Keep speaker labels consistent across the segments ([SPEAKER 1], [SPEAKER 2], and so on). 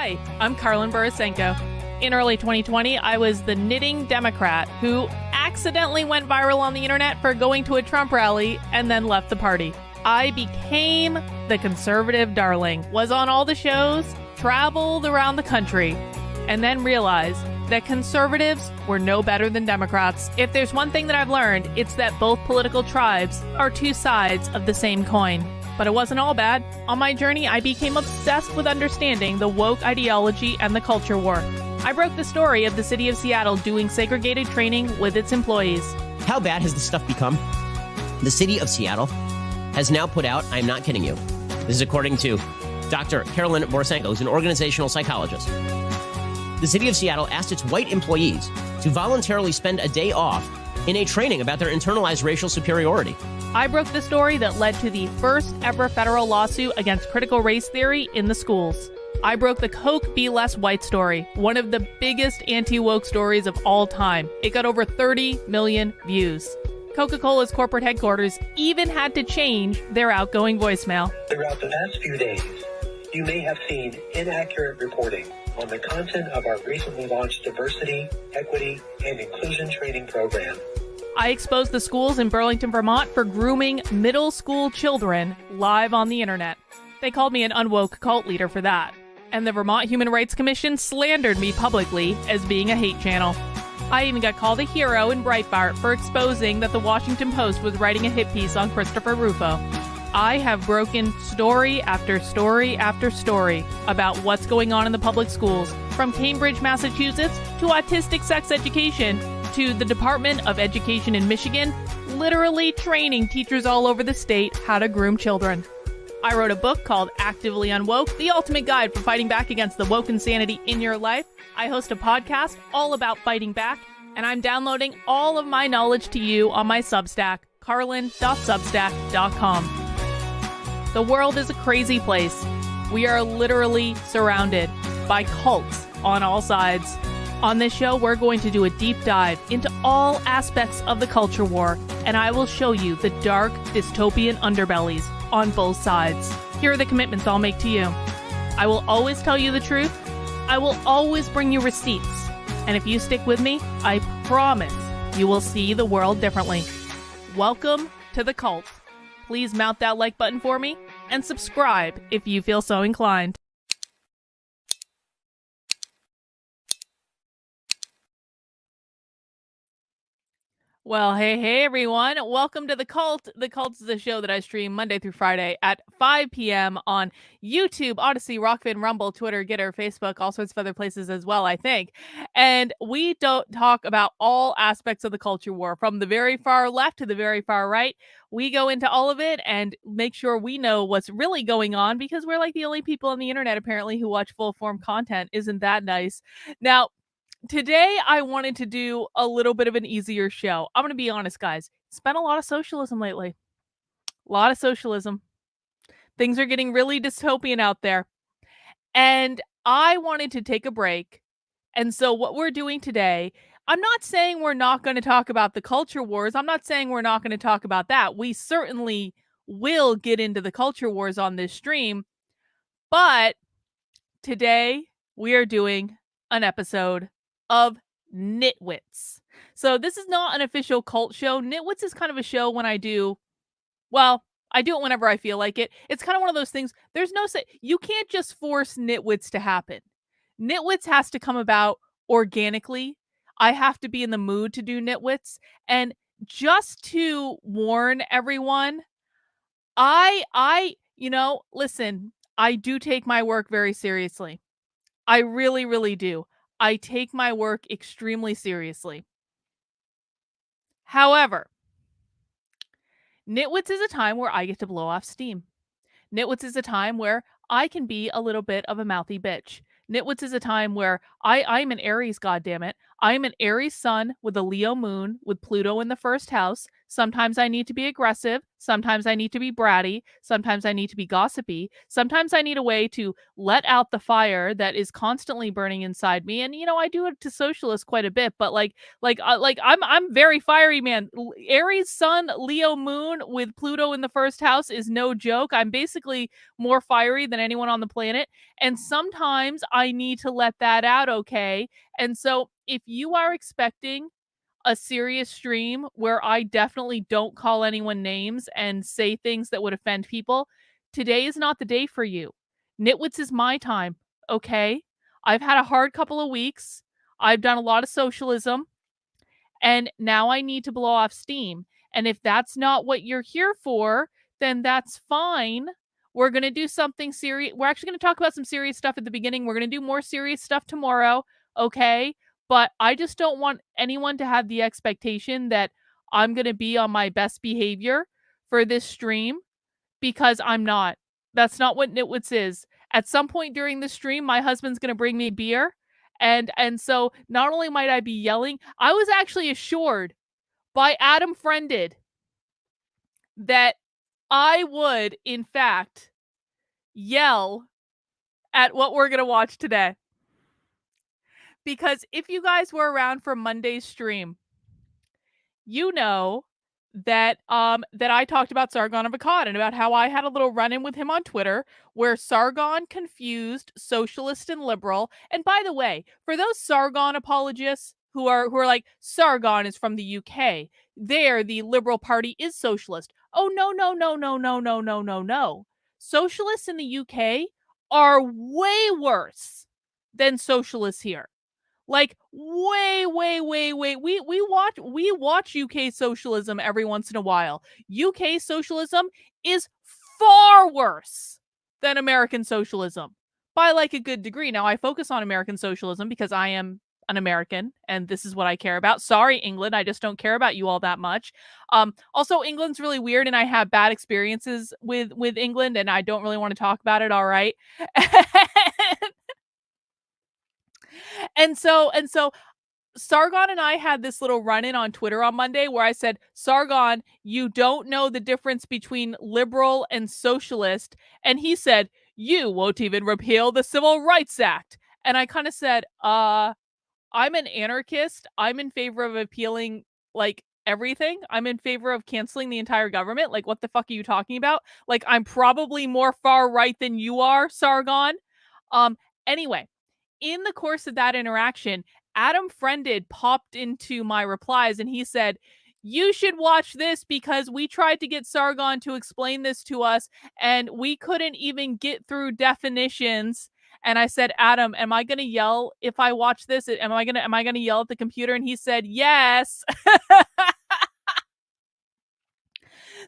[SPEAKER 1] Hi, I'm Carlin Borisenko. In early 2020, I was the knitting Democrat who accidentally went viral on the internet for going to a Trump rally and then left the party. I became the conservative darling, was on all the shows, traveled around the country, and then realized that conservatives were no better than Democrats. If there's one thing that I've learned, it's that both political tribes are two sides of the same coin. But it wasn't all bad. On my journey, I became obsessed with understanding the woke ideology and the culture war. I broke the story of the city of Seattle doing segregated training with its employees.
[SPEAKER 2] How bad has this stuff become? The city of Seattle has now put out, I'm not kidding you, this is according to Dr. Carolyn Borisenko, who's an organizational psychologist. The city of Seattle asked its white employees to voluntarily spend a day off in a training about their internalized racial superiority.
[SPEAKER 1] I broke the story that led to the first ever federal lawsuit against critical race theory in the schools. I broke the Coke Be Less White story, one of the biggest anti-woke stories of all time. It got over 30 million views. Coca-Cola's corporate headquarters even had to change their outgoing voicemail.
[SPEAKER 3] Throughout the past few days, you may have seen inaccurate reporting on the content of our recently launched diversity, equity, and inclusion training program.
[SPEAKER 1] I exposed the schools in Burlington, Vermont for grooming middle school children live on the internet. They called me an unwoke cult leader for that. And the Vermont Human Rights Commission slandered me publicly as being a hate channel. I even got called a hero in Breitbart for exposing that the Washington Post was writing a hit piece on Christopher Rufo. I have broken story after story after story about what's going on in the public schools, from Cambridge, Massachusetts, to autistic sex education, to the Department of Education in Michigan, literally training teachers all over the state how to groom children. I wrote a book called Actively Unwoke, the ultimate guide for fighting back against the woke insanity in your life. I host a podcast all about fighting back, and I'm downloading all of my knowledge to you on my Substack, carlin.substack.com. The world is a crazy place. We are literally surrounded by cults on all sides. On this show, we're going to do a deep dive into all aspects of the culture war, and I will show you the dark, dystopian underbellies on both sides. Here are the commitments I'll make to you. I will always tell you the truth. I will always bring you receipts. And if you stick with me, I promise you will see the world differently. Welcome to the cult. Please mount that like button for me and subscribe if you feel so inclined. Well, hey, everyone. Welcome to The Cult. The Cult is a show that I stream Monday through Friday at 5 p.m. on YouTube, Odyssey, Rockfin, Rumble, Twitter, Getter, Facebook, all sorts of other places as well, I think. And we don't talk about all aspects of the culture war, from the very far left to the very far right. We go into all of it and make sure we know what's really going on, because we're like the only people on the internet, apparently, who watch full-form content. Isn't that nice? Now, today, I wanted to do a little bit of an easier show. I'm going to be honest, guys. It's been a lot of socialism lately. A lot of socialism. Things are getting really dystopian out there. And I wanted to take a break. And so what we're doing today, I'm not saying we're not going to talk about the culture wars. I'm not saying we're not going to talk about that. We certainly will get into the culture wars on this stream. But today, we are doing an episode of Nitwits. So this is not an official cult show. Nitwits is kind of a show when I do it whenever I feel like it. It's kind of one of those things. There's no say. You can't just force Nitwits to happen. Nitwits has to come about organically. I have to be in the mood to do Nitwits. And just to warn everyone, listen, I do take my work very seriously. I really, really do. I take my work extremely seriously. However, Nitwits is a time where I get to blow off steam. Nitwits is a time where I can be a little bit of a mouthy bitch. Nitwits is a time where I'm an Aries, goddammit. I'm an Aries sun with a Leo moon with Pluto in the first house. Sometimes I need to be aggressive. Sometimes I need to be bratty. Sometimes I need to be gossipy. Sometimes I need a way to let out the fire that is constantly burning inside me. And I do it to socialists quite a bit, but I'm very fiery, man. Aries sun, Leo moon with Pluto in the first house is no joke. I'm basically more fiery than anyone on the planet. And sometimes I need to let that out, okay? And so if you are expecting a serious stream where I definitely don't call anyone names and say things that would offend people, today is not the day for you. Nitwits is my time, okay? I've had a hard couple of weeks. I've done a lot of socialism, and now I need to blow off steam. And if that's not what you're here for, then that's fine. We're going to do something serious. We're actually going to talk about some serious stuff at the beginning. We're going to do more serious stuff tomorrow, okay? But I just don't want anyone to have the expectation that I'm going to be on my best behavior for this stream, because I'm not. That's not what Nitwits is. At some point during the stream, my husband's going to bring me beer. And so not only might I be yelling, I was actually assured by Adam Friended that I would, in fact, yell at what we're going to watch today. Because if you guys were around for Monday's stream, you know that I talked about Sargon of Akkad and about how I had a little run-in with him on Twitter where Sargon confused socialist and liberal. And by the way, for those Sargon apologists who are like, Sargon is from the UK, there the Liberal Party is socialist. Oh, no. Socialists in the UK are way worse than socialists here. Like way. We watch UK socialism every once in a while. UK socialism is far worse than American socialism by like a good degree. Now I focus on American socialism because I am an American and this is what I care about. Sorry, England, I just don't care about you all that much. Also, England's really weird and I have bad experiences with England and I don't really want to talk about it. All right. And so Sargon and I had this little run-in on Twitter on Monday where I said, Sargon, you don't know the difference between liberal and socialist. And he said, you won't even repeal the Civil Rights Act. And I kind of said, I'm an anarchist. I'm in favor of appealing like everything. I'm in favor of canceling the entire government. Like, what the fuck are you talking about? Like, I'm probably more far right than you are, Sargon. Anyway, in the course of that interaction, Adam Friended popped into my replies and he said, you should watch this because we tried to get Sargon to explain this to us and we couldn't even get through definitions. And I said, Adam, am I going to yell if I watch this? Am I going to yell at the computer? And he said, yes.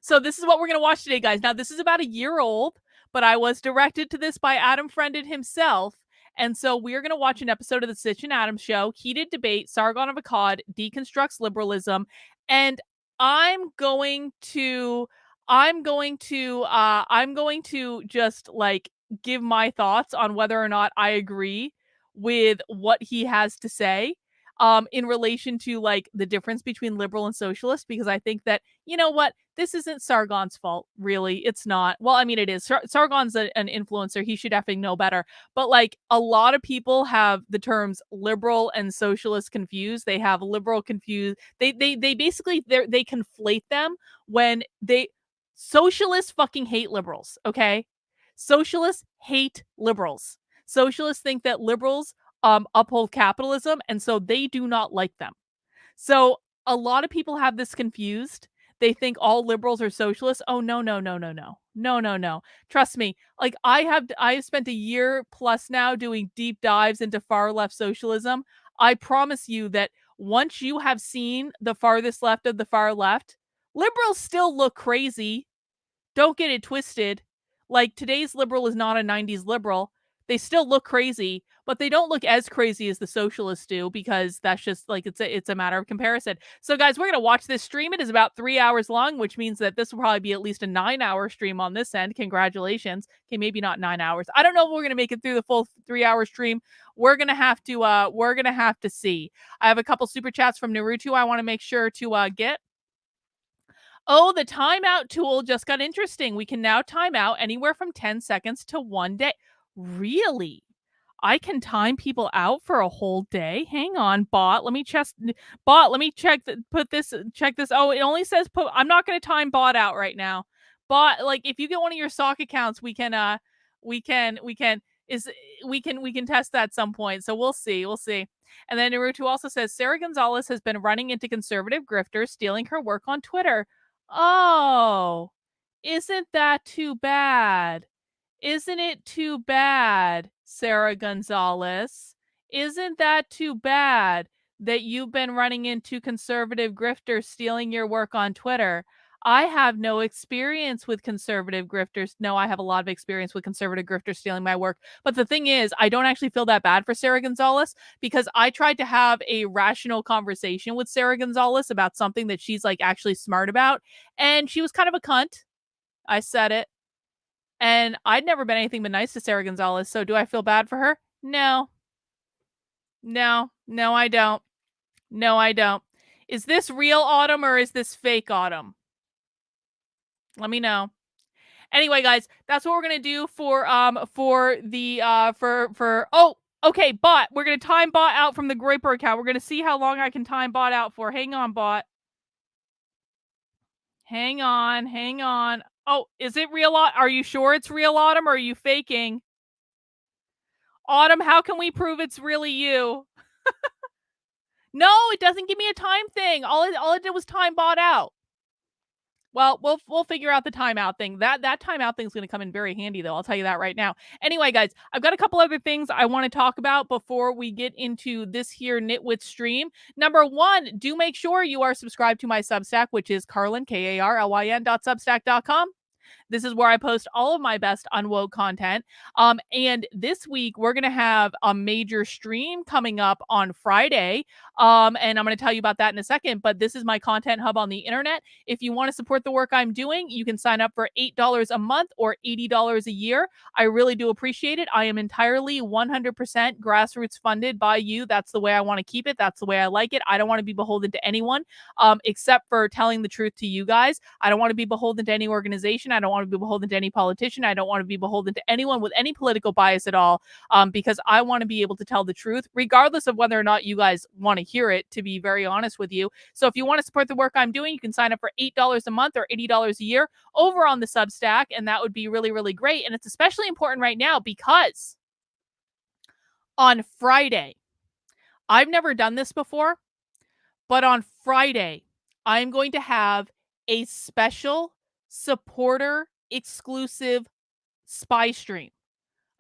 [SPEAKER 1] So this is what we're going to watch today, guys. Now, this is about a year old, but I was directed to this by Adam Friended himself. And so we're going to watch an episode of the Sitch Adam show, heated debate, Sargon of Akkad deconstructs liberalism. And I'm going to just like give my thoughts on whether or not I agree with what he has to say in relation to like the difference between liberal and socialist, because I think that, you know what, this isn't Sargon's fault, really. It's not. Well, I mean, it is. Sargon's an influencer. He should effing know better. But like a lot of people have the terms liberal and socialist confused. They have liberal confused. They basically they conflate them when socialists fucking hate liberals. Okay, socialists hate liberals. Socialists think that liberals uphold capitalism, and so they do not like them. So a lot of people have this confused. They think all liberals are socialists. Oh, no. Trust me. Like I've spent a year plus now doing deep dives into far left socialism. I promise you that once you have seen the farthest left of the far left, liberals still look crazy. Don't get it twisted. Like today's liberal is not a 90s liberal. They still look crazy, but they don't look as crazy as the socialists do, because that's just like it's a matter of comparison. So guys, we're going to watch this stream. It is about 3 hours long, which means that this will probably be at least a 9-hour stream on this end. Congratulations. Okay, maybe not 9 hours. I don't know if we're going to make it through the full 3-hour stream. We're going to have to see. I have a couple super chats from Naruto I want to make sure to get. Oh, the timeout tool just got interesting. We can now time out anywhere from 10 seconds to 1 day. Really? I can time people out for a whole day? Hang on, bot. Let me check. Bot, let me check. Check this. Oh, it only says put. I'm not going to time bot out right now. Bot, like if you get one of your sock accounts, we can. We can. Is we can test that at some point. So we'll see. We'll see. And then Naruto also says Sarah Gonzalez has been running into conservative grifters stealing her work on Twitter. Oh, isn't that too bad? Isn't it too bad, Sarah Gonzalez? Isn't that too bad that you've been running into conservative grifters stealing your work on Twitter? I have no experience with conservative grifters. No, I have a lot of experience with conservative grifters stealing my work. But the thing is, I don't actually feel that bad for Sarah Gonzalez because I tried to have a rational conversation with Sarah Gonzalez about something that she's like actually smart about. And she was kind of a cunt. I said it. And I'd never been anything but nice to Sarah Gonzalez. So do I feel bad for her? No. No, I don't. No, I don't. Is this real Autumn or is this fake Autumn? Let me know. Anyway, guys, that's what we're gonna do for oh, okay, bot. We're gonna time bot out from the Groiper account. We're gonna see how long I can time bot out for. Hang on, bot. Hang on. Oh, is it real? Are you sure it's real Autumn or are you faking? Autumn, how can we prove it's really you? No, it doesn't give me a time thing. All it did was time bot out. Well, we'll figure out the timeout thing. That timeout thing's going to come in very handy, though. I'll tell you that right now. Anyway, guys, I've got a couple other things I want to talk about before we get into this here Nitwit stream. Number one, do make sure you are subscribed to my Substack, which is Carlyn, KARLYN.substack.com. This is where I post all of my best Unwoke content. And this week we're gonna have a major stream coming up on Friday. And I'm gonna tell you about that in a second. But this is my content hub on the internet. If you want to support the work I'm doing, you can sign up for $8 a month or $80 a year. I really do appreciate it. I am entirely 100% grassroots funded by you. That's the way I want to keep it. That's the way I like it. I don't want to be beholden to anyone, except for telling the truth to you guys. I don't want to be beholden to any organization. I don't want to be beholden to any politician. I don't want to be beholden to anyone with any political bias at all, because I want to be able to tell the truth, regardless of whether or not you guys want to hear it, to be very honest with you. So if you want to support the work I'm doing, you can sign up for $8 a month or $80 a year over on the Substack, and that would be really, really great. And it's especially important right now because on Friday, I've never done this before, but on Friday, I'm going to have a special supporter exclusive spy stream.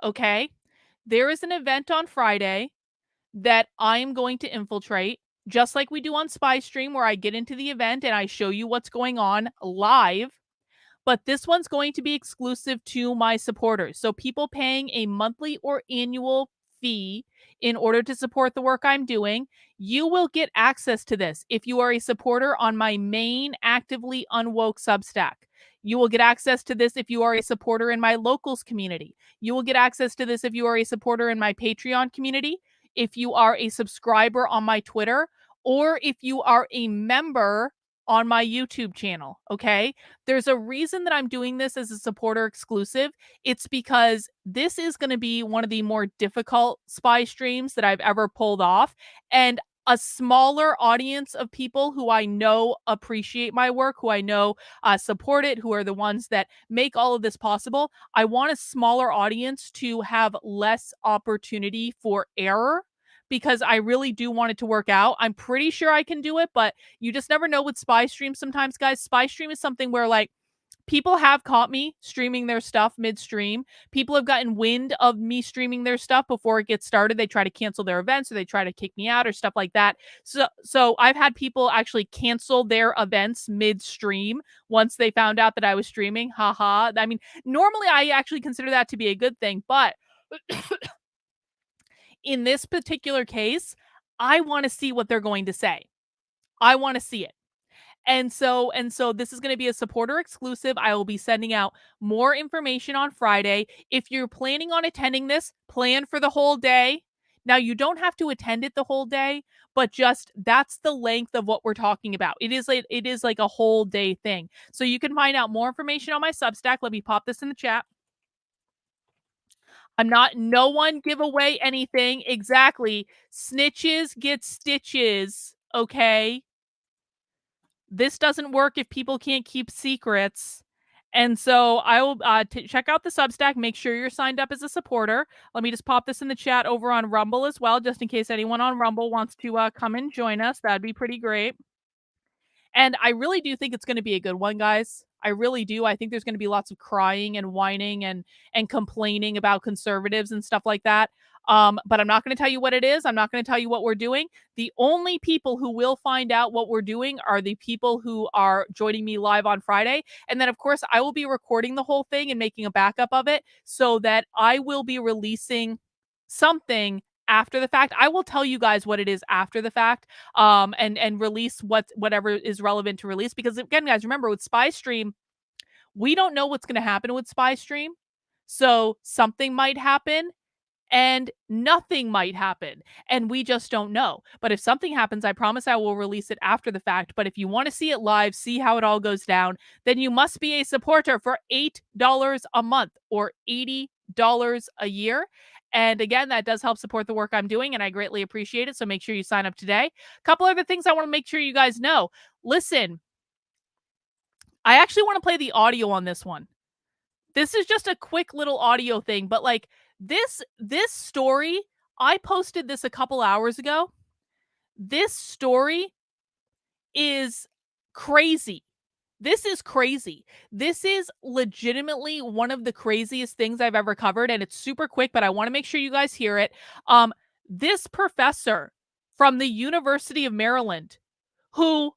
[SPEAKER 1] Okay? There is an event on Friday that I'm going to infiltrate, just like we do on Spy Stream, where I get into the event and I show you what's going on live. But this one's going to be exclusive to my supporters. So people paying a monthly or annual fee in order to support the work I'm doing, you will get access to this if you are a supporter on my main actively Unwoke Substack. You will get access to this if you are a supporter in my locals community. You will get access to this if you are a supporter in my Patreon community, if you are a subscriber on my Twitter, or if you are a member on my YouTube channel, okay? There's a reason that I'm doing this as a supporter exclusive. It's because this is going to be one of the more difficult spy streams that I've ever pulled off. And a smaller audience of people who I know appreciate my work, who I know support it, who are the ones that make all of this possible. I want a smaller audience to have less opportunity for error, because I really do want it to work out. I'm pretty sure I can do it, but you just never know with spy streams sometimes, guys. Spy stream is something where, like, people have caught me streaming their stuff midstream. People have gotten wind of me streaming their stuff before it gets started. They try to cancel their events, or they try to kick me out, or stuff like that. So I've had people actually cancel their events midstream once they found out that I was streaming. Haha. I mean, normally I actually consider that to be a good thing, but in this particular case, I want to see what they're going to say. I want to see it. And so this is going to be a supporter exclusive. I will be sending out more information on Friday. If you're planning on attending this, plan for the whole day. Now, you don't have to attend it the whole day, but just that's the length of what we're talking about. It is like a whole day thing. So you can find out more information on my Substack. Let me pop this in the chat. No one give away anything. Exactly. Snitches get stitches. Okay. This doesn't work if people can't keep secrets. And so I will check out the Substack. Make sure you're signed up as a supporter. Let me just pop this in the chat over on Rumble as well, just in case anyone on Rumble wants to come and join us. That'd be pretty great. And I really do think it's going to be a good one, guys. I really do. I think there's going to be lots of crying and whining and complaining about conservatives and stuff like that. But I'm not going to tell you what it is. I'm not going to tell you what we're doing. The only people who will find out what we're doing are the people who are joining me live on Friday. And then, of course, I will be recording the whole thing and making a backup of it so that I will be releasing something after the fact. I will tell you guys what it is after the fact, and release whatever is relevant to release. Because again, guys, remember with Spy Stream, we don't know what's going to happen with Spy Stream. So something might happen and nothing might happen, and we just don't know. But if something happens, I promise I will release it after the fact. But if you want to see it live, see how it all goes down, then you must be a supporter for $8 a month or $80 a year. And again, that does help support the work I'm doing, and I greatly appreciate it. So make sure you sign up today. A couple other things I want to make sure you guys know. Listen, I actually want to play the audio on this one. This is just a quick little audio thing, but like this story, I posted this a couple hours ago. This story is crazy. This is crazy. This is legitimately one of the craziest things I've ever covered, and it's super quick, but I want to make sure you guys hear it. This professor from the University of Maryland, who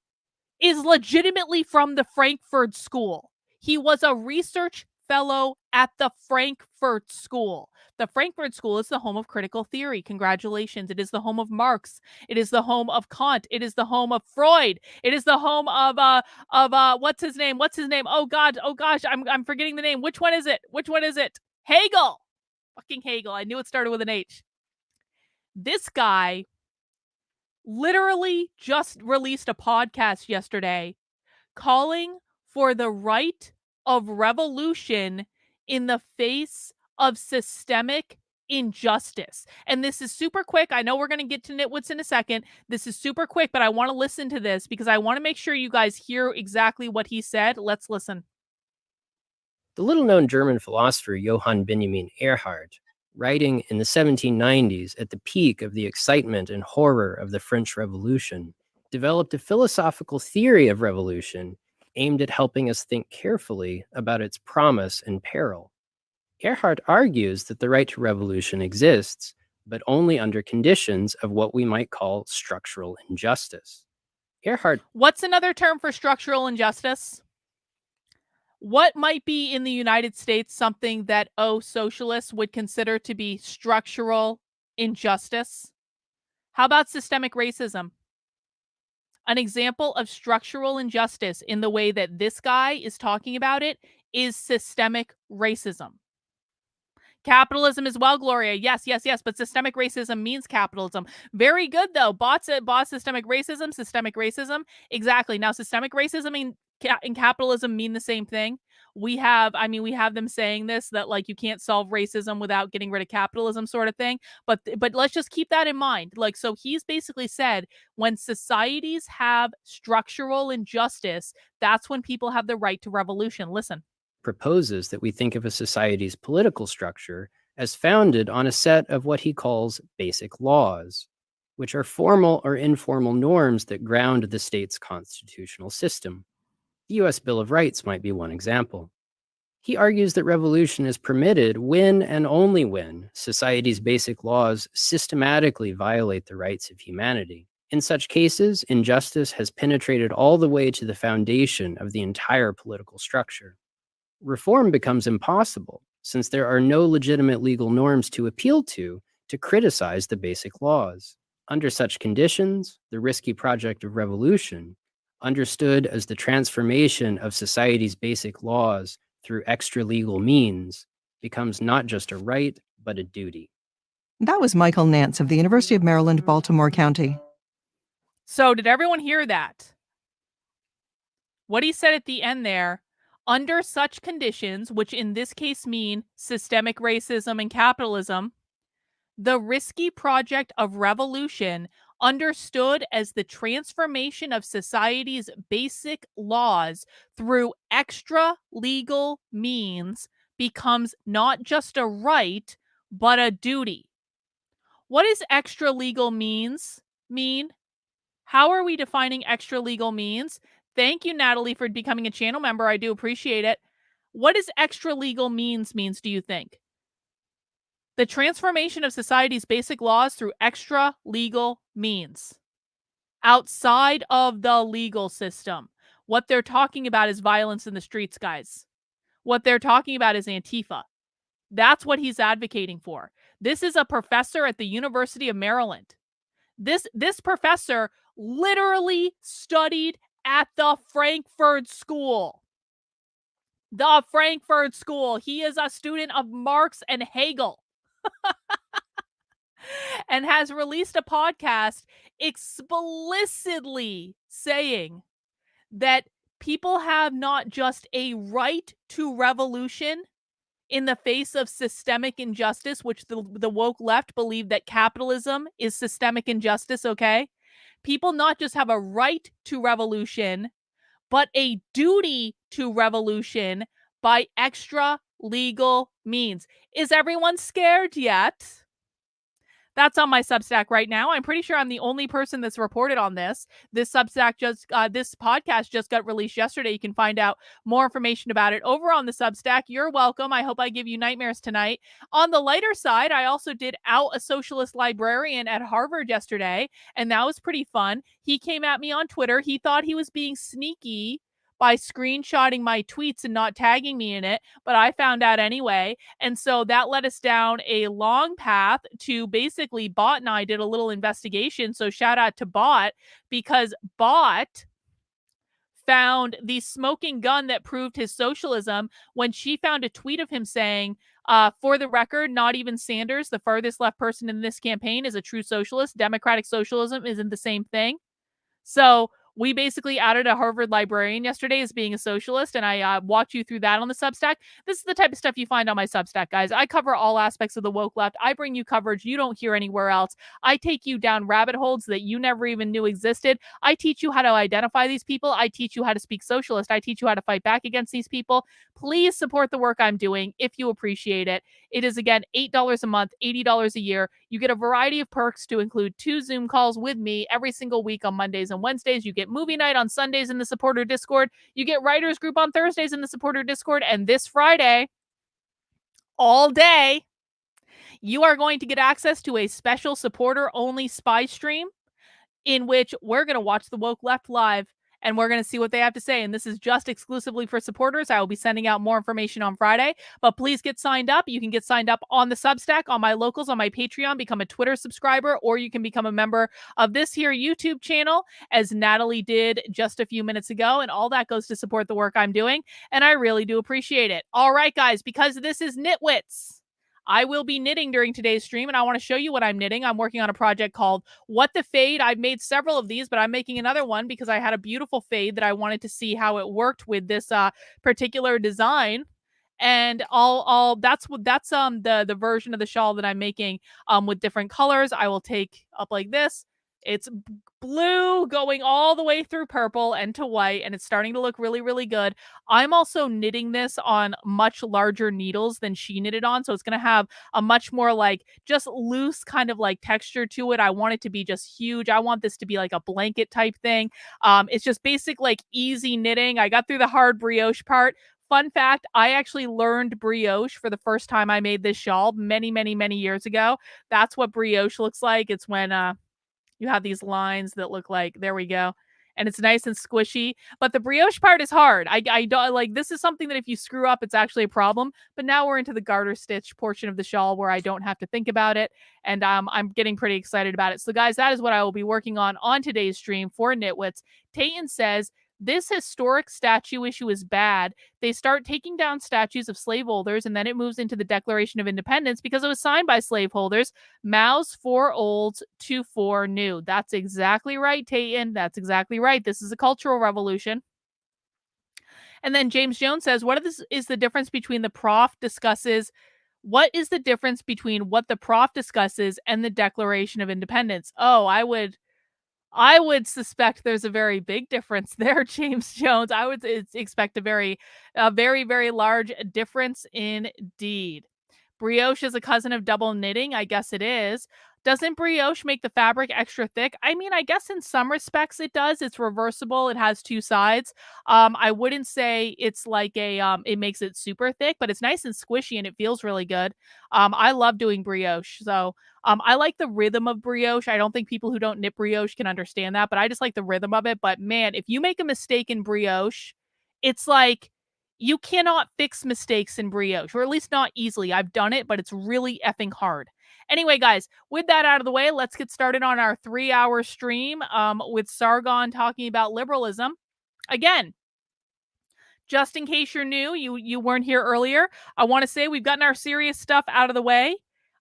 [SPEAKER 1] is legitimately from the Frankfurt School. He was a research fellow at the Frankfurt School. The Frankfurt School is the home of critical theory. Congratulations. It is the home of Marx. It is the home of Kant. It is the home of Freud. It is the home of what's his name? Oh gosh, I'm forgetting the name. Which one is it? Hegel. Fucking Hegel. I knew it started with an H. This guy literally just released a podcast yesterday calling for the right of revolution in the face of systemic injustice. And this is super quick. I know we're going to get to nitwits in a second. This is super quick, but I want to listen to this because I want to make sure you guys hear exactly what he said. Let's listen.
[SPEAKER 4] The little-known German philosopher Johann Benjamin Erhard, writing in the 1790s at the peak of the excitement and horror of the French Revolution, developed a philosophical theory of revolution aimed at helping us think carefully about its promise and peril. Erhard argues that the right to revolution exists, but only under conditions of what we might call structural injustice.
[SPEAKER 1] What's another term for structural injustice? What might be in the United States something that, socialists would consider to be structural injustice? How about systemic racism? An example of structural injustice in the way that this guy is talking about it is systemic racism. Capitalism as well, Gloria. Yes. But systemic racism means capitalism. Very good, though. Bot systemic racism. Exactly. Now, systemic racism and capitalism mean the same thing. We have them saying this, that like you can't solve racism without getting rid of capitalism sort of thing. But let's just keep that in mind. Like, so he's basically said when societies have structural injustice, that's when people have the right to revolution. Listen.
[SPEAKER 4] Proposes that we think of a society's political structure as founded on a set of what he calls basic laws, which are formal or informal norms that ground the state's constitutional system. The U.S. Bill of Rights might be one example. He argues that revolution is permitted when and only when society's basic laws systematically violate the rights of humanity. In such cases, injustice has penetrated all the way to the foundation of the entire political structure. Reform becomes impossible since there are no legitimate legal norms to appeal to criticize the basic laws. Under such conditions, the risky project of revolution, understood as the transformation of society's basic laws through extra-legal means, becomes not just a right, but a duty.
[SPEAKER 5] That was Michael Nance of the University of Maryland, Baltimore County.
[SPEAKER 1] So did everyone hear that? What he said at the end there, under such conditions, which in this case mean systemic racism and capitalism, the risky project of revolution, understood as the transformation of society's basic laws through extra legal means, becomes not just a right, but a duty. What does extra legal means mean? How are we defining extra legal means? Thank you, Natalie, for becoming a channel member. I do appreciate it. What does extra legal means, do you think? The transformation of society's basic laws through extra legal means. Outside of the legal system. What they're talking about is violence in the streets, guys. What they're talking about is Antifa. That's what he's advocating for. This is a professor at the University of Maryland. This professor literally studied at the Frankfurt School. The Frankfurt School. He is a student of Marx and Hegel. And has released a podcast explicitly saying that people have not just a right to revolution in the face of systemic injustice, which the woke left believe that capitalism is systemic injustice, okay? People not just have a right to revolution, but a duty to revolution by extra legal means. Is everyone scared yet? That's on my Substack right now. I'm pretty sure I'm the only person that's reported on this. This podcast just got released yesterday. You can find out more information about it over on the Substack. You're welcome. I hope I give you nightmares tonight. On the lighter side, I also did out a socialist librarian at Harvard yesterday, and that was pretty fun. He came at me on Twitter. He thought he was being sneaky by screenshotting my tweets and not tagging me in it, but I found out anyway. And so that led us down a long path to basically Bot and I did a little investigation. So shout out to Bot, because Bot found the smoking gun that proved his socialism when she found a tweet of him saying, for the record, not even Sanders, the farthest left person in this campaign, is a true socialist. Democratic socialism isn't the same thing. So we basically added a Harvard librarian yesterday as being a socialist, and I walked you through that on the Substack. This is the type of stuff you find on my Substack, guys. I cover all aspects of the woke left. I bring you coverage you don't hear anywhere else. I take you down rabbit holes that you never even knew existed. I teach you how to identify these people. I teach you how to speak socialist. I teach you how to fight back against these people. Please support the work I'm doing if you appreciate it. It is, again, $8 a month, $80 a year. You get a variety of perks to include 2 Zoom calls with me every single week on Mondays and Wednesdays. You get movie night on Sundays in the supporter Discord. You get writers group on Thursdays in the supporter Discord. And this Friday, all day, you are going to get access to a special supporter only spy stream in which we're going to watch the woke left live and we're going to see what they have to say. And this is just exclusively for supporters. I will be sending out more information on Friday, but please get signed up. You can get signed up on the Substack, on my locals, on my Patreon, become a Twitter subscriber, or you can become a member of this here YouTube channel, as Natalie did just a few minutes ago. And all that goes to support the work I'm doing. And I really do appreciate it. All right, guys, because this is Nitwits, I will be knitting during today's stream, and I want to show you what I'm knitting. I'm working on a project called What the Fade. I've made several of these, but I'm making another one because I had a beautiful fade that I wanted to see how it worked with this particular design. And that's the version of the shawl that I'm making with different colors. I will take up like this. It's blue going all the way through purple and to white, and it's starting to look really, really good. I'm also knitting this on much larger needles than she knitted on, so it's going to have a much more like just loose kind of like texture to it. I want it to be just huge. I want this to be like a blanket type thing. It's just basic like easy knitting. I got through the hard brioche part. Fun fact, I actually learned brioche for the first time I made this shawl many, many, many years ago. That's what brioche looks like. It's when you have these lines that look like, there we go. And it's nice and squishy, but the brioche part is hard. I don't like, this is something that if you screw up, it's actually a problem. But now we're into the garter stitch portion of the shawl where I don't have to think about it. And I'm getting pretty excited about it. So guys, that is what I will be working on today's stream for Nitwits. Tayton says, This historic statue issue is bad. They start taking down statues of slaveholders, and then it moves into the Declaration of Independence because it was signed by slaveholders. Mao's 4 old to 4 new. That's exactly right, Tayton. That's exactly right. This is a cultural revolution. And then James Jones says, what is the difference between the prof discusses? What is the difference between what the prof discusses and the Declaration of Independence? Oh, I would suspect there's a very big difference there, James Jones. I would expect a very, very large difference indeed. Brioche is a cousin of double knitting. I guess it is. Doesn't brioche make the fabric extra thick? I mean, I guess in some respects it does. It's reversible. It has 2 sides. I wouldn't say it's like it makes it super thick, but it's nice and squishy and it feels really good. I love doing brioche. So I like the rhythm of brioche. I don't think people who don't knit brioche can understand that, but I just like the rhythm of it. But man, if you make a mistake in brioche, it's like you cannot fix mistakes in brioche, or at least not easily. I've done it, but it's really effing hard. Anyway, guys, with that out of the way, let's get started on our 3-hour stream with Sargon talking about liberalism. Again, just in case you're new, you weren't here earlier, I want to say we've gotten our serious stuff out of the way.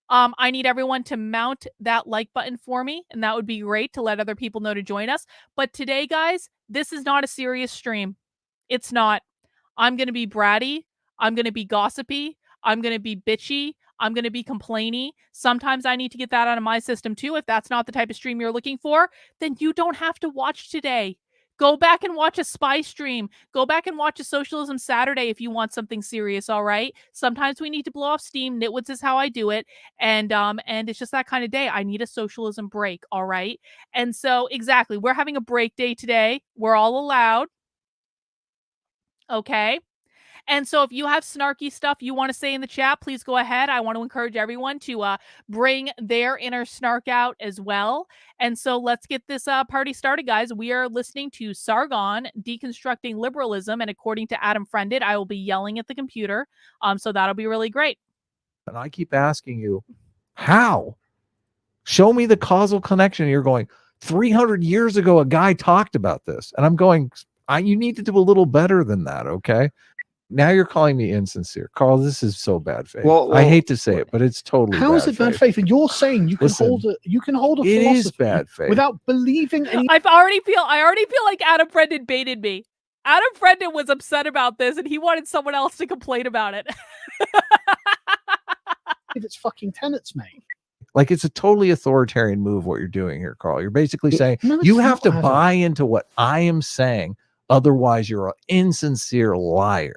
[SPEAKER 1] I need everyone to mount that like button for me, and that would be great to let other people know to join us. But today, guys, this is not a serious stream. It's not. I'm going to be bratty. I'm going to be gossipy. I'm going to be bitchy. I'm going to be complainy. Sometimes I need to get that out of my system too. If that's not the type of stream you're looking for, then you don't have to watch today. Go back and watch a spy stream. Go back and watch a Socialism Saturday if you want something serious, all right? Sometimes we need to blow off steam. Nitwits is how I do it. And it's just that kind of day. I need a socialism break, all right? And so, exactly, we're having a break day today. We're all allowed. Okay? And so if you have snarky stuff you want to say in the chat, please go ahead. I want to encourage everyone to bring their inner snark out as well. And so let's get this party started, guys. We are listening to Sargon, Deconstructing Liberalism. And according to Adam Friended, I will be yelling at the computer. So that'll be really great.
[SPEAKER 6] And I keep asking you, how? Show me the causal connection. You're going, 300 years ago, a guy talked about this. And I'm going, you need to do a little better than that, okay? Now you're calling me insincere. Carl, this is so bad faith.
[SPEAKER 7] Well,
[SPEAKER 6] I hate to say it, but it's totally
[SPEAKER 7] how is it bad faith? And you're saying you can hold a
[SPEAKER 6] It
[SPEAKER 7] philosophy
[SPEAKER 6] is bad faith.
[SPEAKER 7] without believing any
[SPEAKER 1] I already feel like Adam Friended baited me. Adam Friended was upset about this and he wanted someone else to complain about it.
[SPEAKER 7] if it's fucking tenets, mate.
[SPEAKER 6] Like, it's a totally authoritarian move what you're doing here, Carl. You're basically saying
[SPEAKER 7] No,
[SPEAKER 6] you
[SPEAKER 7] it's
[SPEAKER 6] have to
[SPEAKER 7] not,
[SPEAKER 6] buy into what I am saying. Otherwise, you're an insincere liar.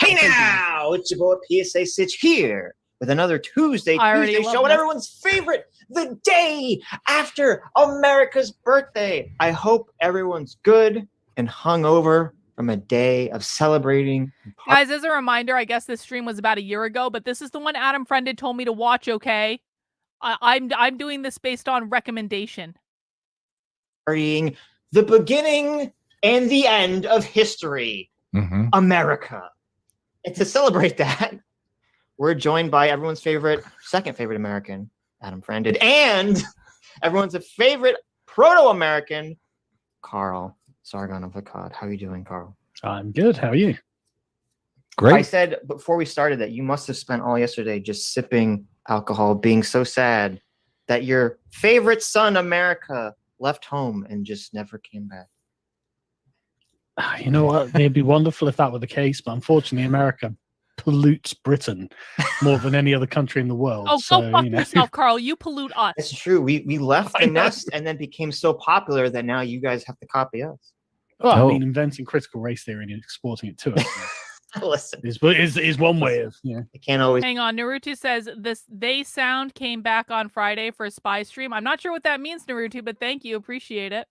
[SPEAKER 8] Hey now, it's your boy PSA Sitch here with another Tuesday show and everyone's favorite, the day after America's birthday. I hope everyone's good and hungover from a day of celebrating.
[SPEAKER 1] Guys, as a reminder, I guess this stream was about a year ago, but this is the one Adam Friended told me to watch, okay? I'm doing this based on recommendation.
[SPEAKER 8] Partying the beginning and the end of history, America. And to celebrate that, we're joined by everyone's second favorite American, Adam Friended, and everyone's favorite proto-American, Carl, Sargon of Akkad. How are you doing, Carl?
[SPEAKER 7] I'm good. How are you?
[SPEAKER 6] Great.
[SPEAKER 8] I said before we started that you must have spent all yesterday just sipping alcohol, being so sad that your favorite son, America, left home and just never came back.
[SPEAKER 7] You know what? It'd be wonderful if that were the case, but unfortunately, America pollutes Britain more than any other country in the world.
[SPEAKER 1] Oh, so, go fuck yourself, Carl. You pollute us.
[SPEAKER 8] It's true. We left the nest and then became so popular that now you guys have to copy us.
[SPEAKER 7] Well, I mean, inventing critical race theory and exporting it to us.
[SPEAKER 8] Listen,
[SPEAKER 7] is one way of,
[SPEAKER 8] It can't always.
[SPEAKER 1] Hang on, Naruto says they sound came back on Friday for a spy stream. I'm not sure what that means, Naruto, but thank you, appreciate it.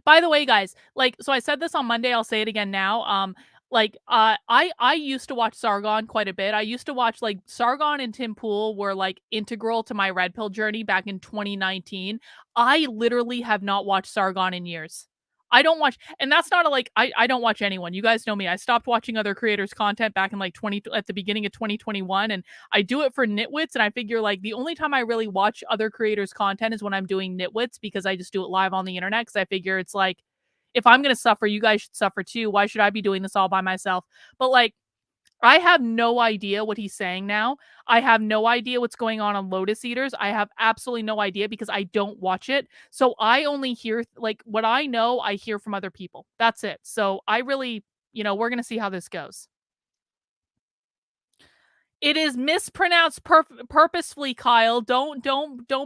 [SPEAKER 1] By the way, guys, so I said this on Monday. I'll say it again now. I used to watch Sargon quite a bit. I used to watch Sargon and Tim Pool were integral to my red pill journey back in 2019. I literally have not watched Sargon in years. I don't watch, and that's not a like I don't watch anyone. You guys know me. I stopped watching other creators' content back in like at the beginning of 2021, and I do it for nitwits. And I figure like the only time I really watch other creators' content is when I'm doing nitwits, because I just do it live on the internet. Because I figure it's like, if I'm gonna suffer, you guys should suffer too. Why should I be doing this all by myself? But like, I have no idea what he's saying now. I have no idea what's going on Lotus Eaters. I have absolutely no idea because I don't watch it. So I only hear like what I know, I hear from other people. That's it. So I really, we're going to see how this goes. It is mispronounced purposefully, Kyle. Don't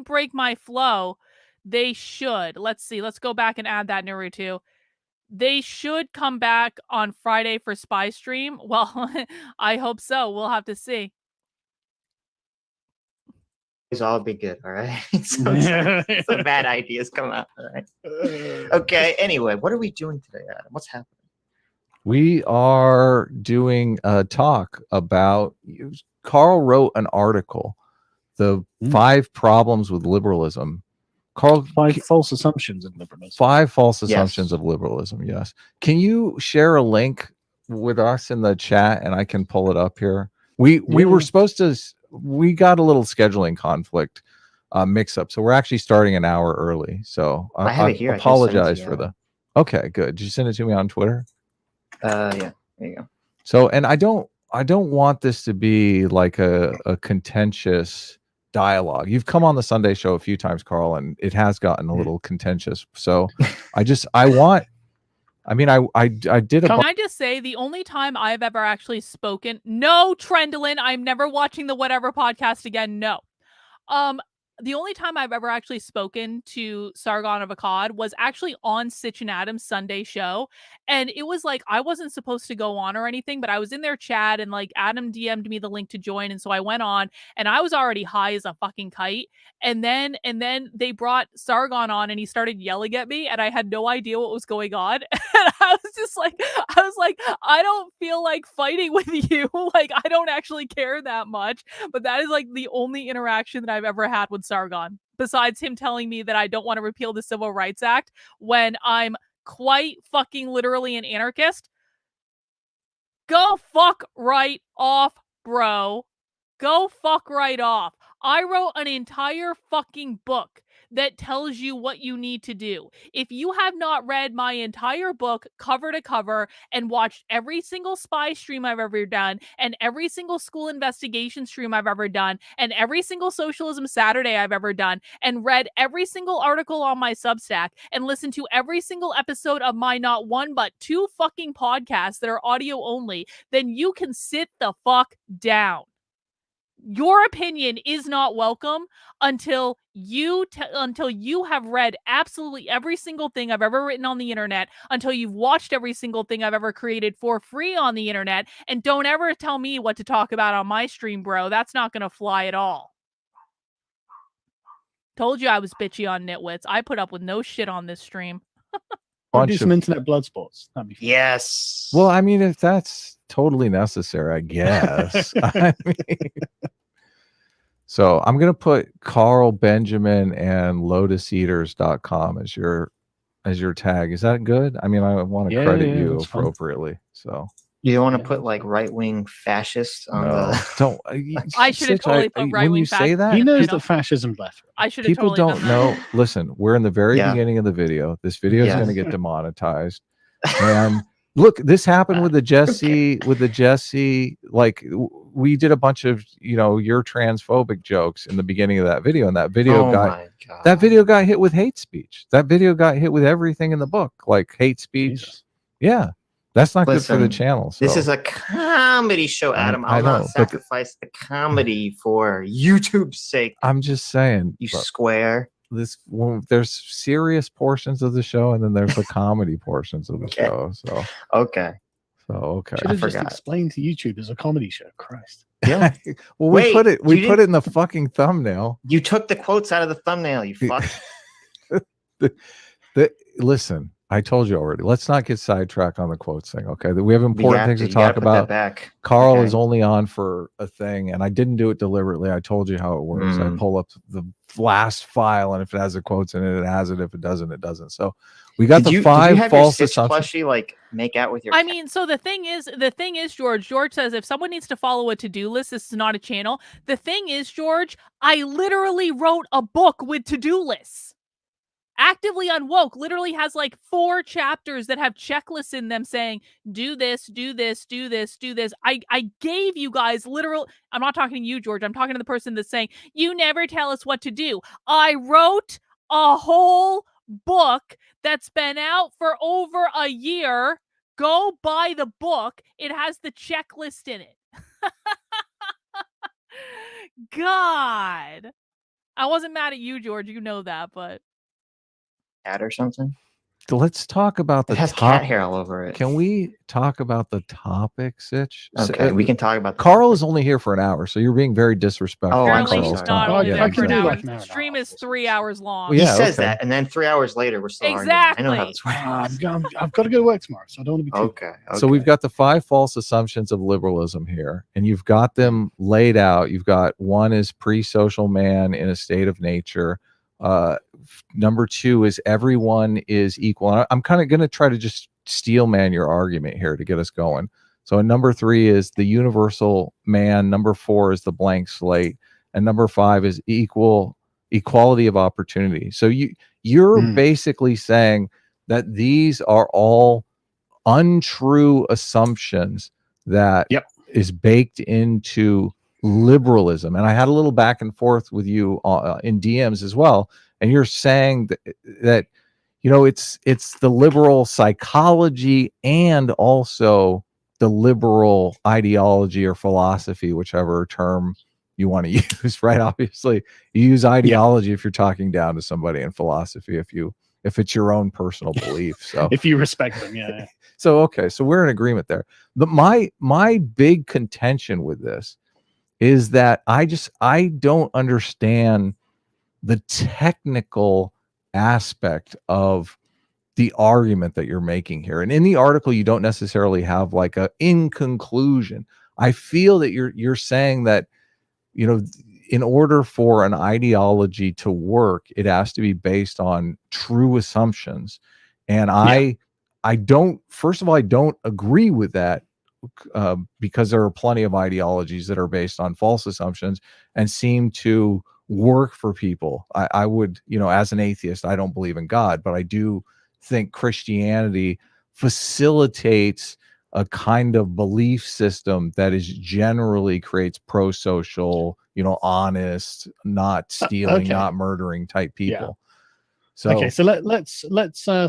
[SPEAKER 1] break my flow. They should. Let's see. Let's go back and add that Naruto. They should come back on Friday for Spy Stream. Well, I hope so. We'll have to see.
[SPEAKER 8] It's all be good, all right? So bad ideas come out, all right? Okay, anyway, what are we doing today, Adam? What's happening?
[SPEAKER 6] We are doing a talk about, Carl wrote an article, the 5 problems with liberalism. Carl,
[SPEAKER 7] 5 false assumptions of liberalism.
[SPEAKER 6] 5 false assumptions of liberalism. Yes. Can you share a link with us in the chat and I can pull it up here? We were supposed to. We got a little scheduling conflict mix up, so we're actually starting an hour early. So
[SPEAKER 8] I have it here.
[SPEAKER 6] Apologize for the. Okay, good. Did you send it to me on Twitter?
[SPEAKER 8] Yeah. There you go.
[SPEAKER 6] So, and I don't want this to be like a contentious dialogue. You've come on the Sunday show a few times, Carl, and it has gotten a little contentious. So I did
[SPEAKER 1] Can I just say the only time I've ever actually spoken, no, Trendlin, I'm never watching the Whatever podcast again. No. The only time I've ever actually spoken to Sargon of Akkad was actually on Sitch Adam's Sunday show. And it was like, I wasn't supposed to go on or anything, but I was in their chat and like Adam DM'd me the link to join. And so I went on and I was already high as a fucking kite. And then they brought Sargon on and he started yelling at me and I had no idea what was going on. And I was like, I don't feel like fighting with you. Like, I don't actually care that much. But that is like the only interaction that I've ever had with Sargon, besides him telling me that I don't want to repeal the Civil Rights Act when I'm quite fucking literally an anarchist. Go fuck right off, bro. Go fuck right off. I wrote an entire fucking book that tells you what you need to do. If you have not read my entire book cover to cover and watched every single spy stream I've ever done and every single school investigation stream I've ever done and every single Socialism Saturday I've ever done and read every single article on my Substack and listened to every single episode of my not one but 2 fucking podcasts that are audio only, then you can sit the fuck down. Your opinion is not welcome until you have read absolutely every single thing I've ever written on the internet, until you've watched every single thing I've ever created for free on the internet, and don't ever tell me what to talk about on my stream, bro. That's not going to fly at all. Told you I was bitchy on nitwits. I put up with no shit on this stream.
[SPEAKER 7] Do some internet blood sports. That'd be fun.
[SPEAKER 8] Yes.
[SPEAKER 6] Well, I mean, if that's totally necessary, I guess. I mean, so I'm going to put Carl Benjamin and lotuseaters.com as your tag. Is that good? I mean, I want to credit you appropriately. So
[SPEAKER 8] you don't want to put like right-wing fascist on the.
[SPEAKER 6] Don't.
[SPEAKER 1] I should have totally put right-wing.
[SPEAKER 6] When you say that,
[SPEAKER 7] he knows that fascism's left.
[SPEAKER 1] I should have.
[SPEAKER 6] People
[SPEAKER 1] totally
[SPEAKER 6] don't know. Listen, we're in the very beginning of the video. This video is going to get demonetized. And look, this happened with the Jesse. With the Jesse, like we did a bunch of you're transphobic jokes in the beginning of that video, and that video got hit with hate speech. That video got hit with everything in the book, like hate speech. Jesus. Yeah. That's not good for the channel. So.
[SPEAKER 8] This is a comedy show, Adam. I'll not sacrifice the comedy for YouTube's sake.
[SPEAKER 6] I'm just saying.
[SPEAKER 8] You square.
[SPEAKER 6] There's serious portions of the show, and then there's the comedy portions of the show. So
[SPEAKER 8] okay.
[SPEAKER 7] Should have just explained to YouTube as a comedy show. Christ.
[SPEAKER 8] Yeah.
[SPEAKER 6] Well, we put it in the fucking thumbnail.
[SPEAKER 8] You took the quotes out of the thumbnail. You fuck.
[SPEAKER 6] Listen. I told you already. Let's not get sidetracked on the quotes thing, okay? We have important things to talk about. Carl is only on for a thing, and I didn't do it deliberately. I told you how it works. I pull up the last file, and if it has the quotes in it, it has it. If it doesn't, it doesn't. So We got
[SPEAKER 8] Did you
[SPEAKER 6] five
[SPEAKER 8] have
[SPEAKER 6] false
[SPEAKER 8] your Sitch
[SPEAKER 6] assumptions.
[SPEAKER 8] plushie like make out with your?
[SPEAKER 1] I mean, so the thing is, George says if someone needs to follow a to-do list, this is not a channel. The thing is, George, I literally wrote a book with to-do lists. Actively Unwoke literally has like 4 chapters that have checklists in them saying, do this, do this, do this, do this. I gave you guys literal. I'm not talking to you, George. I'm talking to the person that's saying, you never tell us what to do. I wrote a whole book that's been out for over a year. Go buy the book. It has the checklist in it. God. I wasn't mad at you, George. You know that, but.
[SPEAKER 8] Cat or something.
[SPEAKER 6] Let's talk about the
[SPEAKER 8] It has cat hair all over it.
[SPEAKER 6] Can we talk about the topic, Sitch?
[SPEAKER 8] Okay, we can talk about.
[SPEAKER 6] Carl is only here for an hour, so you're being very disrespectful.
[SPEAKER 8] Oh, I'm
[SPEAKER 1] Apparently
[SPEAKER 8] so
[SPEAKER 1] he's
[SPEAKER 8] sorry.
[SPEAKER 1] not only
[SPEAKER 7] Yeah,
[SPEAKER 1] there
[SPEAKER 7] I
[SPEAKER 1] for
[SPEAKER 7] can
[SPEAKER 1] an
[SPEAKER 7] do
[SPEAKER 1] hour.
[SPEAKER 7] like an hour and a
[SPEAKER 1] Stream
[SPEAKER 7] half.
[SPEAKER 1] is 3 hours long.
[SPEAKER 6] Well, yeah,
[SPEAKER 8] he says
[SPEAKER 6] okay.
[SPEAKER 8] that, and then 3 hours later, we're still arguing. I know how this works.
[SPEAKER 7] I've got to go to work tomorrow, so I don't want to be too.
[SPEAKER 8] Okay.
[SPEAKER 6] So we've got the 5 false assumptions of liberalism here, and you've got them laid out. You've got one is pre-social man in a state of nature. Number 2 is everyone is equal. And I'm kind of going to try to just steel man your argument here to get us going. So number 3 is the universal man. Number 4 is the blank slate, and number 5 is equality of opportunity. So you're basically saying that these are all untrue assumptions that is baked into liberalism. And I had a little back and forth with you in DMs as well, and you're saying that it's the liberal psychology and also the liberal ideology or philosophy, whichever term you want to use, right? Obviously you use ideology if you're talking down to somebody, and philosophy if it's your own personal belief. So
[SPEAKER 7] if you respect them, yeah.
[SPEAKER 6] So okay, so we're in agreement there. But my big contention with this is that I don't understand the technical aspect of the argument that you're making here. And in the article, you don't necessarily have like a in conclusion. I feel that you're saying that, in order for an ideology to work, it has to be based on true assumptions. And I don't agree with that. Because there are plenty of ideologies that are based on false assumptions and seem to work for people. I would, as an atheist, I don't believe in God, but I do think Christianity facilitates a kind of belief system that is generally creates pro-social, honest, not stealing, not murdering type people. So
[SPEAKER 7] okay, so let's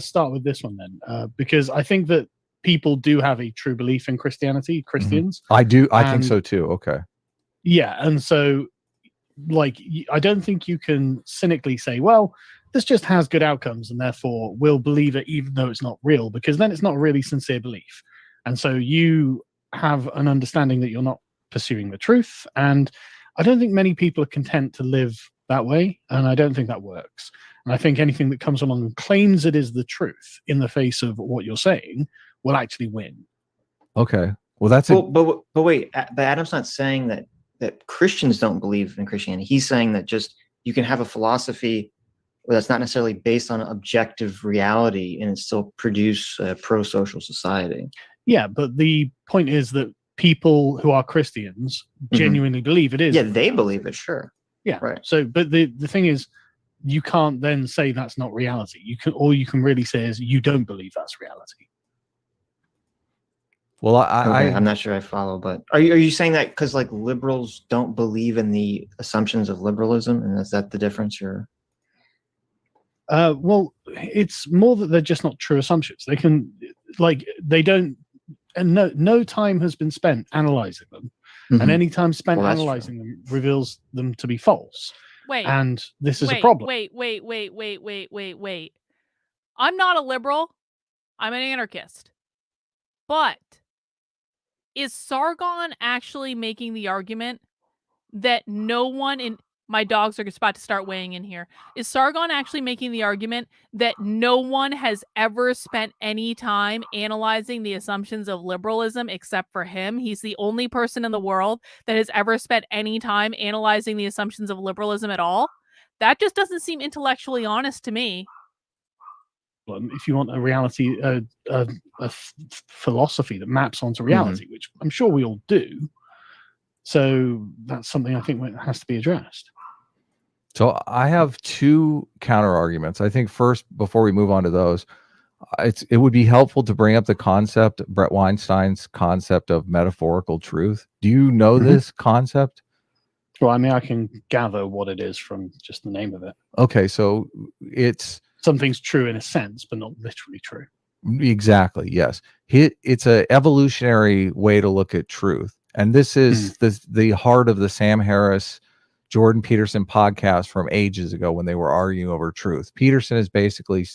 [SPEAKER 7] start with this one then, because I think that people do have a true belief in Christianity, Christians.
[SPEAKER 6] I do. I think so too. Okay.
[SPEAKER 7] Yeah. And so I don't think you can cynically say, well, this just has good outcomes and therefore we'll believe it even though it's not real, because then it's not really sincere belief. And so you have an understanding that you're not pursuing the truth. And I don't think many people are content to live that way. And I don't think that works. And I think anything that comes along and claims it is the truth in the face of what you're saying will actually win.
[SPEAKER 6] Okay. Well, that's
[SPEAKER 8] but wait, but Adam's not saying that Christians don't believe in Christianity. He's saying that just you can have a philosophy that's not necessarily based on objective reality and still produce a pro-social society.
[SPEAKER 7] Yeah, but the point is that people who are Christians genuinely believe it is.
[SPEAKER 8] Yeah, they believe it, sure.
[SPEAKER 7] Yeah,
[SPEAKER 8] right.
[SPEAKER 7] So, but the thing is, you can't then say that's not reality. All you can really say is you don't believe that's reality.
[SPEAKER 6] Well,
[SPEAKER 8] I'm not sure I follow, but are you saying that because like liberals don't believe in the assumptions of liberalism, and is that the difference? Or
[SPEAKER 7] well, it's more that they're just not true assumptions. They can, they don't, and no time has been spent analyzing them, and any time spent analyzing them reveals them to be false.
[SPEAKER 1] Wait,
[SPEAKER 7] and this is a problem.
[SPEAKER 1] Wait. I'm not a liberal. I'm an anarchist. But is Sargon actually making the argument that no one in my dogs are about to start weighing in here? Is Sargon actually making the argument that no one has ever spent any time analyzing the assumptions of liberalism except for him? He's the only person in the world that has ever spent any time analyzing the assumptions of liberalism at all. That just doesn't seem intellectually honest to me.
[SPEAKER 7] if you want a reality, philosophy that maps onto reality, which I'm sure we all do. So that's something I think has to be addressed.
[SPEAKER 6] So I have two counter arguments. I think first, before we move on to those, it would be helpful to bring up the concept, Brett Weinstein's concept of metaphorical truth. Do you know this concept?
[SPEAKER 7] Well, I mean, I can gather what it is from just the name of it.
[SPEAKER 6] Okay, so it's
[SPEAKER 7] something's true in a sense, but not literally true.
[SPEAKER 6] Exactly. Yes, it's an evolutionary way to look at truth, and this is the heart of the Sam Harris, Jordan Peterson podcast from ages ago when they were arguing over truth. Peterson is basically,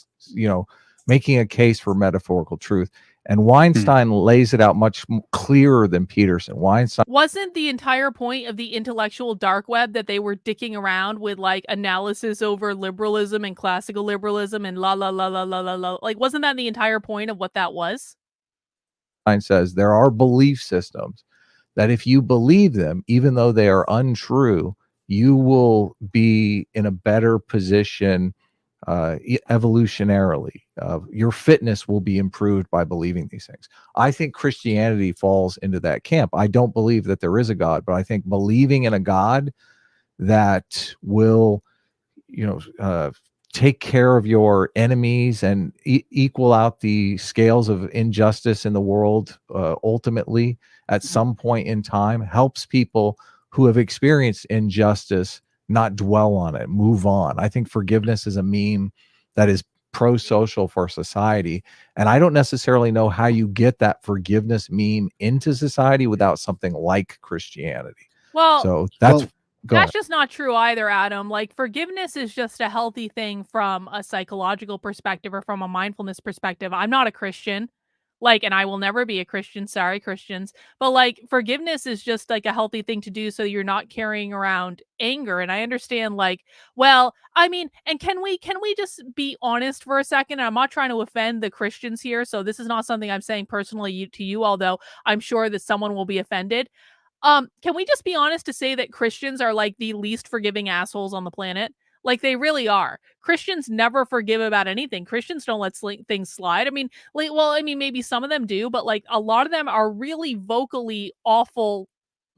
[SPEAKER 6] making a case for metaphorical truth, and Weinstein lays it out much clearer than Peterson. Weinstein
[SPEAKER 1] wasn't the entire point of the intellectual dark web that they were dicking around with like analysis over liberalism and classical liberalism and la la la la la la la. Like, wasn't that the entire point of what that was?
[SPEAKER 6] Says there are belief systems that if you believe them, even though they are untrue, you will be in a better position evolutionarily. Your fitness will be improved by believing these things. I think Christianity falls into that camp. I don't believe that there is a God, but I think believing in a God that will, take care of your enemies and equal out the scales of injustice in the world ultimately at some point in time helps people who have experienced injustice not dwell on it, move on. I think forgiveness is a meme that is pro-social for society. And I don't necessarily know how you get that forgiveness meme into society without something like Christianity.
[SPEAKER 1] Well,
[SPEAKER 6] so that's
[SPEAKER 1] just not true either, Adam. Like, forgiveness is just a healthy thing from a psychological perspective or from a mindfulness perspective. I'm not a Christian. Like, and I will never be a Christian. Sorry, Christians. But like, forgiveness is just like a healthy thing to do so you're not carrying around anger. And I understand, like, well, I mean, and can we just be honest for a second? I'm not trying to offend the Christians here. So this is not something I'm saying personally to you, although I'm sure that someone will be offended. Can we just be honest to say that Christians are like the least forgiving assholes on the planet? Like, they really are. Christians never forgive about anything. Christians don't let things slide. I mean, maybe some of them do, but like a lot of them are really vocally awful,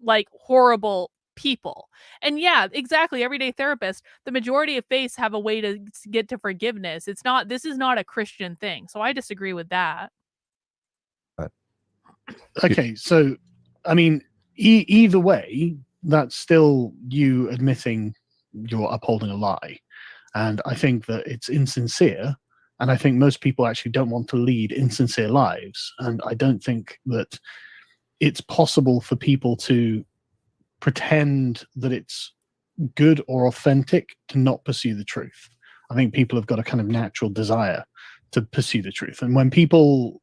[SPEAKER 1] like horrible people. And yeah, exactly. Everyday therapists, the majority of faiths have a way to get to forgiveness. This is not a Christian thing. So I disagree with that.
[SPEAKER 7] Okay. So, I mean, either way, that's still you admitting you're upholding a lie. And I think that it's insincere. And I think most people actually don't want to lead insincere lives. And I don't think that it's possible for people to pretend that it's good or authentic to not pursue the truth. I think people have got a kind of natural desire to pursue the truth. And when people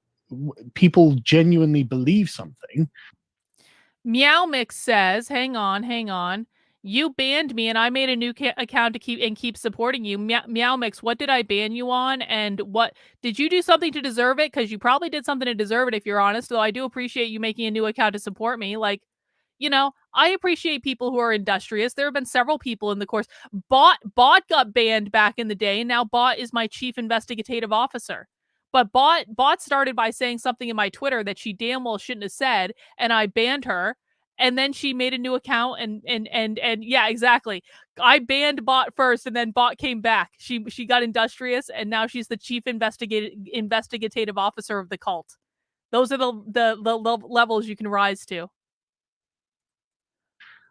[SPEAKER 7] genuinely believe something.
[SPEAKER 1] Meow Mix says, hang on. You banned me and I made a new account to keep supporting you. Meow Mix, what did I ban you on? And what did you do something to deserve it? Because you probably did something to deserve it, if you're honest. Though I do appreciate you making a new account to support me. Like, I appreciate people who are industrious. There have been several people in the course. Bot got banned back in the day. And now Bot is my chief investigative officer. But Bot started by saying something in my Twitter that she damn well shouldn't have said, and I banned her. And then she made a new account, and yeah, exactly. I banned Bot first, and then Bot came back. She got industrious, and now she's the chief investigative officer of the cult. Those are the levels you can rise to.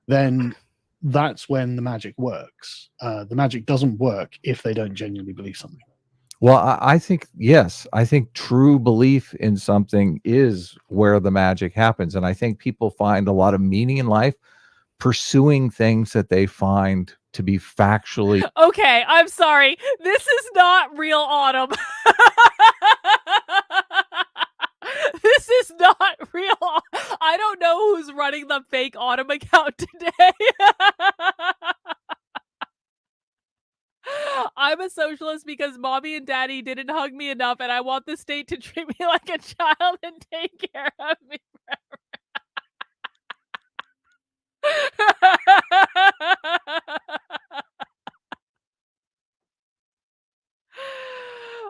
[SPEAKER 7] Then that's when the magic works. The magic doesn't work if they don't genuinely believe something.
[SPEAKER 6] Well, I think, yes, I think true belief in something is where the magic happens. And I think people find a lot of meaning in life pursuing things that they find to be factually.
[SPEAKER 1] Okay, I'm sorry. This is not real Autumn. This is not real. I don't know who's running the fake Autumn account today. I'm a socialist because mommy and daddy didn't hug me enough, and I want the state to treat me like a child and take care of me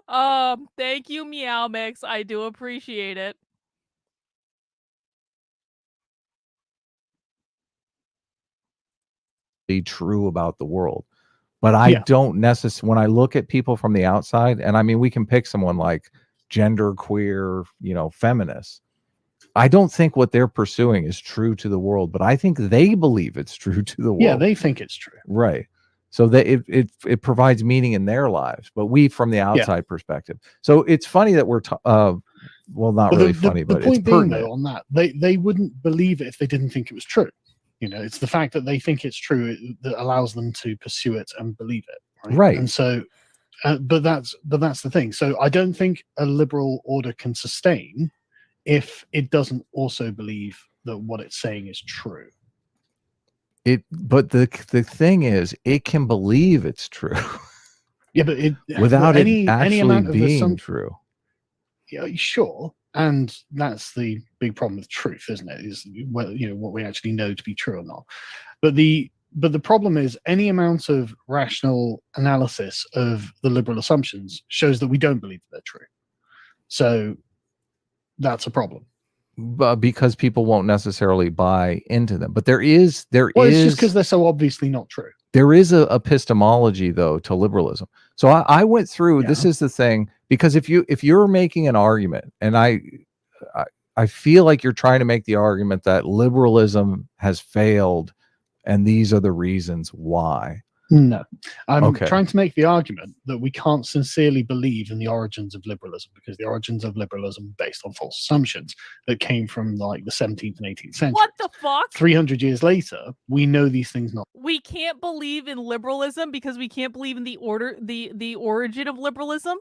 [SPEAKER 1] forever. Thank you, Meow Mix. I do appreciate it.
[SPEAKER 6] Be true about the world. But I don't necessarily, when I look at people from the outside, and I mean, we can pick someone like gender queer, feminists. I don't think what they're pursuing is true to the world, but I think they believe it's true to the world.
[SPEAKER 7] Yeah, they think it's true.
[SPEAKER 6] Right. So that it provides meaning in their lives, but we from the outside perspective. So it's funny that we're well, not really funny, but
[SPEAKER 7] the point
[SPEAKER 6] it's
[SPEAKER 7] being
[SPEAKER 6] pertinent.
[SPEAKER 7] though on that, they wouldn't believe it if they didn't think it was true. It's the fact that they think it's true that allows them to pursue it and believe it.
[SPEAKER 6] Right.
[SPEAKER 7] And so, but that's the thing. So I don't think a liberal order can sustain if it doesn't also believe that what it's saying is true.
[SPEAKER 6] But the thing is, it can believe it's true.
[SPEAKER 7] Yeah, but
[SPEAKER 6] without
[SPEAKER 7] any
[SPEAKER 6] actually
[SPEAKER 7] amount of
[SPEAKER 6] being true.
[SPEAKER 7] Yeah, sure. And that's the big problem with truth, isn't it? Is what we actually know to be true or not. But the problem is any amount of rational analysis of the liberal assumptions shows that we don't believe they're true. So that's a problem.
[SPEAKER 6] But because people won't necessarily buy into them. But there is
[SPEAKER 7] it's just because they're so obviously not true.
[SPEAKER 6] There is a epistemology though to liberalism. So I went through, this is the thing, because if you're making an argument, and I feel like you're trying to make the argument that liberalism has failed and these are the reasons why.
[SPEAKER 7] No, I'm trying to make the argument that we can't sincerely believe in the origins of liberalism, because the origins of liberalism are based on false assumptions that came from like the 17th and 18th century.
[SPEAKER 1] What the fuck?
[SPEAKER 7] 300 years later, we know these things not.
[SPEAKER 1] We can't believe in liberalism because we can't believe in the origin of liberalism?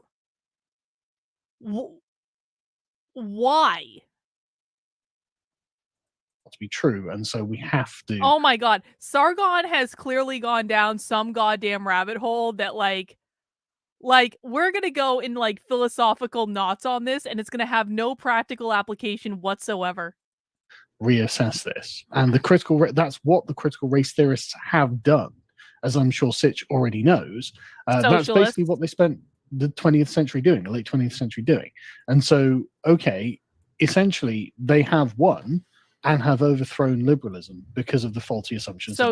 [SPEAKER 1] Why?
[SPEAKER 7] To be true, and so we have to.
[SPEAKER 1] Oh my god, Sargon has clearly gone down some goddamn rabbit hole that like we're gonna go in like philosophical knots on this, and it's gonna have no practical application whatsoever.
[SPEAKER 7] Reassess this, and that's what the critical race theorists have done, as I'm sure Sitch already knows. That's basically what they spent the 20th century doing, the late 20th century doing. And so, essentially, they have won and have overthrown liberalism because of the faulty assumptions. They're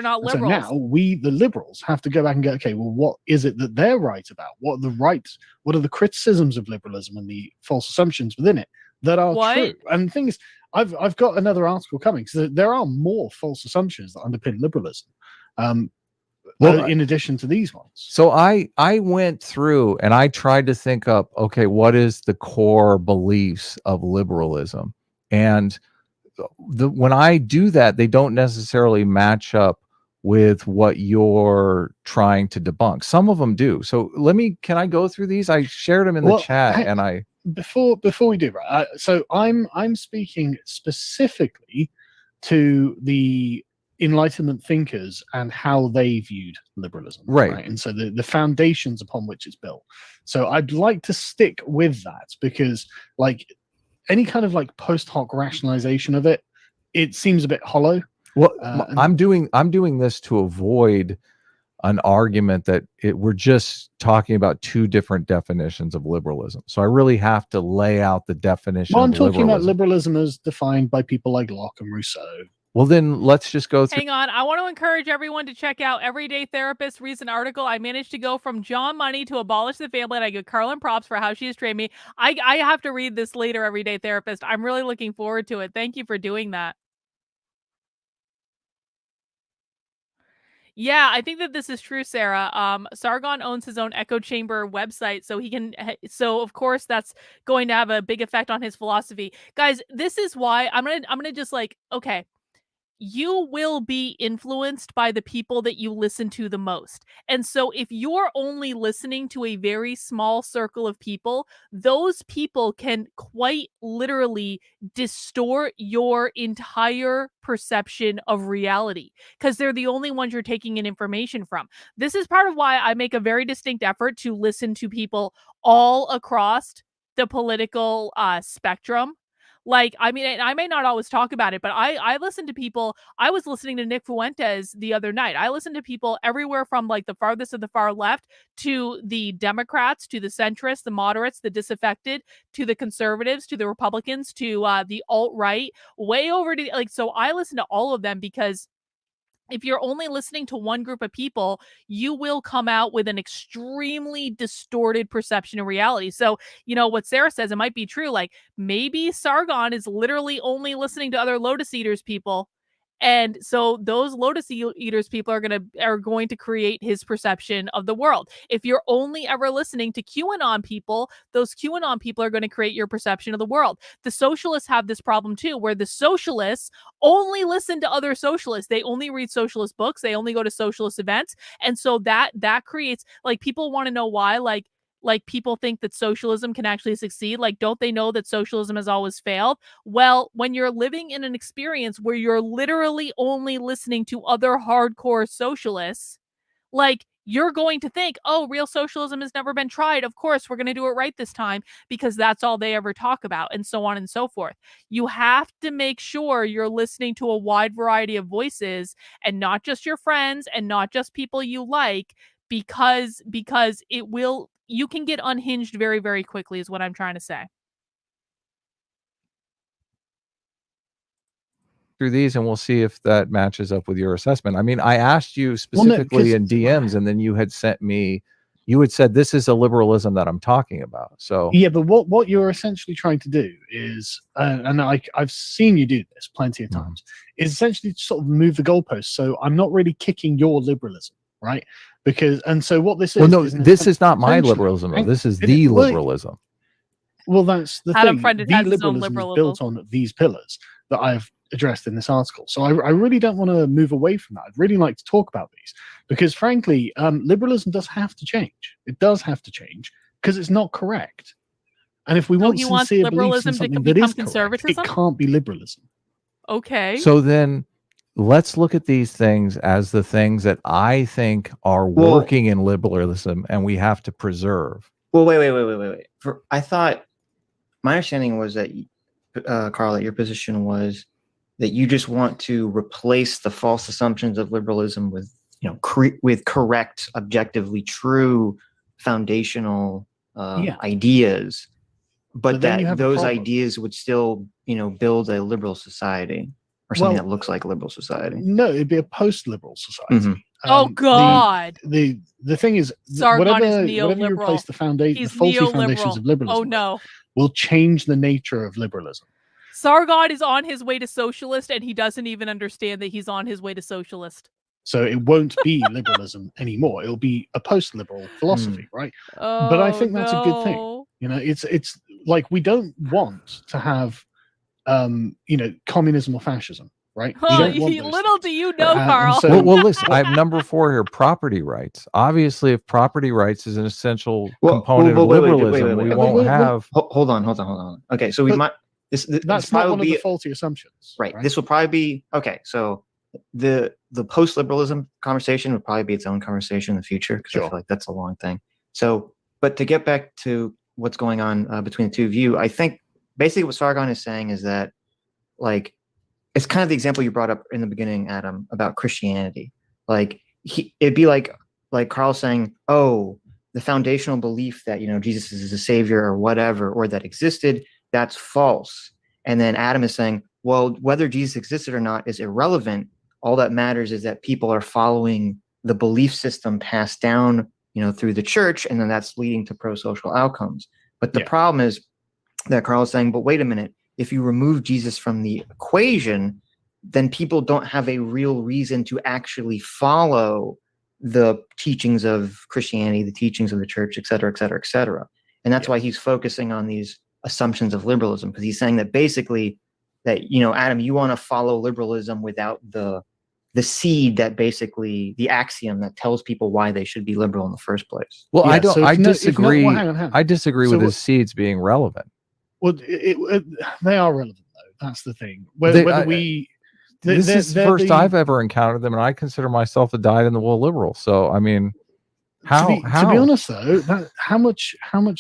[SPEAKER 7] not liberals. So now we, the liberals, have to go back and go, okay, well, what is it that they're right about? What are the criticisms of liberalism and the false assumptions within it that are true? And the thing is, I've got another article coming, because there are more false assumptions that underpin liberalism. In addition to these ones.
[SPEAKER 6] So I went through and I tried to think up, okay, what is the core beliefs of liberalism? And when I do that, they don't necessarily match up with what you're trying to debunk. Some of them do. So can I go through these? I shared them in the chat, and
[SPEAKER 7] before we do, right? So I'm speaking specifically to the Enlightenment thinkers and how they viewed liberalism, right? And so the foundations upon which it's built. So I'd like to stick with that, because like any kind of like post hoc rationalization of it seems a bit hollow.
[SPEAKER 6] Well, I'm doing this to avoid an argument that we're just talking about two different definitions of liberalism. So I really have to lay out the definition.
[SPEAKER 7] Well, I'm talking about liberalism as defined by people like Locke and Rousseau.
[SPEAKER 6] Well, then let's just go through.
[SPEAKER 1] Hang on. I want to encourage everyone to check out Everyday Therapist's recent article. I managed to go from John Money to abolish the family, and I give Carlin props for how she has trained me. I have to read this later, Everyday Therapist. I'm really looking forward to it. Thank you for doing that. Yeah, I think that this is true, Sarah. Sargon owns his own echo chamber website, so he can. So of course that's going to have a big effect on his philosophy, guys. This is why I'm gonna just like, okay. You will be influenced by the people that you listen to the most. And so if you're only listening to a very small circle of people, those people can quite literally distort your entire perception of reality, because they're the only ones you're taking in information from. This is part of why I make a very distinct effort to listen to people all across the political spectrum. Like, I mean, and I may not always talk about it, but I listen to people. I was listening to Nick Fuentes the other night. I listen to people everywhere from like the farthest of the far left to the Democrats, to the centrists, the moderates, the disaffected, to the conservatives, to the Republicans, to the alt-right, way over to like, so I listen to all of them because if you're only listening to one group of people, you will come out with an extremely distorted perception of reality. So, you know, what Sarah says, it might be true. Like maybe Sargon is literally only listening to other Lotus Eaters people. And so those Lotus Eaters people are going to create his perception of the world. If you're only ever listening to QAnon people, those QAnon people are going to create your perception of the world. The socialists have this problem too, where the socialists only listen to other socialists. They only read socialist books. They only go to socialist events. And so that creates, like, people want to know why, like people think that socialism can actually succeed. Like, don't they know that socialism has always failed? Well, when you're living in an experience where you're literally only listening to other hardcore socialists, like, you're going to think, oh, real socialism has never been tried. Of course, we're going to do it right this time because that's all they ever talk about, and so on and so forth. You have to make sure you're listening to a wide variety of voices and not just your friends and not just people you like, because you can get unhinged very, very quickly is what I'm trying to say.
[SPEAKER 6] Through these, and we'll see if that matches up with your assessment. I mean, I asked you specifically in DMs, and then you had sent me, you had said, this is a liberalism that I'm talking about. So
[SPEAKER 7] yeah, but what you're essentially trying to do is, and I've seen you do this plenty of times, is essentially sort of move the goalposts. So I'm not really kicking your liberalism, right? Because, and so what this is,
[SPEAKER 6] well, no, this is not my liberalism. Though. This is the liberalism.
[SPEAKER 7] Well, that's the
[SPEAKER 1] Adam
[SPEAKER 7] thing.
[SPEAKER 1] Friended
[SPEAKER 7] The
[SPEAKER 1] has his own
[SPEAKER 7] liberalism is built on these pillars that I've addressed in this article. So I really don't want to move away from that. I'd really like to talk about these because, frankly, liberalism does have to change. It does have to change because it's not correct. And if we want sincere beliefs in something that is correct, it can't be liberalism.
[SPEAKER 1] Okay.
[SPEAKER 6] So then let's look at these things as the things that I think are working in liberalism and we have to preserve.
[SPEAKER 8] Well, wait. I thought my understanding was that, Carl, that your position was that you just want to replace the false assumptions of liberalism with, you know, with correct, objectively true, foundational ideas, but that those ideas would still, you know, build a liberal society or something that looks like a liberal society.
[SPEAKER 7] No, it'd be a post-liberal society.
[SPEAKER 8] Mm-hmm.
[SPEAKER 1] Oh God!
[SPEAKER 7] The thing is, whatever you replace the faulty foundations of liberalism, will change the nature of liberalism.
[SPEAKER 1] Sargon is on his way to socialist, and he doesn't even understand that he's on his way to socialist.
[SPEAKER 7] So it won't be liberalism anymore. It'll be a post-liberal philosophy, right?
[SPEAKER 1] Oh,
[SPEAKER 7] but I think that's a good thing. You know, it's like we don't want to have, you know, communism or fascism. Right.
[SPEAKER 1] Little do you know, Carl.
[SPEAKER 6] Well, listen, I have number 4 here, property rights. Obviously, if property rights is an essential component of liberalism, we won't have...
[SPEAKER 8] Hold on. Okay, so we might...
[SPEAKER 7] That's not one of the faulty assumptions.
[SPEAKER 8] Right. This will probably be... Okay, so the post-liberalism conversation would probably be its own conversation in the future, because I feel like that's a long thing. So, but to get back to what's going on between the two of you, I think basically what Sargon is saying is that, like, it's kind of the example you brought up in the beginning, Adam, about Christianity. Like it'd be like Carl saying, "Oh, the foundational belief that, you know, Jesus is a savior or whatever, or that existed, that's false." And then Adam is saying, "Well, whether Jesus existed or not is irrelevant. All that matters is that people are following the belief system passed down, you know, through the church, and then that's leading to pro-social outcomes." But the problem is that Carl is saying, "But wait a minute. If you remove Jesus from the equation, then people don't have a real reason to actually follow the teachings of Christianity, the teachings of the church, et cetera, et cetera, et cetera." And that's why he's focusing on these assumptions of liberalism, because he's saying that basically that, you know, Adam, you want to follow liberalism without the seed that basically the axiom that tells people why they should be liberal in the first place.
[SPEAKER 6] Well, I disagree. I disagree with his seeds being relevant.
[SPEAKER 7] Well, they are relevant, though. That's the thing. This
[SPEAKER 6] is the first I've ever encountered them, and I consider myself a dyed-in-the-wool liberal. So, I mean, how?
[SPEAKER 7] To be honest, though, how much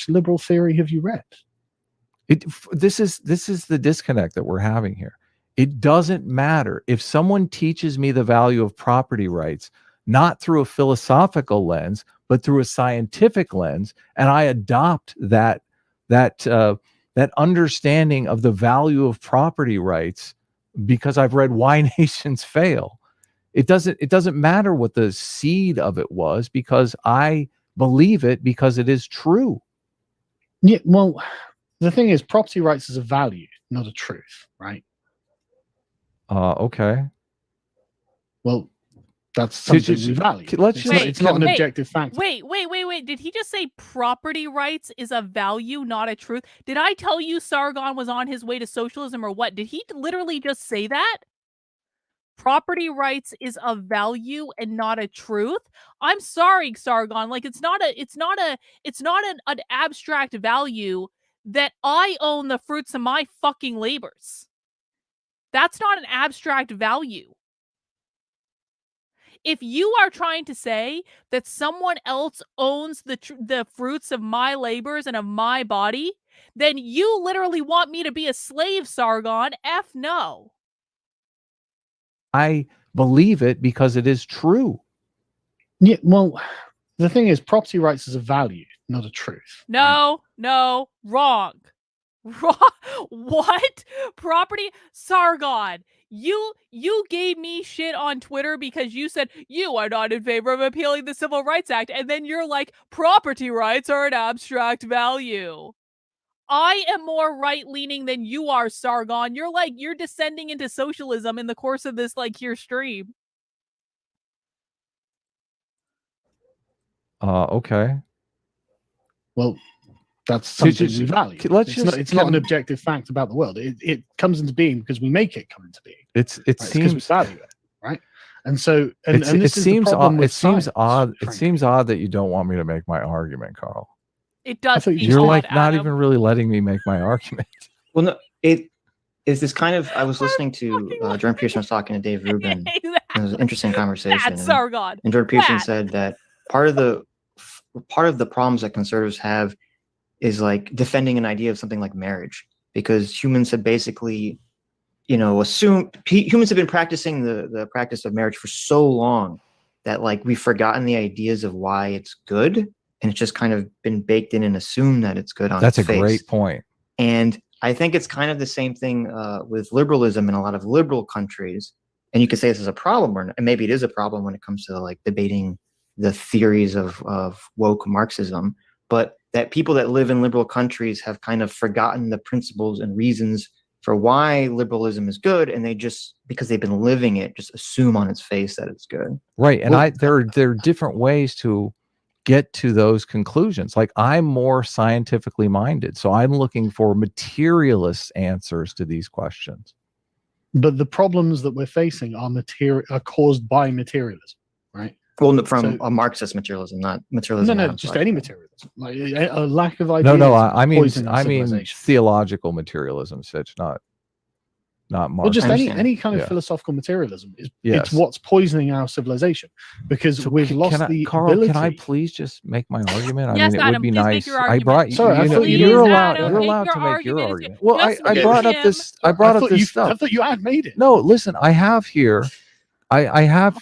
[SPEAKER 7] liberal theory have you read?
[SPEAKER 6] This is the disconnect that we're having here. It doesn't matter if someone teaches me the value of property rights, not through a philosophical lens, but through a scientific lens, and I adopt that understanding of the value of property rights because I've read Why Nations Fail. It doesn't matter what the seed of it was, because I believe it because it is true.
[SPEAKER 7] Yeah, well, the thing is, property rights is a value, not a truth, right?
[SPEAKER 6] Okay.
[SPEAKER 7] Well, that's something we value. It's not an objective fact.
[SPEAKER 1] Wait. Did he just say property rights is a value, not a truth? Did I tell you Sargon was on his way to socialism or what? Did he literally just say that? Property rights is a value and not a truth? I'm sorry, Sargon. Like, it's not an abstract value that I own the fruits of my fucking labors. That's not an abstract value. If you are trying to say that someone else owns the fruits of my labors and of my body, then you literally want me to be a slave, Sargon. F no.
[SPEAKER 6] I believe it because it is true.
[SPEAKER 7] Yeah, well, the thing is, property rights is a value, not a truth.
[SPEAKER 1] No, wrong. What? Property? Sargon, you gave me shit on Twitter because you said you are not in favor of appealing the Civil Rights Act, and then you're like, property rights are an abstract value. I am more right-leaning than you are, Sargon. You're descending into socialism in the course of this, here stream.
[SPEAKER 6] Okay.
[SPEAKER 7] Well, that's something we value. It's not an objective fact about the world. It comes into being because we make it come into being.
[SPEAKER 6] It seems
[SPEAKER 7] we value it, right? And so,
[SPEAKER 6] it seems odd. It seems odd that you don't want me to make my argument, Carl.
[SPEAKER 1] It does.
[SPEAKER 6] You're like not even really letting me make my argument.
[SPEAKER 8] Well, no, it is this kind of. I was listeling to Jordan Peterson was talking to Dave Rubin. It was an interesting conversation.
[SPEAKER 1] That's Sargon.
[SPEAKER 8] And Jordan Peterson said that part of the problems that conservatives have is like defending an idea of something like marriage, because humans have basically, humans have been practicing the practice of marriage for so long that like we've forgotten the ideas of why it's good, and it's just kind of been baked in and assumed that it's good on its face.
[SPEAKER 6] That's a great point.
[SPEAKER 8] And I think it's kind of the same thing with liberalism in a lot of liberal countries. And you could say this is a problem, and maybe it is a problem when it comes to like debating the theories of woke Marxism, but that people that live in liberal countries have kind of forgotten the principles and reasons for why liberalism is good, and they just, because they've been living it, just assume on its face that it's good.
[SPEAKER 6] Right. And there are different ways to get to those conclusions. Like, I'm more scientifically minded, so I'm looking for materialist answers to these questions.
[SPEAKER 7] But the problems that we're facing are caused by materialism, right?
[SPEAKER 8] Well, from a Marxist materialism, not materialism.
[SPEAKER 7] No, just any materialism. Like a lack of ideas.
[SPEAKER 6] No, I mean theological materialism, Sitch, not Marx.
[SPEAKER 7] Well, just any kind of philosophical materialism is it's what's poisoning our civilization, because we've lost the ability.
[SPEAKER 6] Can I please just make my argument?
[SPEAKER 1] Yes,
[SPEAKER 6] I mean, it
[SPEAKER 1] Adam,
[SPEAKER 6] would be
[SPEAKER 1] please
[SPEAKER 6] nice.
[SPEAKER 1] make your
[SPEAKER 6] I
[SPEAKER 1] argument.
[SPEAKER 6] brought you're allowed to make your argument. Well, I brought up this. I brought up this stuff.
[SPEAKER 7] I thought you had made it.
[SPEAKER 6] No, listen, I have here. I have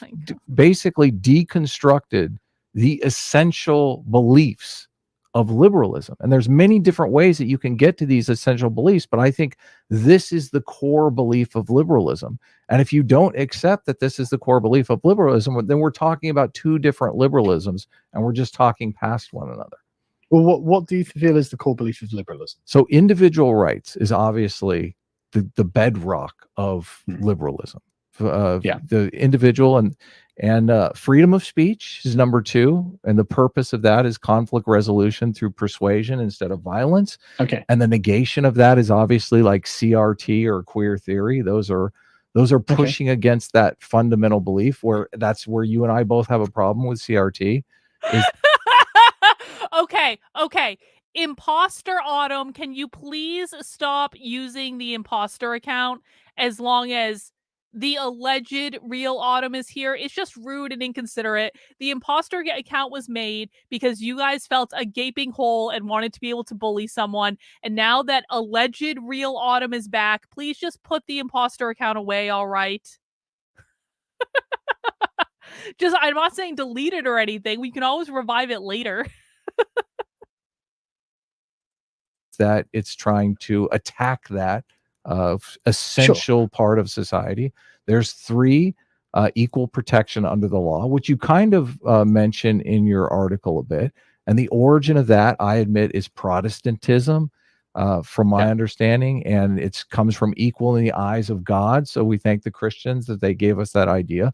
[SPEAKER 6] basically deconstructed the essential beliefs of liberalism. And there's many different ways that you can get to these essential beliefs, but I think this is the core belief of liberalism. And if you don't accept that this is the core belief of liberalism, then we're talking about two different liberalisms, and we're just talking past one another.
[SPEAKER 7] Well, what do you feel is the core belief of liberalism?
[SPEAKER 6] So individual rights is obviously the bedrock of liberalism. The individual and freedom of speech is number 2, and the purpose of that is conflict resolution through persuasion instead of violence.
[SPEAKER 7] Okay.
[SPEAKER 6] And the negation of that is obviously like CRT or queer theory. Those are pushing against that fundamental belief, where that's where you and I both have a problem with CRT.
[SPEAKER 1] Okay. Imposter Autumn, can you please stop using the imposter account as long as the alleged real Autumn is here. It's just rude and inconsiderate. The imposter account was made because you guys felt a gaping hole and wanted to be able to bully someone. And now that alleged real Autumn is back, please just put the imposter account away, all right? Just, I'm not saying delete it or anything. We can always revive it later.
[SPEAKER 6] That it's trying to attack that essential part of society. There's 3 equal protection under the law, which you kind of mention in your article a bit. And the origin of that, I admit, is Protestantism, from my understanding, and it comes from equal in the eyes of God. So we thank the Christians that they gave us that idea.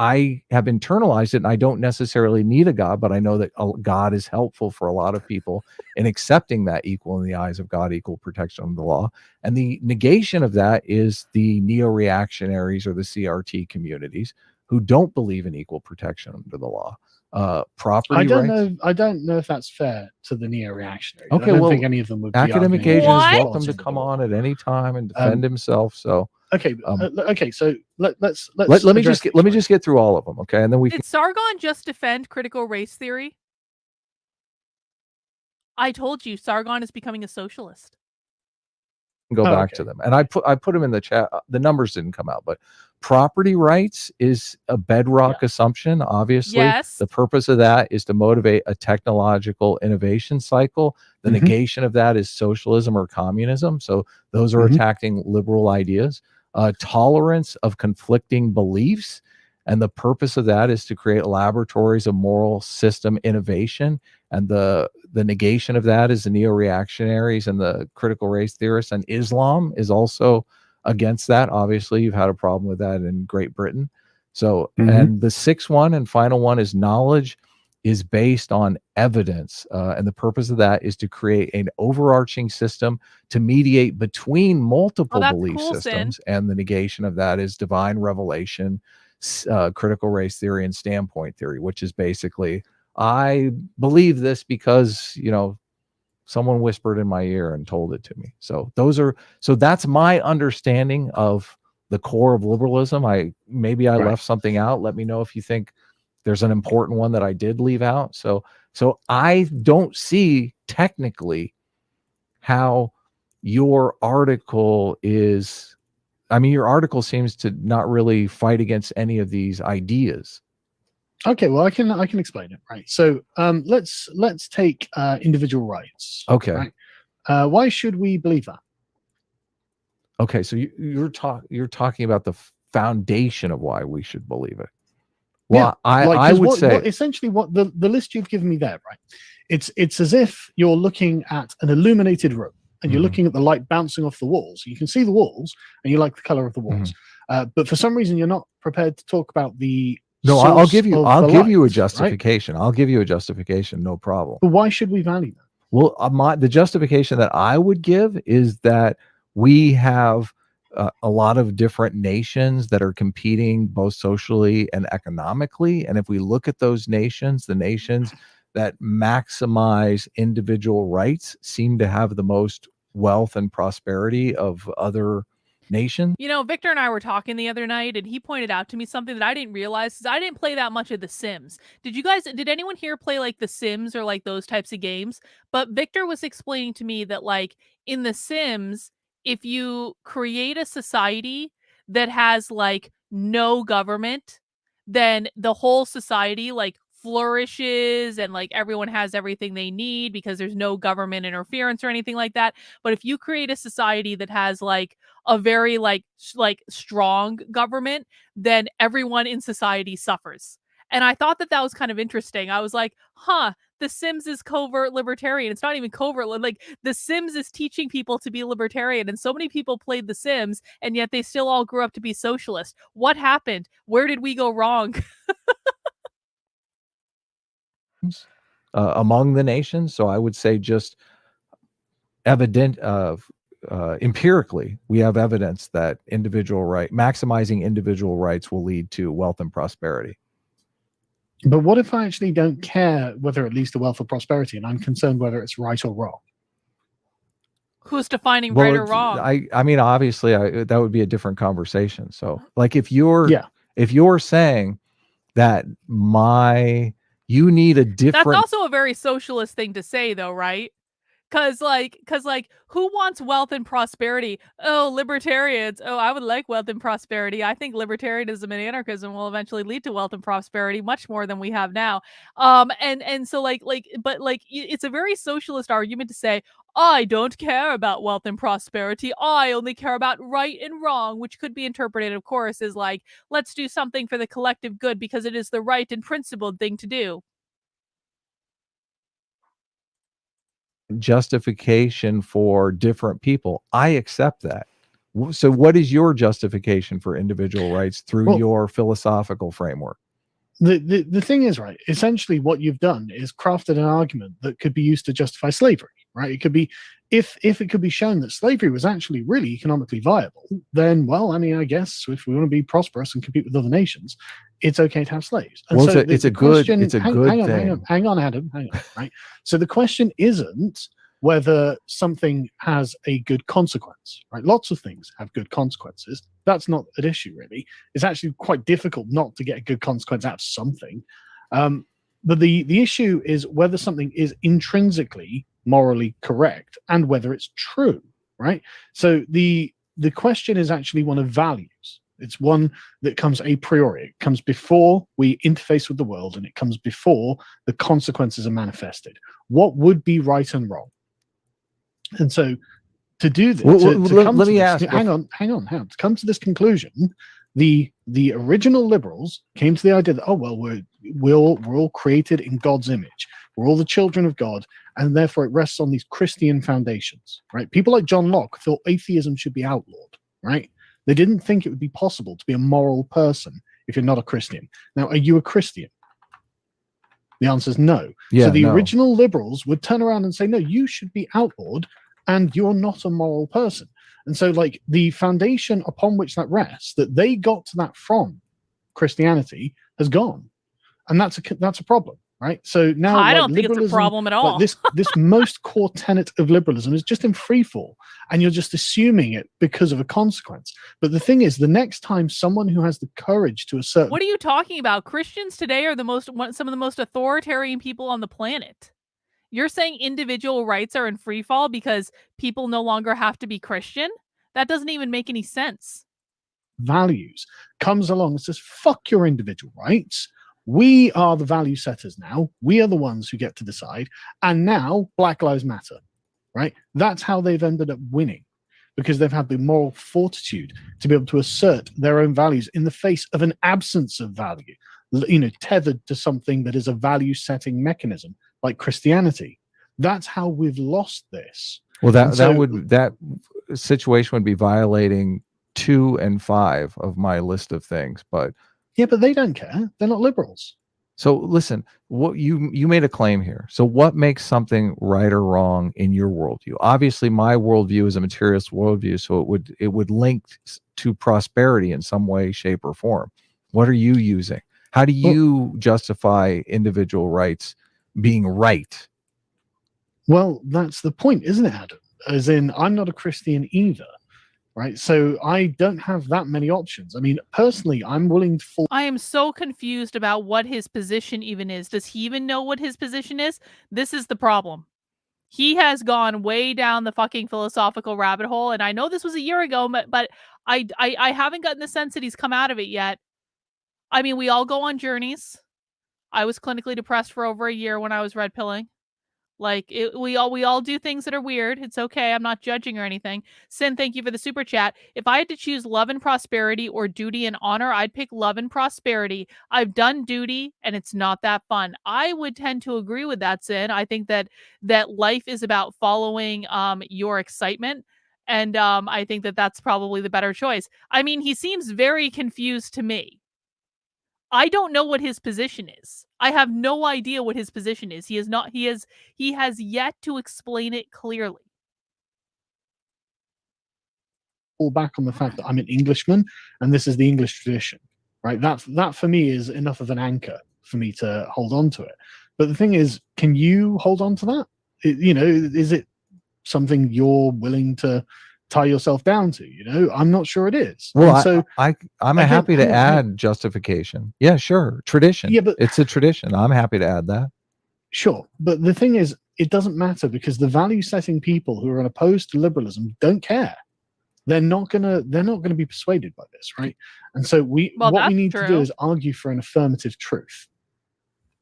[SPEAKER 6] I have internalized it, and I don't necessarily need a God, but I know that God is helpful for a lot of people in accepting that equal in the eyes of God, equal protection under the law. And the negation of that is the neo-reactionaries or the CRT communities who don't believe in equal protection under the law. Property rights.
[SPEAKER 7] I don't know if that's fair to the neo-reactionaries.
[SPEAKER 6] Okay,
[SPEAKER 7] I don't
[SPEAKER 6] well,
[SPEAKER 7] think any of them would be
[SPEAKER 6] Academic
[SPEAKER 7] arguing
[SPEAKER 6] Agent is
[SPEAKER 1] What?
[SPEAKER 6] welcome to come on at any time and defend himself. So
[SPEAKER 7] okay, okay. So let's
[SPEAKER 6] let me just get through all of them, okay? And then we
[SPEAKER 1] Did Sargon just defend critical race theory? I told you, Sargon is becoming a socialist.
[SPEAKER 6] can go back to them. And I put them in the chat. The numbers didn't come out, but property rights is a bedrock assumption. Obviously,
[SPEAKER 1] Yes.
[SPEAKER 6] the purpose of that is to motivate a technological innovation cycle. The negation of that is socialism or communism. So those are attacking liberal ideas. Tolerance of conflicting beliefs. And the purpose of that is to create laboratories of moral system innovation. And the negation of that is the neo-reactionaries and the critical race theorists. And Islam is also against that. Obviously, you've had a problem with that in Great Britain. So, and the 6th one and final one is knowledge is based on evidence. And the purpose of that is to create an overarching system to mediate between multiple belief systems. And the negation of that is divine revelation, critical race theory, and standpoint theory, which is basically, I believe this because, you know, someone whispered in my ear and told it to me. So that's my understanding of the core of liberalism. I left something out. Let me know if you think there's an important one that I did leave out. So I don't see technically how your article is, I mean, your article seems to not really fight against any of these ideas.
[SPEAKER 7] Okay, well, I can explain it, right? So let's take individual rights.
[SPEAKER 6] Okay.
[SPEAKER 7] Right? Why should we believe that?
[SPEAKER 6] Okay, so you're talking about the foundation of why we should believe it. Well, yeah, I would say
[SPEAKER 7] essentially what the list you've given me there, right? It's as if you're looking at an illuminated room and you're looking at the light bouncing off the walls. You can see the walls and you like the color of the walls, but for some reason you're not prepared to talk about the.
[SPEAKER 6] No, I'll give you a justification. Right? I'll give you a justification, no problem.
[SPEAKER 7] But why should we value that?
[SPEAKER 6] Well, the justification that I would give is that we have a lot of different nations that are competing both socially and economically. And if we look at those nations, the nations that maximize individual rights seem to have the most wealth and prosperity of other nations.
[SPEAKER 1] You know, Victor and I were talking the other night, and he pointed out to me something that I didn't realize, because I didn't play that much of The Sims. Did anyone here play like The Sims or like those types of games? But Victor was explaining to me that like in The Sims, if you create a society that has like no government, then the whole society like flourishes and like everyone has everything they need because there's no government interference or anything like that. But if you create a society that has like a very like strong government, then everyone in society suffers. And I thought that was kind of interesting. I was like, The Sims is covert libertarian. It's not even covert. Like The Sims is teaching people to be libertarian. And so many people played The Sims and yet they still all grew up to be socialist. What happened? Where did we go wrong?
[SPEAKER 6] Among the nations. So I would say just evident empirically, we have evidence that maximizing individual rights will lead to wealth and prosperity.
[SPEAKER 7] But what if I actually don't care whether it leads to wealth or prosperity and I'm concerned whether it's right or wrong?
[SPEAKER 1] Who's defining right or wrong?
[SPEAKER 6] I mean, obviously, that would be a different conversation. So, like, if you're saying that you need a different,
[SPEAKER 1] that's also a very socialist thing to say, though, right? Cause who wants wealth and prosperity? Oh, libertarians. Oh, I would like wealth and prosperity. I think libertarianism and anarchism will eventually lead to wealth and prosperity much more than we have now. And so it's a very socialist argument to say, I don't care about wealth and prosperity. I only care about right and wrong, which could be interpreted, of course, as like, let's do something for the collective good because it is the right and principled thing to do.
[SPEAKER 6] justification for different people. I accept that. So what is your justification for individual rights through your philosophical framework?
[SPEAKER 7] The thing is, right, essentially what you've done is crafted an argument that could be used to justify slavery, right? It could be, if it could be shown that slavery was actually really economically viable, then, well, I mean, I guess if we want to be prosperous and compete with other nations, it's okay to have slaves. And
[SPEAKER 6] well,
[SPEAKER 7] so
[SPEAKER 6] it's a good thing.
[SPEAKER 7] Hang on, Adam, right? So the question isn't whether something has a good consequence, right? Lots of things have good consequences. That's not an issue, really. It's actually quite difficult not to get a good consequence out of something. But the issue is whether something is intrinsically morally correct and whether it's true, right? So the question is actually one of values. It's one that comes a priori. It comes before we interface with the world, and it comes before the consequences are manifested. What would be right and wrong? And so to do this, hang on. To come to this conclusion, the original liberals came to the idea that, oh, well, we're all created in God's image. We're all the children of God, and therefore it rests on these Christian foundations, right? People like John Locke thought atheism should be outlawed, right? They didn't think it would be possible to be a moral person if you're not a Christian. Now, are you a Christian? The answer is no.
[SPEAKER 6] Yeah,
[SPEAKER 7] so the original liberals would turn around and say, no, you should be outlawed and you're not a moral person. And so like the foundation upon which that rests, that they got to that from Christianity, has gone. And that's a problem, right? So now
[SPEAKER 1] I don't think it's a problem at all.
[SPEAKER 7] This most core tenet of liberalism is just in free fall, and you're just assuming it because of a consequence. But the thing is, the next time someone who has the courage to assert,
[SPEAKER 1] what are you talking about? Christians today are some of the most authoritarian people on the planet. You're saying individual rights are in free fall because people no longer have to be Christian? That doesn't even make any sense.
[SPEAKER 7] Values comes along and says, fuck your individual rights. We are the value setters now. We are the ones who get to decide. And now Black Lives Matter, right? That's how they've ended up winning, because they've had the moral fortitude to be able to assert their own values in the face of an absence of value, tethered to something that is a value setting mechanism like Christianity. That's how we've lost this.
[SPEAKER 6] Well, that situation would be violating 2 and 5 of my list of things, but
[SPEAKER 7] yeah, but they don't care. They're not liberals.
[SPEAKER 6] So listen, what you made a claim here. So what makes something right or wrong in your worldview? Obviously, my worldview is a materialist worldview, so it would link to prosperity in some way, shape, or form. What are you using? How do you justify individual rights being right?
[SPEAKER 7] Well, that's the point, isn't it, Adam? As in, I'm not a Christian either. Right, so I don't have that many options. I mean, personally, I'm willing to
[SPEAKER 1] I am so confused about what his position even is. Does he even know what his position is? This is the problem. He has gone way down the fucking philosophical rabbit hole, and I know this was a year ago, but I haven't gotten the sense that he's come out of it yet. I mean, we all go on journeys. I was clinically depressed for over a year when I was red pilling. Like, we all do things that are weird. It's okay. I'm not judging or anything. Sin, thank you for the super chat. If I had to choose love and prosperity or duty and honor, I'd pick love and prosperity. I've done duty, and it's not that fun. I would tend to agree with that, Sin. I think that life is about following your excitement, and I think that that's probably the better choice. I mean, he seems very confused to me. I don't know what his position is. I have no idea what his position is. He has yet to explain it clearly.
[SPEAKER 7] Fall back on the fact that I'm an Englishman and this is the English tradition, right? That for me is enough of an anchor for me to hold on to it. But the thing is, can you hold on to that? Is it something you're willing to tie yourself down to. I'm not sure it is.
[SPEAKER 6] Well,
[SPEAKER 7] And so
[SPEAKER 6] I'm
[SPEAKER 7] again,
[SPEAKER 6] happy to
[SPEAKER 7] hang on.
[SPEAKER 6] add justification. Yeah, sure. Tradition.
[SPEAKER 7] Yeah, but
[SPEAKER 6] it's a tradition. I'm happy to add that.
[SPEAKER 7] sure, but the thing is, it doesn't matter, because the value-setting people who are opposed to liberalism don't care. They're not gonna be persuaded by this, right? And so what we need to do is argue for an affirmative truth.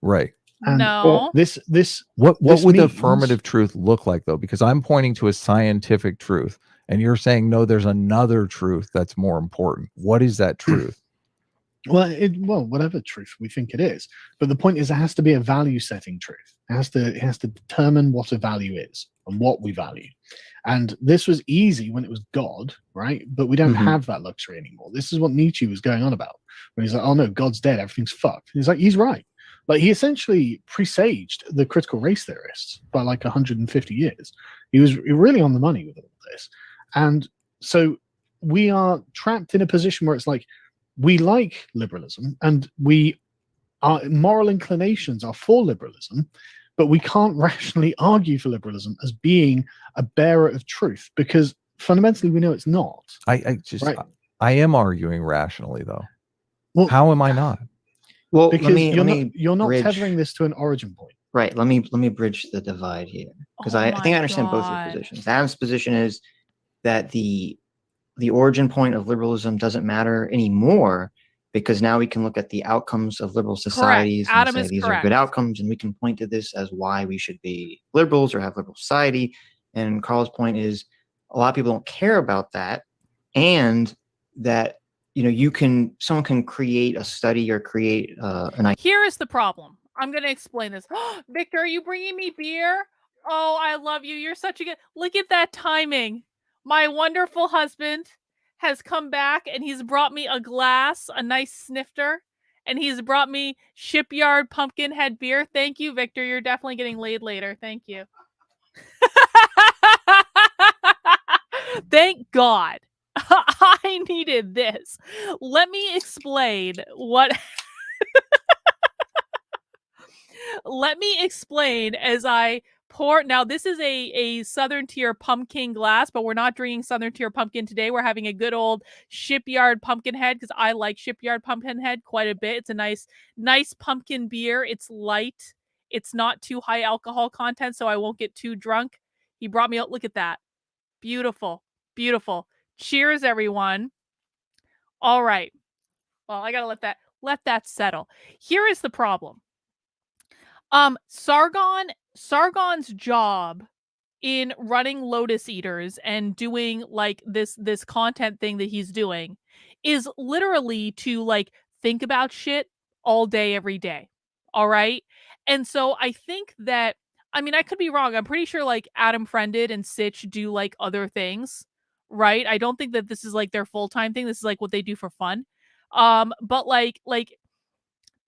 [SPEAKER 6] Right.
[SPEAKER 7] And
[SPEAKER 1] No.
[SPEAKER 6] What
[SPEAKER 7] this
[SPEAKER 6] would the
[SPEAKER 7] means-
[SPEAKER 6] affirmative truth look like, though? Because I'm pointing to a scientific truth, and you're saying no, there's another truth that's more important. What is that truth?
[SPEAKER 7] Well, whatever truth we think it is, but the point is, it has to be a value-setting truth. It has to determine what a value is and what we value. And this was easy when it was God, right? But we don't have that luxury anymore. This is what Nietzsche was going on about when he's like, "Oh no, God's dead, everything's fucked." He's like, he's right. Like, he essentially presaged the critical race theorists by like 150 years. He was really on the money with all this. And so we are trapped in a position where it's like, we like liberalism and our moral inclinations are for liberalism, but we can't rationally argue for liberalism as being a bearer of truth, because fundamentally we know it's not.
[SPEAKER 6] I am arguing rationally, though.
[SPEAKER 7] Well,
[SPEAKER 6] how am I not?
[SPEAKER 8] Well,
[SPEAKER 7] because you're not
[SPEAKER 8] bridge.
[SPEAKER 7] tethering this to an origin point.
[SPEAKER 8] Right. Let me bridge the divide here, because I think I understand both your positions. Adam's position is that the origin point of liberalism doesn't matter anymore, because now we can look at the outcomes of liberal societies and say these are good outcomes, and we can point to this as why we should be liberals or have liberal society. And Carl's point is, a lot of people don't care about that, and that someone can create a study or create an idea.
[SPEAKER 1] Here is the problem. I'm going to explain this. Victor, are you bringing me beer? Oh, I love you. You're such a good... Look at that timing. My wonderful husband has come back and he's brought me a glass, a nice snifter, and he's brought me Shipyard Pumpkinhead beer. Thank you, Victor. You're definitely getting laid later. Thank you. Thank God. I needed this. Let me explain what... Let me explain as I pour. Now, this is a Southern Tier Pumpkin glass, but we're not drinking Southern Tier Pumpkin today. We're having a good old Shipyard Pumpkinhead, because I like Shipyard Pumpkinhead quite a bit. It's a nice pumpkin beer. It's light. It's not too high alcohol content, so I won't get too drunk. He brought me out. Look at that. Beautiful. Beautiful. Cheers, everyone. All right. Well, I gotta let that settle. Here is the problem. Sargon's job in running Lotus Eaters and doing like this content thing that he's doing is literally to like think about shit all day, every day. All right. And so I think that, I mean, I could be wrong. I'm pretty sure like Adam Friended and Sitch do like other things, right? I don't think that this is like their full-time thing. This is like what they do for fun. But like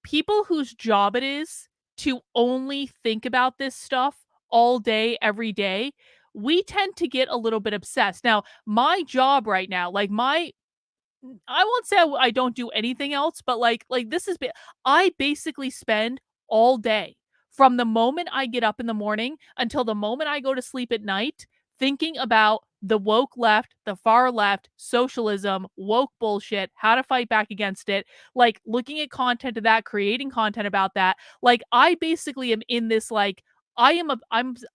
[SPEAKER 1] people whose job it is to only think about this stuff all day, every day, we tend to get a little bit obsessed. Now, my job right now, like I won't say I don't do anything else, but like this is, I basically spend all day from the moment I get up in the morning until the moment I go to sleep at night thinking about the woke left, the far left, socialism, woke bullshit, how to fight back against it, like looking at content of that, creating content about that. Like I basically am in this, like I'm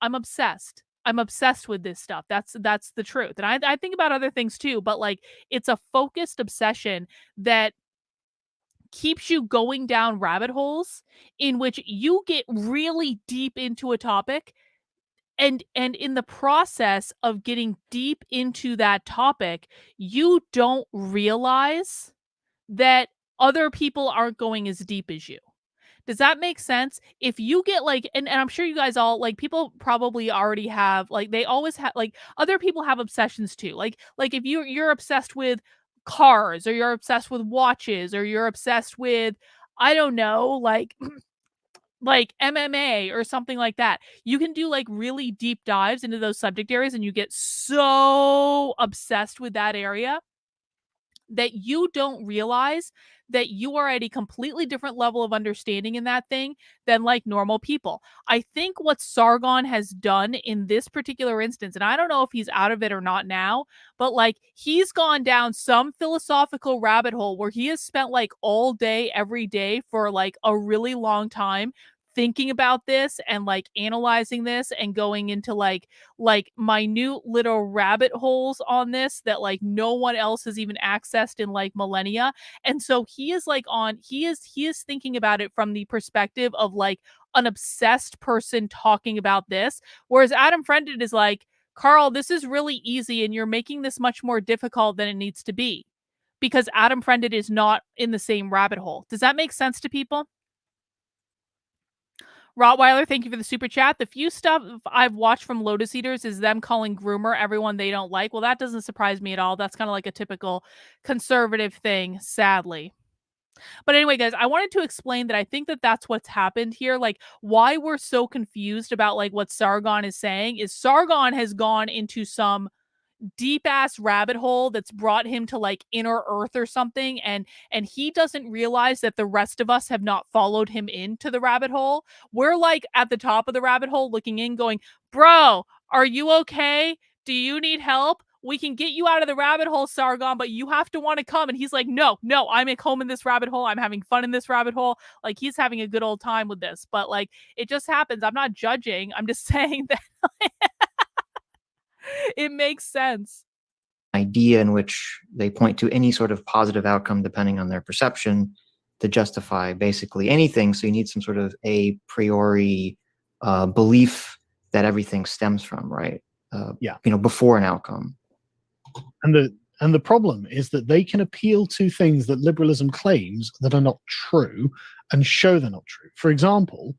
[SPEAKER 1] obsessed. I'm obsessed with this stuff. That's the truth. And I think about other things too, but like it's a focused obsession that keeps you going down rabbit holes in which you get really deep into a topic. And in the process of getting deep into that topic, you don't realize that other people aren't going as deep as you. Does that make sense? If you get like, and I'm sure you guys all, like, people probably already have, like, they always have, like, other people have obsessions too. Like if you're obsessed with cars, or you're obsessed with watches, or you're obsessed with, I don't know, like MMA or something like that. You can do like really deep dives into those subject areas and you get so obsessed with that area that you don't realize that you are at a completely different level of understanding in that thing than like normal people. I think what Sargon has done in this particular instance, and I don't know if he's out of it or not now, but like he's gone down some philosophical rabbit hole where he has spent like all day, every day for like a really long time thinking about this and like analyzing this and going into like minute little rabbit holes on this that like no one else has even accessed in like millennia. And so he is like he is thinking about it from the perspective of like an obsessed person talking about this, whereas Adam Friended is like, Carl, this is really easy and you're making this much more difficult than it needs to be, because Adam Friended is not in the same rabbit hole. Does that make sense to people? Rottweiler, thank you for the super chat. The few stuff I've watched from Lotus Eaters is them calling groomer everyone they don't like. Well, that doesn't surprise me at all. That's kind of like a typical conservative thing, sadly. But anyway, guys, I wanted to explain that I think that that's what's happened here. Like why we're so confused about like what Sargon is saying is Sargon has gone into some deep ass rabbit hole that's brought him to like inner earth or something, and he doesn't realize that the rest of us have not followed him into the rabbit hole. We're like at the top of the rabbit hole looking in going, bro, are you okay? Do you need help? We can get you out of the rabbit hole, Sargon, but you have to want to come. And he's like, no, I'm at home in this rabbit hole. I'm having fun in this rabbit hole. Like he's having a good old time with this, but like it just happens. I'm not judging. I'm just saying that it makes sense.
[SPEAKER 8] Idea in which they point to any sort of positive outcome depending on their perception to justify basically anything. So you need some sort of a priori belief that everything stems from, right? Before an outcome.
[SPEAKER 7] And the problem is that they can appeal to things that liberalism claims that are not true and show they're not true. For example,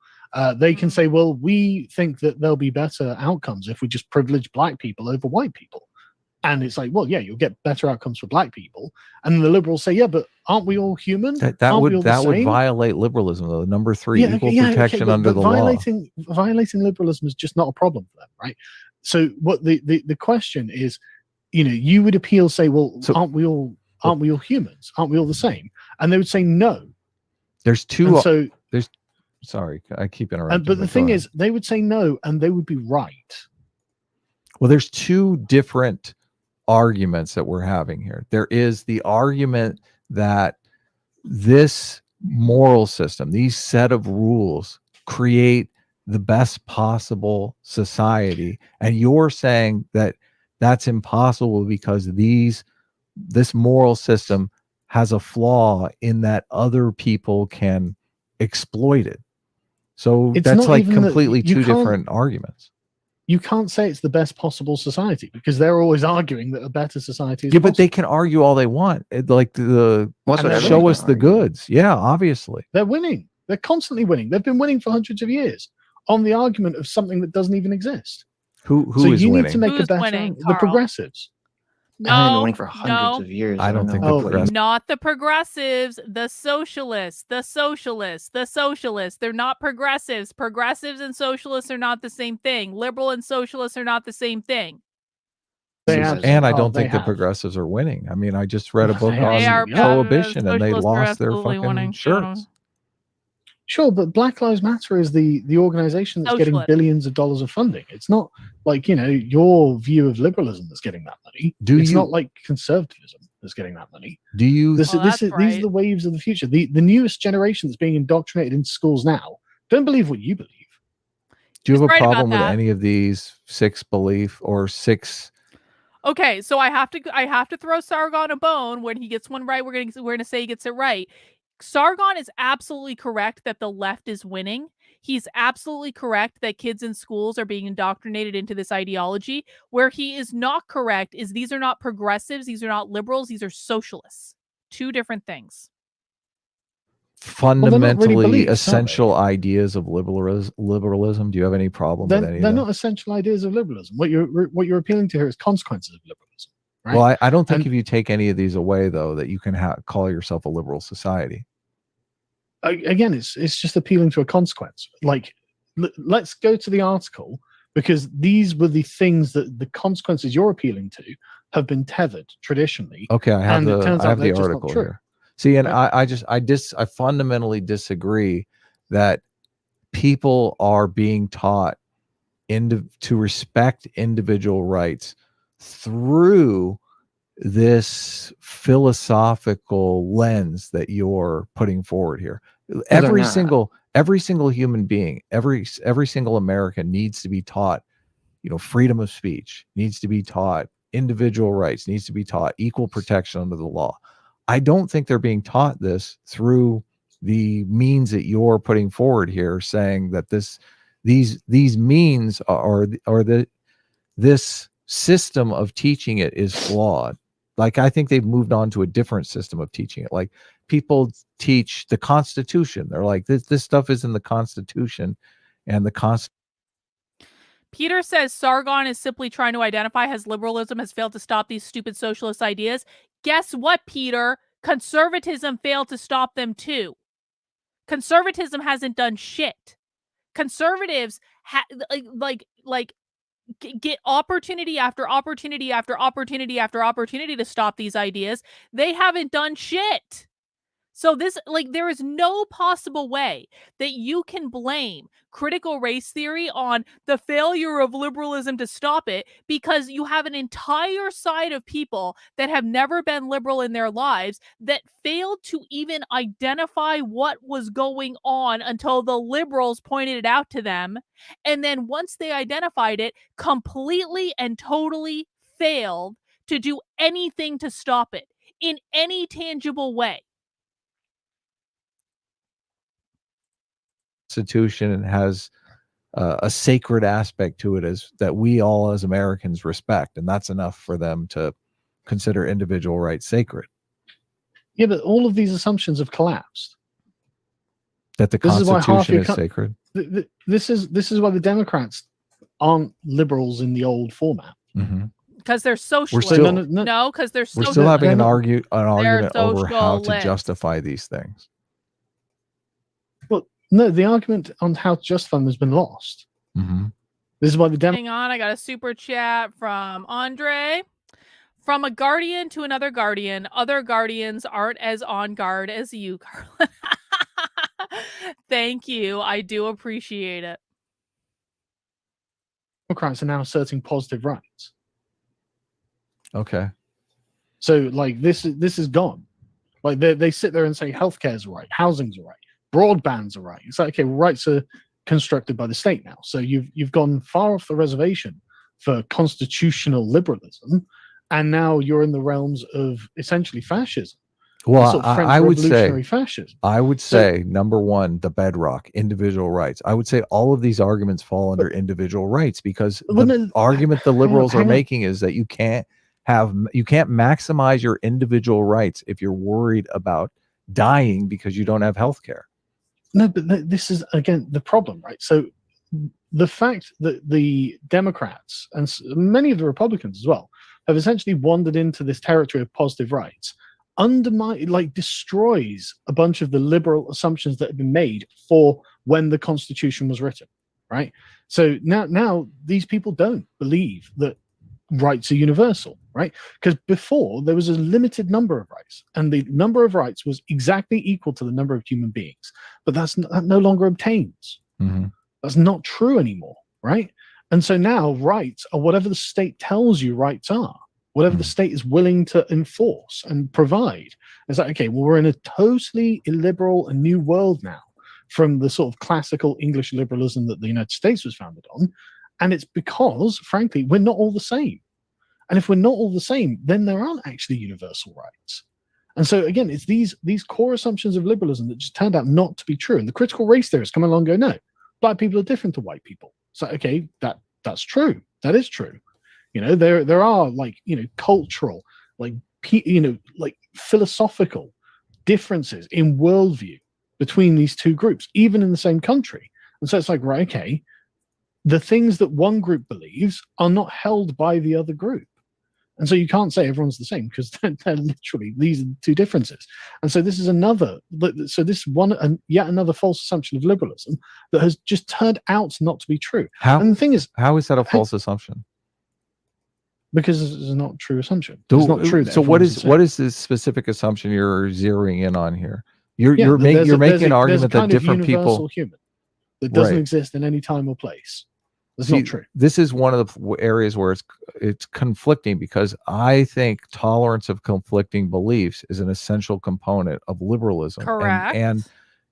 [SPEAKER 7] they can say, well, we think that there'll be better outcomes if we just privilege black people over white people. And it's like, well, yeah, you'll get better outcomes for black people. And the liberals say, yeah, but aren't we all human?
[SPEAKER 6] That would violate liberalism, though. Number 3, equal protection under the law.
[SPEAKER 7] Violating liberalism is just not a problem for them, right? So what the question is, you would appeal, say, well, so, aren't we all humans? Aren't we all the same? And they would say no.
[SPEAKER 6] There's two. Sorry, I keep interrupting.
[SPEAKER 7] But the thing is, they would say no, and they would be right.
[SPEAKER 6] Well, there's two different arguments that we're having here. There is the argument that this moral system, these set of rules, create the best possible society, and you're saying that that's impossible because this moral system has a flaw in that other people can exploit it. So that's like completely two different arguments.
[SPEAKER 7] You can't say it's the best possible society because they're always arguing that a better society is
[SPEAKER 6] possible. But they can argue all they want. Like show us the goods. Yeah, obviously.
[SPEAKER 7] They're winning. They're constantly winning. They've been winning for hundreds of years on the argument of something that doesn't even exist.
[SPEAKER 6] Who
[SPEAKER 7] so
[SPEAKER 6] is
[SPEAKER 7] you
[SPEAKER 6] winning?
[SPEAKER 7] Need to make a better
[SPEAKER 1] winning,
[SPEAKER 7] the progressives.
[SPEAKER 8] They've been winning for hundreds of years.
[SPEAKER 6] I don't think the progressives.
[SPEAKER 1] Not the progressives, the socialists. They're not progressives. Progressives and socialists are not the same thing. Liberal and socialists are not the same thing.
[SPEAKER 6] And I don't think the progressives are winning. I mean, I just read a book on prohibition and they lost their fucking shirts.
[SPEAKER 7] Sure, but Black Lives Matter is the organization that's getting billions of dollars of funding. It's not like, your view of liberalism that's getting that money. It's not like conservatism that's getting that money. These are the waves of the future. The newest generation that's being indoctrinated into schools now don't believe what you believe.
[SPEAKER 6] Do you have a problem with any of these 6 belief or 6?
[SPEAKER 1] Okay, so I have to throw Sargon a bone when he gets one right. We're gonna say he gets it right. Sargon is absolutely correct that the left is winning. He's absolutely correct that kids in schools are being indoctrinated into this ideology. Where he is not correct is these are not progressives, these are not liberals, these are socialists. 2 different things.
[SPEAKER 6] Fundamentally essential ideas of liberalism. Do you have any problem with any of them?
[SPEAKER 7] They're not essential ideas of liberalism. What you're appealing to here is consequences of liberalism. Right?
[SPEAKER 6] Well, I don't think if you take any of these away, though, that you can call yourself a liberal society.
[SPEAKER 7] Again, it's just appealing to a consequence. Like, let's go to the article, because these were the things that the consequences you're appealing to have been tethered traditionally.
[SPEAKER 6] Okay, I have
[SPEAKER 7] And it turns out
[SPEAKER 6] the
[SPEAKER 7] they're just not
[SPEAKER 6] article
[SPEAKER 7] true.
[SPEAKER 6] here. See, and
[SPEAKER 7] Right.
[SPEAKER 6] I fundamentally disagree that people are being taught to respect individual rights through this philosophical lens that you're putting forward here. Every
[SPEAKER 8] not.
[SPEAKER 6] single human being, every single American needs to be taught, freedom of speech, needs to be taught individual rights, needs to be taught equal protection under the law. I don't think they're being taught this through the means that you're putting forward here, saying that these means this system of teaching it is flawed. Like, I think they've moved on to a different system of teaching it. Like, people teach the Constitution. They're like, this stuff is in the Constitution, and the Constitution.
[SPEAKER 1] Peter says Sargon is simply trying to identify as liberalism has failed to stop these stupid socialist ideas. Guess what, Peter? Conservatism failed to stop them too. Conservatism hasn't done shit. Conservatives get opportunity after opportunity after opportunity after opportunity to stop these ideas. They haven't done shit. So there is no possible way that you can blame critical race theory on the failure of liberalism to stop it, because you have an entire side of people that have never been liberal in their lives that failed to even identify what was going on until the liberals pointed it out to them. And then once they identified it, completely and totally failed to do anything to stop it in any tangible way.
[SPEAKER 6] Constitution and has a sacred aspect to it that we all as Americans respect, and that's enough for them to consider individual rights sacred.
[SPEAKER 7] Yeah, but all of these assumptions have collapsed.
[SPEAKER 6] That the Constitution is sacred.
[SPEAKER 7] This is why the Democrats aren't liberals in the old format.
[SPEAKER 1] Because they're socialists. No, because they're
[SPEAKER 6] we're still having an argument over how to
[SPEAKER 1] socialists.
[SPEAKER 6] justify these things.
[SPEAKER 7] Well, no, the argument on how to justify them has been lost. This is why the
[SPEAKER 1] Hang on, I got a super chat from Andre. From a guardian to another guardian, other guardians aren't as on guard as you, Carlin. Thank you. I do appreciate it.
[SPEAKER 7] Democrats are now asserting positive rights.
[SPEAKER 6] Okay.
[SPEAKER 7] So, like, this is gone. Like, they sit there and say healthcare's a right, housing's a right, broadband's a right. It's like, okay, rights are constructed by the state now. So you've gone far off the reservation for constitutional liberalism, and now you're in the realms of essentially fascism.
[SPEAKER 6] Well,
[SPEAKER 7] sort of French
[SPEAKER 6] I would
[SPEAKER 7] revolutionary
[SPEAKER 6] say
[SPEAKER 7] fascism.
[SPEAKER 6] I would say number one, the bedrock, individual rights. I would say all of these arguments fall under individual rights, because the argument the liberals are making is that you can't maximize your individual rights if you're worried about dying because you don't have health care.
[SPEAKER 7] No, but this is, again, the problem, right? So the fact that the Democrats and many of the Republicans as well have essentially wandered into this territory of positive rights destroys a bunch of the liberal assumptions that have been made for when the Constitution was written, right? So now these people don't believe that rights are universal, right? Because before there was a limited number of rights, and the number of rights was exactly equal to the number of human beings. But that no longer obtains. That's not true anymore, right? And so now rights are whatever the state tells you rights are, whatever the state is willing to enforce and provide. It's like, okay, well, we're in a totally illiberal and new world now from the sort of classical English liberalism that the United States was founded on. And it's because, frankly, we're not all the same. And if we're not all the same, then there aren't actually universal rights. And so, again, it's these core assumptions of liberalism that just turned out not to be true. And the critical race theorists come along and go, no, black people are different to white people. So, okay, that's true. That is true. You know, there are, like, you know, cultural, like philosophical differences in worldview between these two groups, even in the same country. And so it's like, right, okay, the things that one group believes are not held by the other group. And so you can't say everyone's the same, because they're literally, these are the two differences. And so this is yet another false assumption of liberalism that has just turned out not to be true. And the thing is,
[SPEAKER 6] how is that a false assumption?
[SPEAKER 7] Because it's not a true assumption. It's not true.
[SPEAKER 6] So what is the specific assumption you're zeroing in on here? You're making an argument that different people
[SPEAKER 7] human that doesn't exist in any time or place. That's not true.
[SPEAKER 6] This is one of the areas where it's conflicting, because I think tolerance of conflicting beliefs is an essential component of liberalism.
[SPEAKER 1] Correct.
[SPEAKER 6] And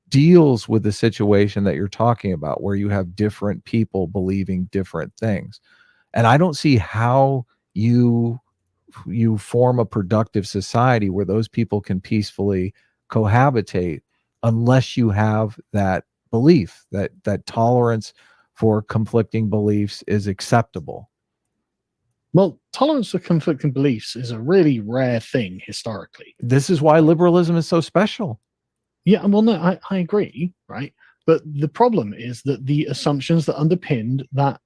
[SPEAKER 6] deals with the situation that you're talking about, where you have different people believing different things. And I don't see how you form a productive society where those people can peacefully cohabitate unless you have that belief, that tolerance for conflicting beliefs is acceptable.
[SPEAKER 7] Well, tolerance for conflicting beliefs is a really rare thing historically.
[SPEAKER 6] This is why liberalism is so special.
[SPEAKER 7] Yeah, well, no, I agree, right? But the problem is that the assumptions that underpinned that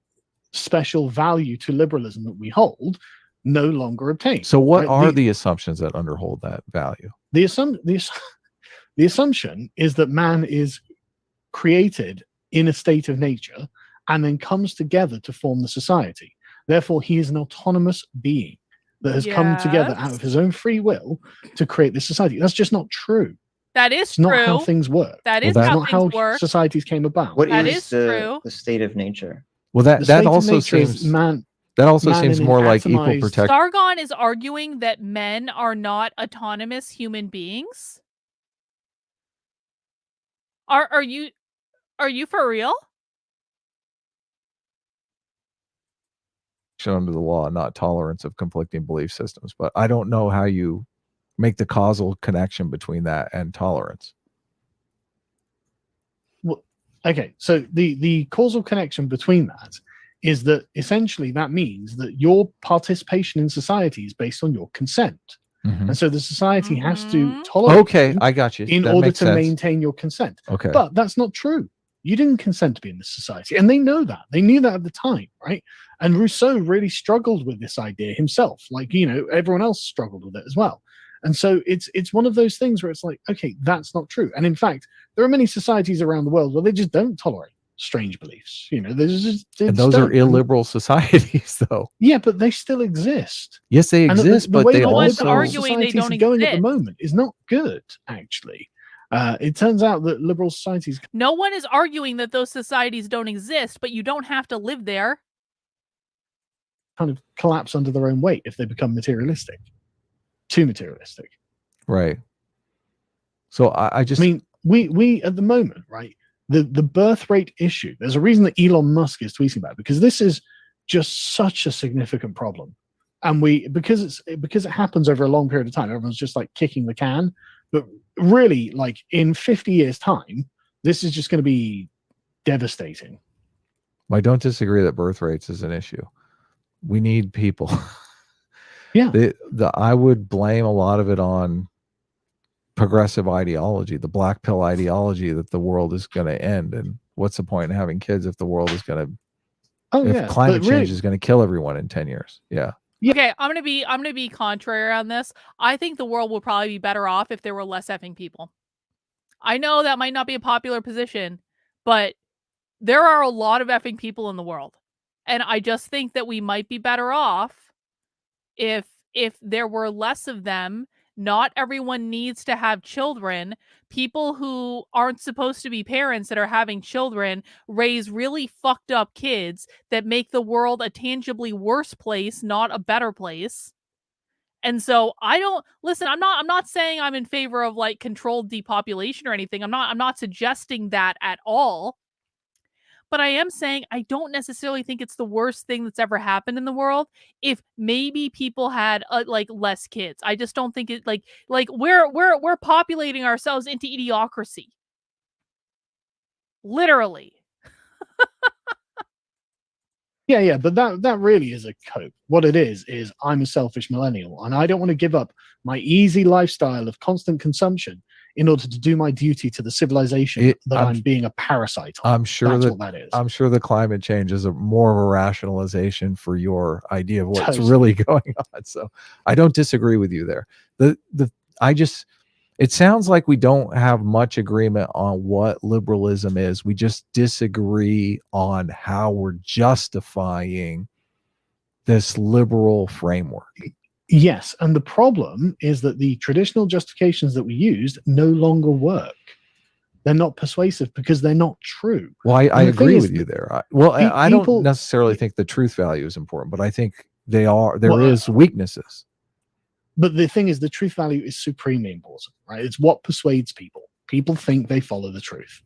[SPEAKER 7] special value to liberalism that we hold no longer obtain.
[SPEAKER 6] So what are the assumptions that underhold that value?
[SPEAKER 7] The assumption is that man is created in a state of nature and then comes together to form the society. Therefore, he is an autonomous being that has come together out of his own free will to create this society. That's just not true.
[SPEAKER 1] That is
[SPEAKER 7] It's
[SPEAKER 1] true.
[SPEAKER 7] not how things work.
[SPEAKER 1] That is
[SPEAKER 7] That's
[SPEAKER 1] how
[SPEAKER 7] not
[SPEAKER 1] things
[SPEAKER 7] how
[SPEAKER 1] work.
[SPEAKER 7] societies came about.
[SPEAKER 9] What
[SPEAKER 1] That
[SPEAKER 9] is
[SPEAKER 1] is true.
[SPEAKER 9] the state of nature?
[SPEAKER 6] Well,
[SPEAKER 7] The
[SPEAKER 6] that
[SPEAKER 7] state of
[SPEAKER 6] also
[SPEAKER 7] nature is
[SPEAKER 6] seems
[SPEAKER 7] man
[SPEAKER 6] seems
[SPEAKER 7] in
[SPEAKER 6] more
[SPEAKER 7] an
[SPEAKER 6] like equal
[SPEAKER 7] atomized-
[SPEAKER 6] protection.
[SPEAKER 1] Sargon is arguing that men are not autonomous human beings. Are you for real?
[SPEAKER 6] Under the law, not tolerance of conflicting belief systems. But I don't know how you make the causal connection between that and tolerance.
[SPEAKER 7] Well, okay, so the causal connection between that is that essentially that means that your participation in society is based on your consent.
[SPEAKER 6] Mhm.
[SPEAKER 7] And so the society has to tolerate
[SPEAKER 6] Okay,
[SPEAKER 7] you
[SPEAKER 6] I got you.
[SPEAKER 7] in
[SPEAKER 6] That
[SPEAKER 7] order
[SPEAKER 6] makes
[SPEAKER 7] to
[SPEAKER 6] sense.
[SPEAKER 7] maintain your consent.
[SPEAKER 6] Okay.
[SPEAKER 7] But that's not true. You didn't consent to be in this society. And they know that. They knew that at the time, right? And Rousseau really struggled with this idea himself. Like, everyone else struggled with it as well. And so it's one of those things where it's like, okay, that's not true. And in fact, there are many societies around the world where they just don't tolerate strange beliefs. They
[SPEAKER 6] and
[SPEAKER 7] just
[SPEAKER 6] those are
[SPEAKER 7] don't.
[SPEAKER 6] illiberal societies, though.
[SPEAKER 7] Yeah, but they still exist.
[SPEAKER 6] Yes, they
[SPEAKER 7] And
[SPEAKER 6] exist,
[SPEAKER 7] the
[SPEAKER 6] but
[SPEAKER 7] way
[SPEAKER 6] they
[SPEAKER 7] that
[SPEAKER 6] also
[SPEAKER 1] arguing they
[SPEAKER 7] societies
[SPEAKER 1] don't
[SPEAKER 7] are going at the
[SPEAKER 1] exist.
[SPEAKER 7] moment is not good, actually. It turns out that liberal societies
[SPEAKER 1] No one is arguing that those societies don't exist, but you don't have to live there.
[SPEAKER 7] kind of collapse under their own weight if they become materialistic, too materialistic.
[SPEAKER 6] right. So I just
[SPEAKER 7] I mean, we at the moment, right? The birth rate issue. There's a reason that Elon Musk is tweeting about it, because this is just such a significant problem, and because it happens over a long period of time. Everyone's just like kicking the can, but really, like in 50 years' time, this is just going to be devastating.
[SPEAKER 6] I don't disagree that birth rates is an issue. We need people.
[SPEAKER 7] Yeah.
[SPEAKER 6] I would blame a lot of it on progressive ideology, the black pill ideology that the world is going to end. And what's the point in having kids if the world is going to, if climate change is going to kill everyone in 10 years? Yeah.
[SPEAKER 1] Okay, I'm gonna be contrary on this. I think the world would probably be better off if there were less effing people. I know that might not be a popular position, but there are a lot of effing people in the world. And I just think that we might be better off if there were less of them. Not everyone needs to have children. People who aren't supposed to be parents that are having children raise really fucked up kids that make the world a tangibly worse place, not a better place. And so I'm not saying I'm in favor of like controlled depopulation or anything. I'm not suggesting that at all. But I am saying I don't necessarily think it's the worst thing that's ever happened in the world if maybe people had like less kids. I just don't think it like we're populating ourselves into idiocracy. Literally.
[SPEAKER 7] Yeah, but that really is a cope. What it is I'm a selfish millennial, and I don't want to give up my easy lifestyle of constant consumption in order to do my duty to the civilization I'm being a parasite on.
[SPEAKER 6] I'm sure
[SPEAKER 7] that's what that is.
[SPEAKER 6] I'm sure the climate change is more of a rationalization for your idea of what's really going on. So I don't disagree with you there. It sounds like we don't have much agreement on what liberalism is. We just disagree on how we're justifying this liberal framework.
[SPEAKER 7] Yes, and the problem is that the traditional justifications that we used no longer work. They're not persuasive because they're not true.
[SPEAKER 6] Well, I agree with you there. I don't
[SPEAKER 7] people-
[SPEAKER 6] necessarily think the truth value is important, but I think there is weaknesses.
[SPEAKER 7] But the thing is, the truth value is supremely important, right? It's what persuades people. People think they follow the truth.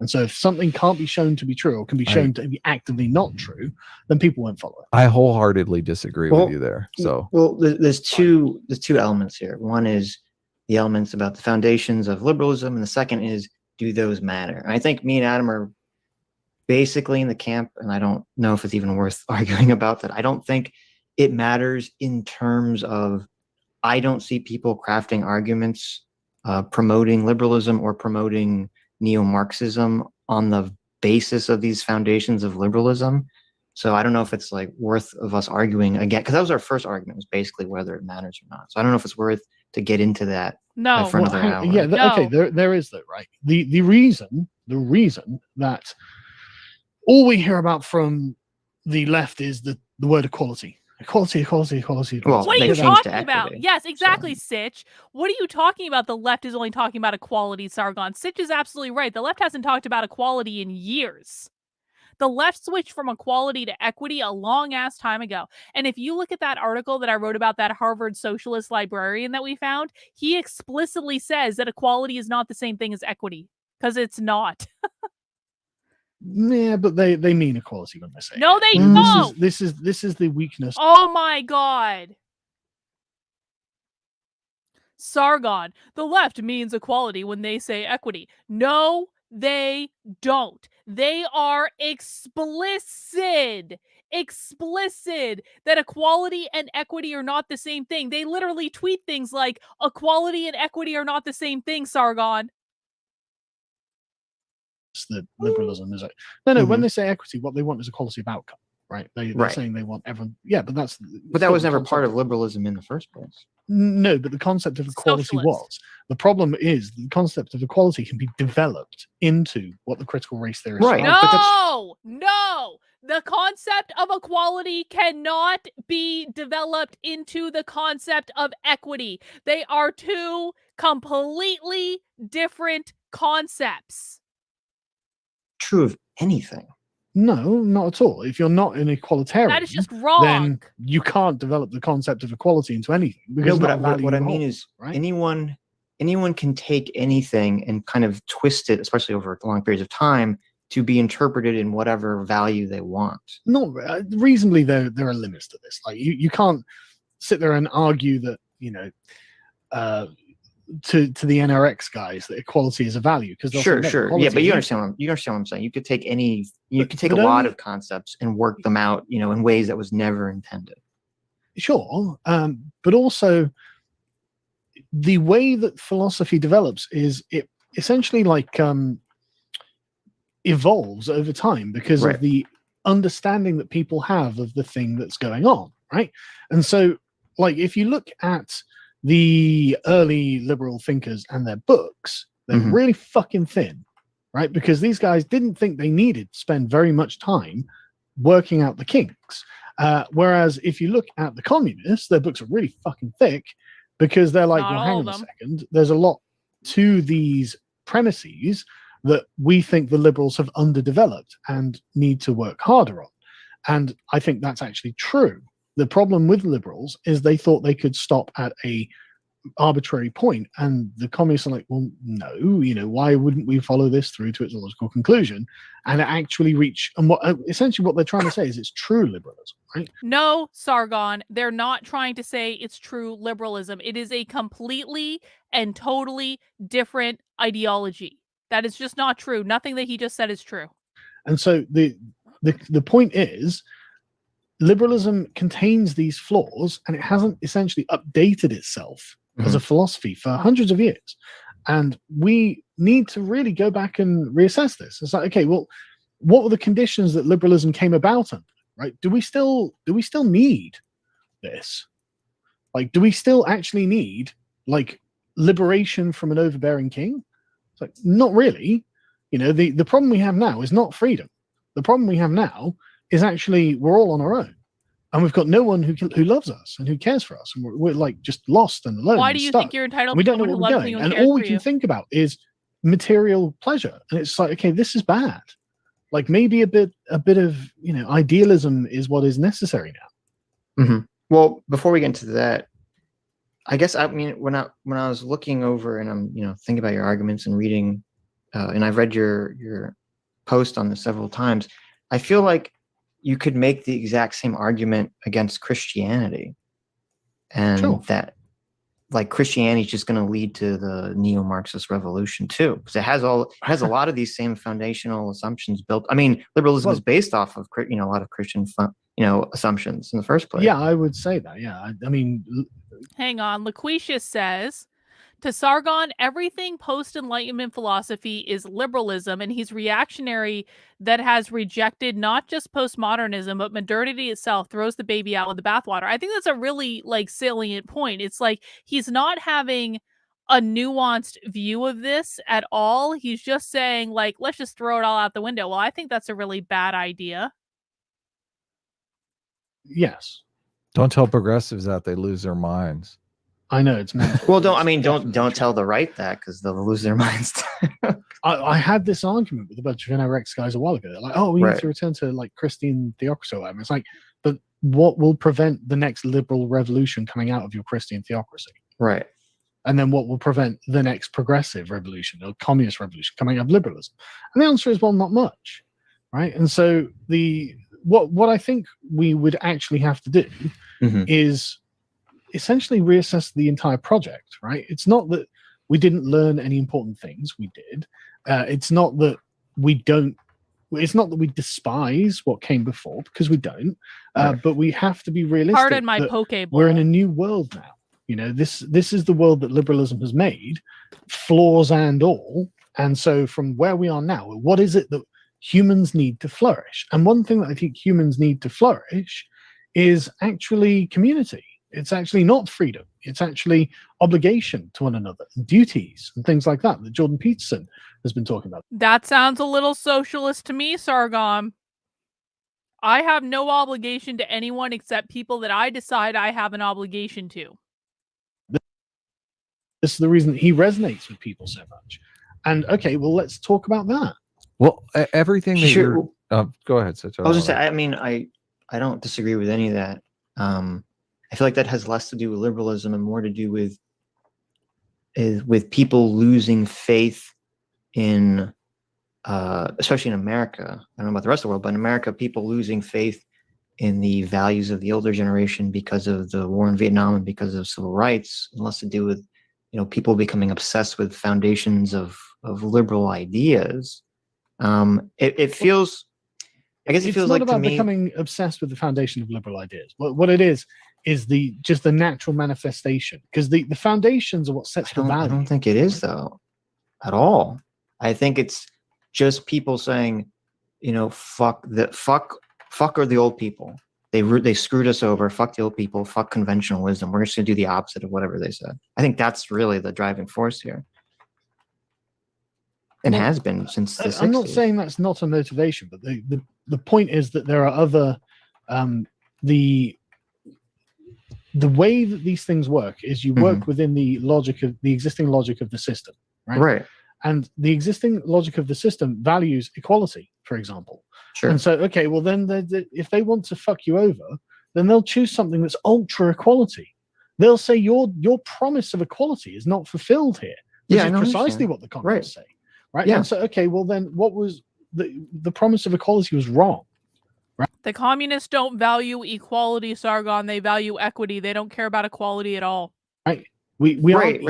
[SPEAKER 7] And so if something can't be shown to be true or can be shown to be actively not true, then people won't follow it.
[SPEAKER 6] I wholeheartedly disagree with you there. So,
[SPEAKER 8] well, there's two elements here. One is the elements about the foundations of liberalism, and the second is, do those matter? And I think me and Adam are basically in the camp, and I don't know if it's even worth arguing about that. I don't think it matters in terms of, I don't see people crafting arguments promoting liberalism or promoting neo-Marxism on the basis of these foundations of liberalism. So I don't know if it's like worth of us arguing again, because that was our first argument, was basically whether it matters or not. So I don't know if it's worth to get into that for another hour.
[SPEAKER 7] Yeah, okay, there is though, right? The reason that all we hear about from the left is the word equality. Equality.
[SPEAKER 8] Well,
[SPEAKER 1] What are you talking about? Yes, exactly,
[SPEAKER 8] so.
[SPEAKER 1] Sitch. What are you talking about? The left is only talking about equality, Sargon. Sitch is absolutely right. The left hasn't talked about equality in years. The left switched from equality to equity a long-ass time ago. And if you look at that article that I wrote about that Harvard socialist librarian that we found, he explicitly says that equality is not the same thing as equity, because it's not.
[SPEAKER 7] Yeah, but they mean equality when they say
[SPEAKER 1] no, they don't.
[SPEAKER 7] This is the weakness.
[SPEAKER 1] Oh my god. Sargon, the left means equality when they say equity. No, they don't. They are explicit that equality and equity are not the same thing. They literally tweet things like equality and equity are not the same thing, Sargon.
[SPEAKER 7] That liberalism is no when they say equity, what they want is equality of outcome, right? They're saying they want everyone. Yeah, but
[SPEAKER 8] that was never part of liberalism in the first place.
[SPEAKER 7] No, but the concept of equality was. The problem is the concept of equality can be developed into what the critical race theory is.
[SPEAKER 8] Right.
[SPEAKER 1] No, the concept of equality cannot be developed into the concept of equity. They are two completely different concepts.
[SPEAKER 8] True of anything.
[SPEAKER 7] No, not at all. If you're not an equalitarian,
[SPEAKER 1] that is just wrong.
[SPEAKER 7] Then you can't develop the concept of equality into anything. Because
[SPEAKER 8] what I mean is, right? anyone can take anything and kind of twist it, especially over long periods of time, to be interpreted in whatever value they want.
[SPEAKER 7] No, reasonably there are limits to this. Like you can't sit there and argue that to the NRX guys that equality is a value, because
[SPEAKER 8] sure, yeah, but you understand what I'm saying. You could take a lot of concepts and work them out, in ways that was never intended.
[SPEAKER 7] Sure, but also the way that philosophy develops is it essentially evolves over time because of the understanding that people have of the thing that's going on, right? And so, if you look at the early liberal thinkers and their books, they're really fucking thin, right? Because these guys didn't think they needed to spend very much time working out the kinks. Whereas if you look at the communists, their books are really fucking thick because they're like, well, hang on a second, there's a lot to these premises that we think the liberals have underdeveloped and need to work harder on. And I think that's actually true. The problem with liberals is they thought they could stop at a arbitrary point, and the communists are like, well, no, why wouldn't we follow this through to its logical conclusion and actually reach? And essentially what they're trying to say is it's true liberalism, right?
[SPEAKER 1] No, Sargon, they're not trying to say it's true liberalism. It is a completely and totally different ideology. That is just not true. Nothing that he just said is true.
[SPEAKER 7] And so the point is, liberalism contains these flaws, and it hasn't essentially updated itself as a philosophy for hundreds of years. And we need to really go back and reassess this. It's like, okay, well, what were the conditions that liberalism came about under, right? Do we still need this? Do we still actually need liberation from an overbearing king? It's like, not really. The problem we have now is not freedom. The problem we have now is actually we're all on our own. and we've got no one who loves us and who cares for us, and we're like just lost and alone.
[SPEAKER 1] Why
[SPEAKER 7] and
[SPEAKER 1] do you
[SPEAKER 7] stuck.
[SPEAKER 1] think you're entitled
[SPEAKER 7] We
[SPEAKER 1] to
[SPEAKER 7] don't know
[SPEAKER 1] someone
[SPEAKER 7] where
[SPEAKER 1] who
[SPEAKER 7] we're
[SPEAKER 1] loves you
[SPEAKER 7] going,
[SPEAKER 1] and
[SPEAKER 7] and
[SPEAKER 1] cares
[SPEAKER 7] all
[SPEAKER 1] for
[SPEAKER 7] we can
[SPEAKER 1] you?
[SPEAKER 7] think about is material pleasure. And it's like, okay, this is bad. Like maybe a bit of idealism is what is necessary now.
[SPEAKER 8] Mm-hmm. Well, before we get into that, I guess when I was looking over and I'm thinking about your arguments and reading, and I've read your post on this several times, I feel like you could make the exact same argument against Christianity, and that like Christianity is just going to lead to the neo-Marxist revolution too, because it has a lot of these same foundational assumptions built. I mean, liberalism is based off of a lot of Christian assumptions in the first place.
[SPEAKER 7] Yeah, I would say that. Yeah, I mean,
[SPEAKER 1] hang on. Laquisha says, to Sargon, everything post-Enlightenment philosophy is liberalism, and he's reactionary that has rejected not just postmodernism, but modernity itself, throws the baby out with the bathwater. I think that's a really salient point. It's like he's not having a nuanced view of this at all. He's just saying, let's just throw it all out the window. Well, I think that's a really bad idea.
[SPEAKER 7] Yes.
[SPEAKER 6] Don't tell progressives that, they lose their minds.
[SPEAKER 7] I know it's mental.
[SPEAKER 8] Well, don't tell the right that, because they'll lose their minds.
[SPEAKER 7] I had this argument with a bunch of NRX guys a while ago. They're like, oh, we need to return to Christian theocracy. It's like, but what will prevent the next liberal revolution coming out of your Christian theocracy? Right. And then what will prevent the next progressive revolution or communist revolution coming out of liberalism? And the answer is, well, not much. Right. And so what I think we would actually have to do is essentially reassess the entire project, right? It's not that we didn't learn any important things. We did. It's not that we despise what came before, because we don't. But we have to be realistic.
[SPEAKER 1] Pardon my Pokeball.
[SPEAKER 7] We're in a new world now. This is the world that liberalism has made, flaws and all. And so from where we are now, what is it that humans need to flourish? And one thing that I think humans need to flourish is actually community. It's actually not freedom. It's actually obligation to one another, and duties and things like that Jordan Peterson has been talking about.
[SPEAKER 1] That sounds a little socialist to me, Sargon. I have no obligation to anyone except people that I decide I have an obligation to.
[SPEAKER 7] This is the reason he resonates with people so much. And okay, well, let's talk about that.
[SPEAKER 6] Well, everything that you're... go ahead, Sitch.
[SPEAKER 8] I was just saying, I mean, I don't disagree with any of that. I feel like that has less to do with liberalism and more to do with people losing faith in, especially in America. I don't know about the rest of the world, but in America, people losing faith in the values of the older generation because of the war in Vietnam and because of civil rights, and less to do with, people becoming obsessed with foundations of liberal ideas. It feels, I guess it feels like,
[SPEAKER 7] it's not about
[SPEAKER 8] to me,
[SPEAKER 7] becoming obsessed with the foundation of liberal ideas. What it is just the natural manifestation, because the foundations are what sets the value.
[SPEAKER 8] I don't think it is, though, at all. I think it's just people saying, fuck are the old people. They screwed us over. Fuck the old people. Fuck conventional wisdom. We're just gonna do the opposite of whatever they said. I think that's really the driving force here, and has been since the 60s.
[SPEAKER 7] I'm not saying that's not a motivation, but the point is that there are other the way that these things work is you work within the existing logic of the system, right?
[SPEAKER 8] Right.
[SPEAKER 7] And the existing logic of the system values equality, for example.
[SPEAKER 8] Sure.
[SPEAKER 7] And so, okay, well then, if they want to fuck you over, then they'll choose something that's ultra equality. They'll say your promise of equality is not fulfilled here. Which is precisely what the communists say, right?
[SPEAKER 8] Yeah.
[SPEAKER 7] And so, okay, well then, what was the promise of equality was wrong. Right?
[SPEAKER 1] The communists don't value equality, Sargon. They value equity. They don't care about equality at all.
[SPEAKER 7] Right. We
[SPEAKER 8] right.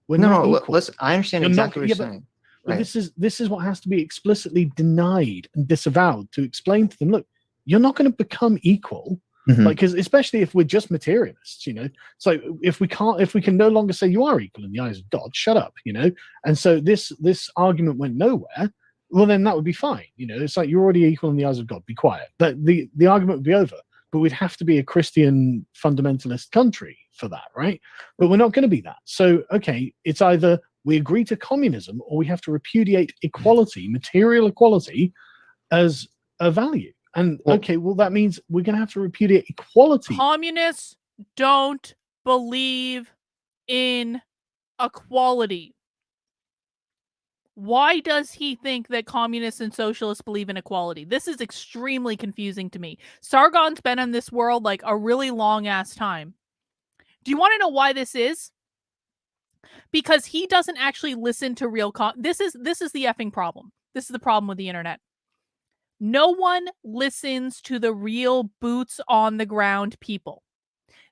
[SPEAKER 7] We're
[SPEAKER 8] no, listen, I understand exactly what you're saying.
[SPEAKER 7] But this is what has to be explicitly denied and disavowed, to explain to them, look, you're not going to become equal. Because especially if we're just materialists, so if we can no longer say you are equal in the eyes of God, shut up, and so this argument went nowhere. Well, then that would be fine. It's like you're already equal in the eyes of God. Be quiet. But the argument would be over. But we'd have to be a Christian fundamentalist country for that, right? But we're not going to be that. So, okay, it's either we agree to communism or we have to repudiate equality, material equality, as a value. And okay, well, that means we're going to have to repudiate equality.
[SPEAKER 1] Communists don't believe in equality. Why does he think that communists and socialists believe in equality? This is extremely confusing to me. Sargon's been in this world like a really long ass time. Do you want to know why this is? Because he doesn't actually listen to real this is the effing problem. This is the problem with the internet. No one listens to the real boots on the ground people.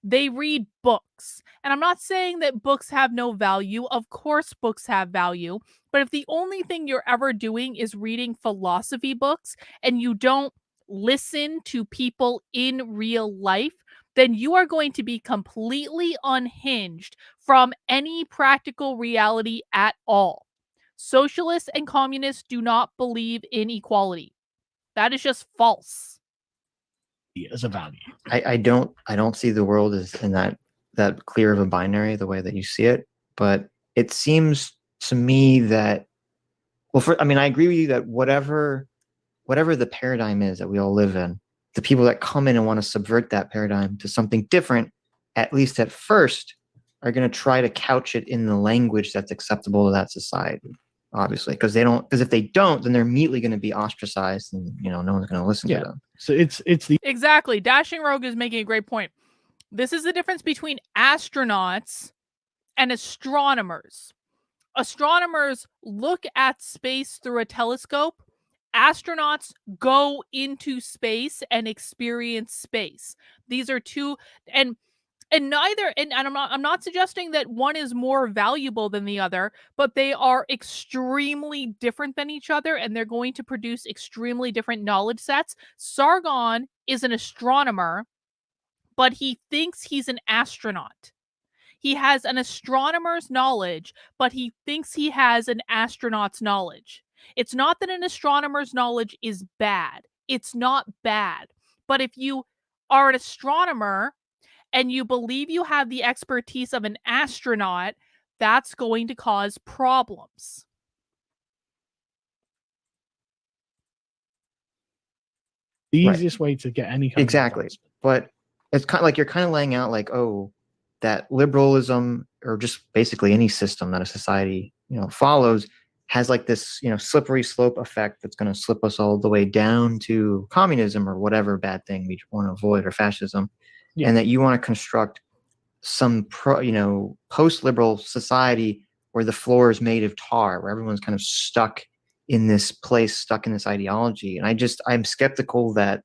[SPEAKER 1] They read books. And I'm not saying that books have no value. Of course, books have value. But if the only thing you're ever doing is reading philosophy books and you don't listen to people in real life, then you are going to be completely unhinged from any practical reality at all. Socialists and communists do not believe in equality. That is just false.
[SPEAKER 7] As a value.
[SPEAKER 8] I don't see the world as in that clear of a binary the way that you see it, but it seems to me that I agree with you that whatever the paradigm is that we all live in, the people that come in and want to subvert that paradigm to something different, at least at first, are going to try to couch it in the language that's acceptable to that society. Obviously, because if they don't, then they're immediately going to be ostracized, and no one's going to listen to them.
[SPEAKER 7] So it's the
[SPEAKER 1] exactly. Dashing Rogue is making a great point. This is the difference between astronauts and astronomers. Astronomers look at space through a telescope. Astronauts go into space and experience space. These are two, and neither, and I'm not suggesting that one is more valuable than the other, but they are extremely different than each other, and they're going to produce extremely different knowledge sets. Sargon is an astronomer, but he thinks he's an astronaut. He has an astronomer's knowledge, but he thinks he has an astronaut's knowledge. It's not that an astronomer's knowledge is bad. It's not bad. But if you are an astronomer and you believe you have the expertise of an astronaut, that's going to cause problems.
[SPEAKER 7] The easiest way to get any kind
[SPEAKER 8] exactly. But it's kind of like you're kind of laying out like, that liberalism, or just basically any system that a society follows, has like this slippery slope effect that's going to slip us all the way down to communism or whatever bad thing we want to avoid, or fascism. Yeah. And that you want to construct some post-liberal society where the floor is made of tar, where everyone's kind of stuck in this place, stuck in this ideology. And I'm skeptical that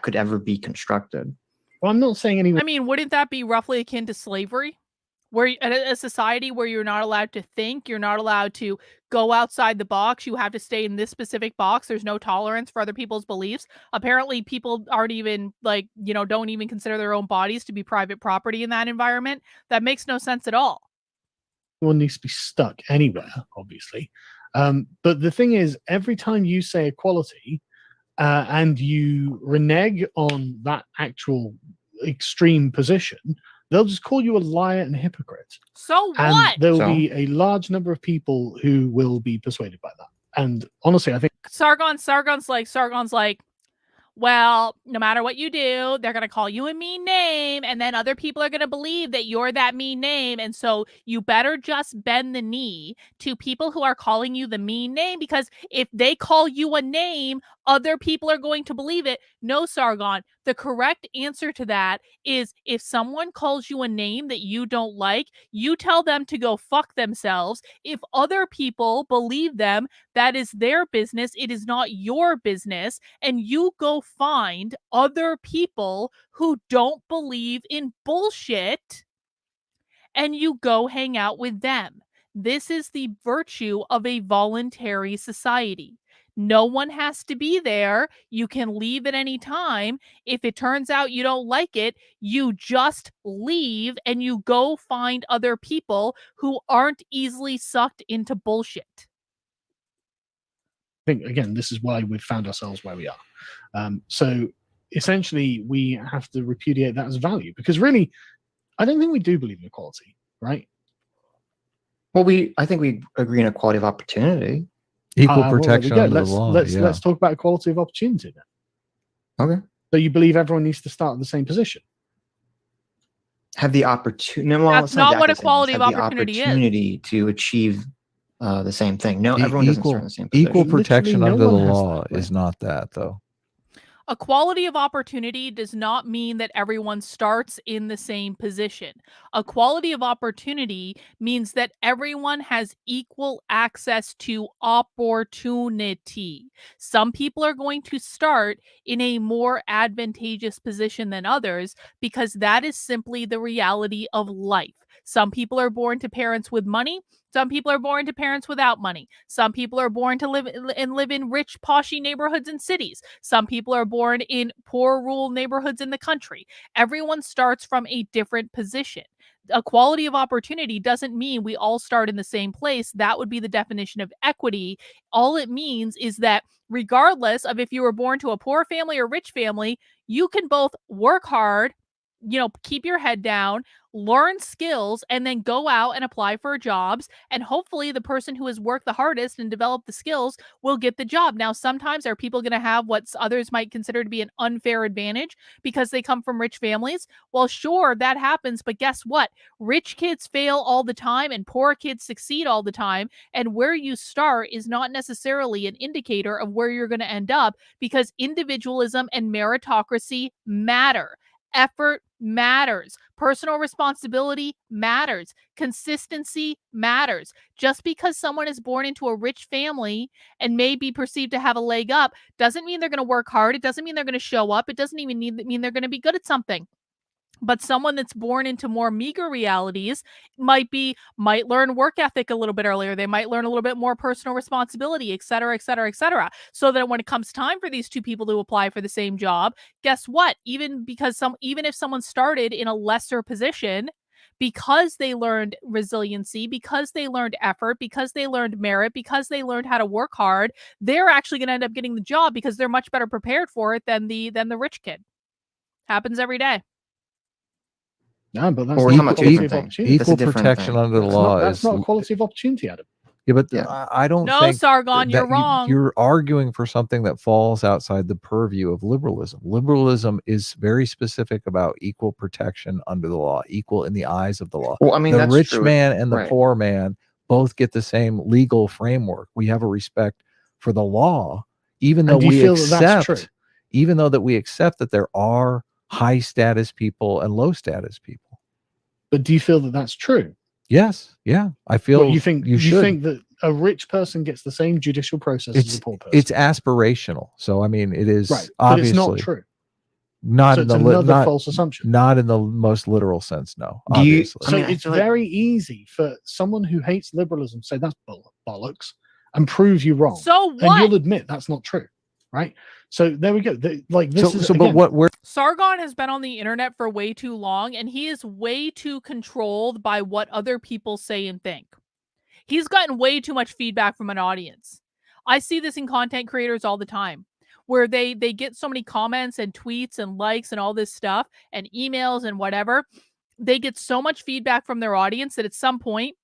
[SPEAKER 8] could ever be constructed.
[SPEAKER 7] Well, I'm not saying anyone.
[SPEAKER 1] I mean, wouldn't that be roughly akin to slavery? Where a society where you're not allowed to think, you're not allowed to go outside the box, you have to stay in this specific box. There's no tolerance for other people's beliefs. Apparently, people aren't even don't even consider their own bodies to be private property in that environment. That makes no sense at all.
[SPEAKER 7] One needs to be stuck anywhere, obviously. But the thing is, every time you say equality and you renege on that actual extreme position, they'll just call you a liar and a hypocrite.
[SPEAKER 1] So what?
[SPEAKER 7] And there will be a large number of people who will be persuaded by that. And honestly, I think
[SPEAKER 1] Sargon's like, well, no matter what you do, they're going to call you a mean name, and then other people are going to believe that you're that mean name, and so you better just bend the knee to people who are calling you the mean name, because if they call you a name, other people are going to believe it. No, Sargon, the correct answer to that is if someone calls you a name that you don't like, you tell them to go fuck themselves. If other people believe them, that is their business. It is not your business. And you go find other people who don't believe in bullshit and you go hang out with them. This is the virtue of a voluntary society. No one has to be there. You can leave at any time. If it turns out you don't like it, you just leave and you go find other people who aren't easily sucked into bullshit.
[SPEAKER 7] I think, again, this is why we've found ourselves where we are. So essentially, we have to repudiate that as value, because really, I don't think we do believe in equality, right?
[SPEAKER 8] Well, I think we agree on equality of opportunity.
[SPEAKER 6] Equal protection under the law.
[SPEAKER 7] Let's talk about equality of opportunity then.
[SPEAKER 8] Okay.
[SPEAKER 7] So you believe everyone needs to start in the same position?
[SPEAKER 8] Have the opportunity. No, well,
[SPEAKER 1] That's
[SPEAKER 8] it's
[SPEAKER 1] not what
[SPEAKER 8] exactly
[SPEAKER 1] equality
[SPEAKER 8] the
[SPEAKER 1] of
[SPEAKER 8] same. Have the
[SPEAKER 1] opportunity is.
[SPEAKER 8] opportunity to achieve the same thing. No, everyone doesn't start in the same position.
[SPEAKER 6] Equal protection
[SPEAKER 7] Literally
[SPEAKER 6] under
[SPEAKER 7] no
[SPEAKER 6] the
[SPEAKER 7] one has
[SPEAKER 6] law
[SPEAKER 7] that,
[SPEAKER 6] is not that, though.
[SPEAKER 1] Equality of opportunity does not mean that everyone starts in the same position. Equality of opportunity means that everyone has equal access to opportunity. Some people are going to start in a more advantageous position than others because that is simply the reality of life. Some people are born to parents with money. Some people are born to parents without money. Some people are born to live in rich, poshy neighborhoods and cities. Some people are born in poor, rural neighborhoods in the country. Everyone starts from a different position. Equality of opportunity doesn't mean we all start in the same place. That would be the definition of equity. All it means is that regardless of if you were born to a poor family or rich family, you can both work hard, keep your head down, learn skills, and then go out and apply for jobs. And hopefully the person who has worked the hardest and developed the skills will get the job. Now, sometimes are people going to have what others might consider to be an unfair advantage because they come from rich families? Well, sure, that happens. But guess what? Rich kids fail all the time and poor kids succeed all the time. And where you start is not necessarily an indicator of where you're going to end up because individualism and meritocracy matter. Effort matters. Personal responsibility matters. Consistency matters. Just because someone is born into a rich family and may be perceived to have a leg up doesn't mean they're going to work hard. It doesn't mean they're going to show up. It doesn't even mean they're going to be good at something. But someone that's born into more meager realities might learn work ethic a little bit earlier. They might learn a little bit more personal responsibility, et cetera, et cetera, et cetera. So that when it comes time for these two people to apply for the same job, guess what? Even if someone started in a lesser position, because they learned resiliency, because they learned effort, because they learned merit, because they learned how to work hard, they're actually going to end up getting the job because they're much better prepared for it than the rich kid. Happens every day.
[SPEAKER 7] No, but that's
[SPEAKER 8] Or
[SPEAKER 7] not
[SPEAKER 8] equal
[SPEAKER 7] equality of opportunity.
[SPEAKER 6] Equal protection under the law
[SPEAKER 7] That's
[SPEAKER 6] is
[SPEAKER 7] not equality of opportunity, Adam.
[SPEAKER 6] Yeah, but
[SPEAKER 8] Yeah.
[SPEAKER 6] I don't
[SPEAKER 1] No,
[SPEAKER 6] think
[SPEAKER 1] Sargon, you're wrong.
[SPEAKER 6] You're arguing for something that falls outside the purview of liberalism. Liberalism is very specific about equal protection under the law, equal in the eyes of the law.
[SPEAKER 8] Well, I mean,
[SPEAKER 6] the
[SPEAKER 8] that's
[SPEAKER 6] rich
[SPEAKER 8] true.
[SPEAKER 6] man and the
[SPEAKER 8] Right.
[SPEAKER 6] poor man both get the same legal framework. We have a respect for the law, even though
[SPEAKER 7] And do you
[SPEAKER 6] we
[SPEAKER 7] feel that that's
[SPEAKER 6] accept,
[SPEAKER 7] true?
[SPEAKER 6] even though that we accept that there are high status people and low status people.
[SPEAKER 7] But do you feel that that's true?
[SPEAKER 6] Yes, yeah, I feel
[SPEAKER 7] Well, you think
[SPEAKER 6] should.
[SPEAKER 7] that a rich person gets the same judicial process as a poor person?
[SPEAKER 6] It's aspirational. So I mean, it is
[SPEAKER 7] right, but
[SPEAKER 6] obviously
[SPEAKER 7] it's not true.
[SPEAKER 6] Not
[SPEAKER 7] So
[SPEAKER 6] in
[SPEAKER 7] it's
[SPEAKER 6] the
[SPEAKER 7] another false assumption.
[SPEAKER 6] Not in the most literal sense. No,
[SPEAKER 8] Do you-
[SPEAKER 6] obviously.
[SPEAKER 7] So
[SPEAKER 8] I mean, I
[SPEAKER 7] it's
[SPEAKER 8] feel like-
[SPEAKER 7] very easy for someone who hates liberalism to say that's bollocks and prove you wrong.
[SPEAKER 1] So
[SPEAKER 7] And
[SPEAKER 1] what?
[SPEAKER 7] you'll admit that's not true, right? So there we go.
[SPEAKER 6] But
[SPEAKER 1] Sargon has been on the internet for way too long, and he is way too controlled by what other people say and think. He's gotten way too much feedback from an audience. I see this in content creators all the time, where they get so many comments and tweets and likes and all this stuff and emails and whatever. They get so much feedback from their audience that at some point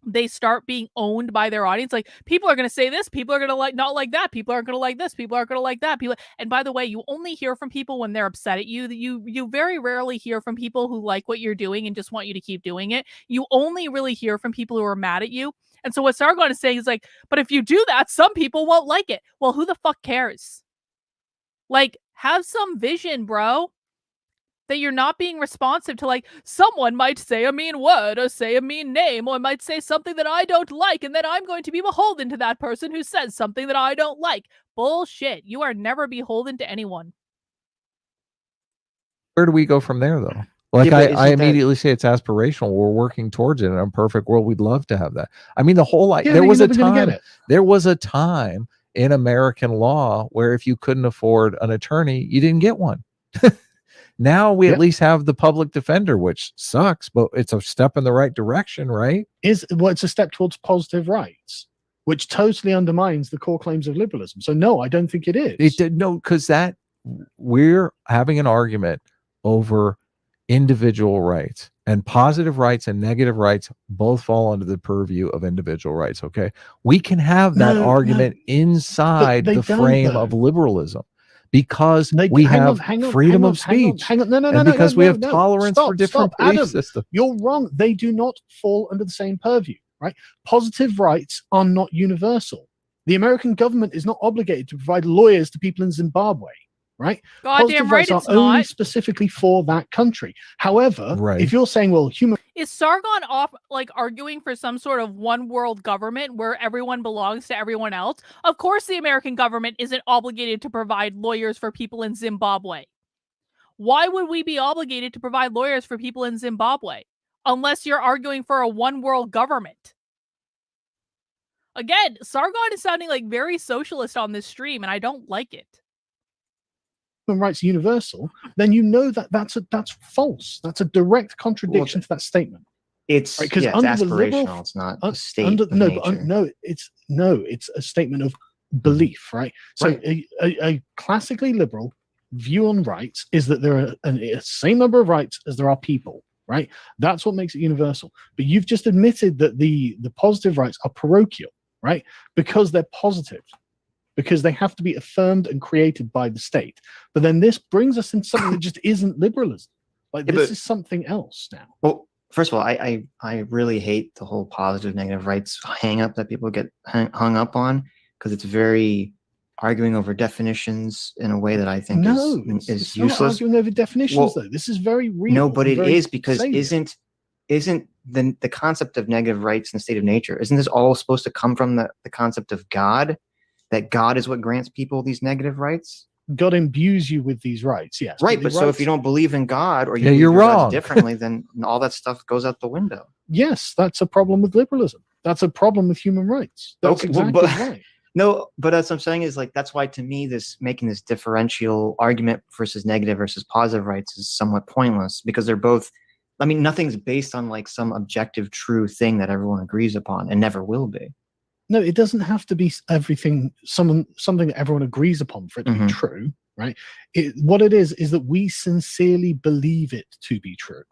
[SPEAKER 1] they start being owned by their audience. Like, people are going to say this, people are going to not like that, people aren't going to like this, people aren't going to like that. And by the way, you only hear from people when they're upset at you. You very rarely hear from people who like what you're doing and just want you to keep doing it. You only really hear from people who are mad at you. And so what Sargon is saying is like, but if you do that, some people won't like it. Well, who the fuck cares? Like, have some vision, bro. That you're not being responsive to, like, someone might say a mean word or say a mean name or might say something that I don't like, and then I'm going to be beholden to that person who says something that I don't like. Bullshit. You are never beholden to anyone.
[SPEAKER 6] Where do we go from there, though? Like,
[SPEAKER 8] Yeah, but
[SPEAKER 6] I
[SPEAKER 8] isn't that-
[SPEAKER 6] immediately say it's aspirational. We're working towards it in a perfect world. We'd love to have that. I mean, the whole
[SPEAKER 7] Yeah,
[SPEAKER 6] there
[SPEAKER 7] you're
[SPEAKER 6] was a
[SPEAKER 7] never gonna get
[SPEAKER 6] time.
[SPEAKER 7] it.
[SPEAKER 6] There was a time in American law where if you couldn't afford an attorney, you didn't get one. Now we at least have the public defender, which sucks, but it's a step in the right direction, right?
[SPEAKER 7] It's a step towards positive rights, which totally undermines the core claims of liberalism. So no, I don't think it is.
[SPEAKER 6] It did no, because that we're having an argument over individual rights, and positive rights and negative rights both fall under the purview of individual rights. Okay, we can have that argument inside
[SPEAKER 7] they
[SPEAKER 6] the
[SPEAKER 7] don't,
[SPEAKER 6] frame
[SPEAKER 7] though.
[SPEAKER 6] of liberalism, because we have freedom of speech.
[SPEAKER 7] Hang on. No,
[SPEAKER 6] and because we have tolerance for different belief
[SPEAKER 7] Adam,
[SPEAKER 6] systems.
[SPEAKER 7] You're wrong. They do not fall under the same purview, right? Positive rights are not universal. The American government is not obligated to provide lawyers to people in Zimbabwe, right?
[SPEAKER 1] Goddamn right,
[SPEAKER 7] Positive rights are only specifically for that country. However, if you're saying, well,
[SPEAKER 1] is Sargon off like arguing for some sort of one world government where everyone belongs to everyone else? Of course, the American government isn't obligated to provide lawyers for people in Zimbabwe. Why would we be obligated to provide lawyers for people in Zimbabwe? Unless you're arguing for a one world government. Again, Sargon is sounding like very socialist on this stream, and I don't like it.
[SPEAKER 7] Human rights universal, then you know that that's false. That's a direct contradiction to that statement.
[SPEAKER 8] It's
[SPEAKER 7] because
[SPEAKER 8] it's aspirational. It's not a state.
[SPEAKER 7] It's a statement of belief, right? So a classically liberal view on rights is that there are a same number of rights as there are people, right? That's what makes it universal. But you've just admitted that the positive rights are parochial, right? Because they're positive, because they have to be affirmed and created by the state. But then this brings us into something that just isn't liberalism. Like this is something else now.
[SPEAKER 8] Well, first of all, I really hate the whole positive negative rights hang up that people get hung up on, because it's very arguing over definitions in a way that I think is useless.
[SPEAKER 7] Not arguing over definitions, though. This is very real.
[SPEAKER 8] No, but it is, because isn't the concept of negative rights in the state of nature, isn't this all supposed to come from the concept of God, that God is what grants people these negative rights?
[SPEAKER 7] God imbues you with these rights, yes.
[SPEAKER 8] Right, but so if you don't believe in God, or
[SPEAKER 6] you're wrong
[SPEAKER 8] differently, then all that stuff goes out the window.
[SPEAKER 7] Yes, that's a problem with liberalism. That's a problem with human rights. That's exactly right.
[SPEAKER 8] No, but that's what I'm saying is, like, that's why to me making this differential argument versus negative versus positive rights is somewhat pointless, because they're both, I mean, nothing's based on like some objective true thing that everyone agrees upon and never will be.
[SPEAKER 7] No, it doesn't have to be everything, something that everyone agrees upon for it to be true, right? What it is that we sincerely believe it to be true.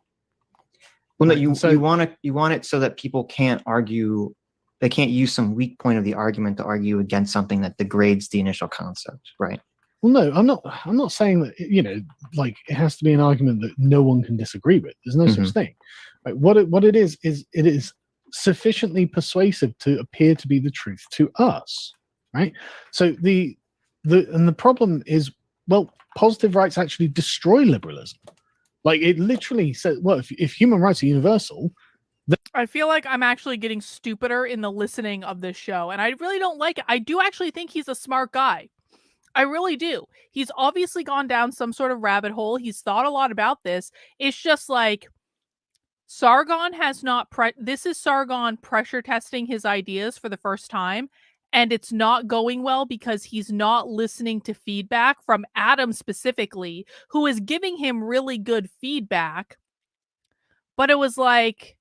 [SPEAKER 8] Well, no, you want it so that people can't argue. They can't use some weak point of the argument to argue against something that degrades the initial concept, right?
[SPEAKER 7] Well, no, I'm not saying that, like it has to be an argument that no one can disagree with. There's no such thing. Right? What it is it is sufficiently persuasive to appear to be the truth to us, right? So the problem is, well, positive rights actually destroy liberalism. Like it literally says, well, if human rights are universal,
[SPEAKER 1] I feel like I'm actually getting stupider in the listening of this show, and I really don't like it. I do actually think he's a smart guy. I really do. He's obviously gone down some sort of rabbit hole. He's thought a lot about this. It's just like Sargon has not this is Sargon pressure testing his ideas for the first time, and it's not going well because he's not listening to feedback from Adam specifically, who is giving him really good feedback. But it was like,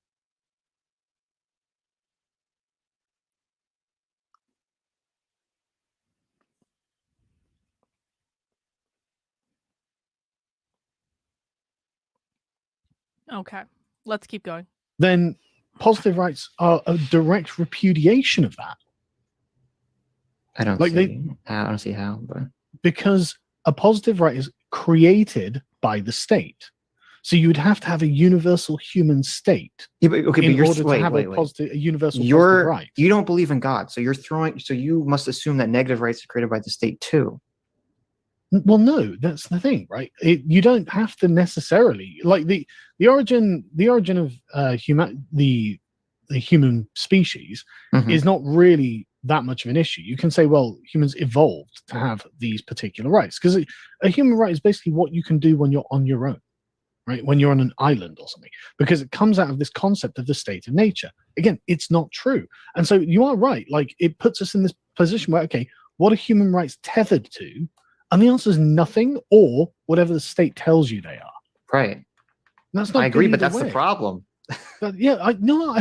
[SPEAKER 1] okay, let's keep going.
[SPEAKER 7] Then positive rights are a direct repudiation of that.
[SPEAKER 8] I don't see how, but
[SPEAKER 7] because a positive right is created by the state. So you would have to have a universal human state in order to have a universal positive right.
[SPEAKER 8] You don't believe in God, so you must assume that negative rights are created by the state too.
[SPEAKER 7] Well, no, that's the thing, right? You don't have to necessarily, like the origin of the human species is not really that much of an issue. You can say, well, humans evolved to have these particular rights, because a human right is basically what you can do when you're on your own, right? When you're on an island or something, because it comes out of this concept of the state of nature. Again, it's not true. And so you are right. Like it puts us in this position where, okay, what are human rights tethered to? And the answer is nothing, or whatever the state tells you they are.
[SPEAKER 8] Right.
[SPEAKER 7] That's not.
[SPEAKER 8] I agree, but that's the problem.
[SPEAKER 7] But yeah, I know.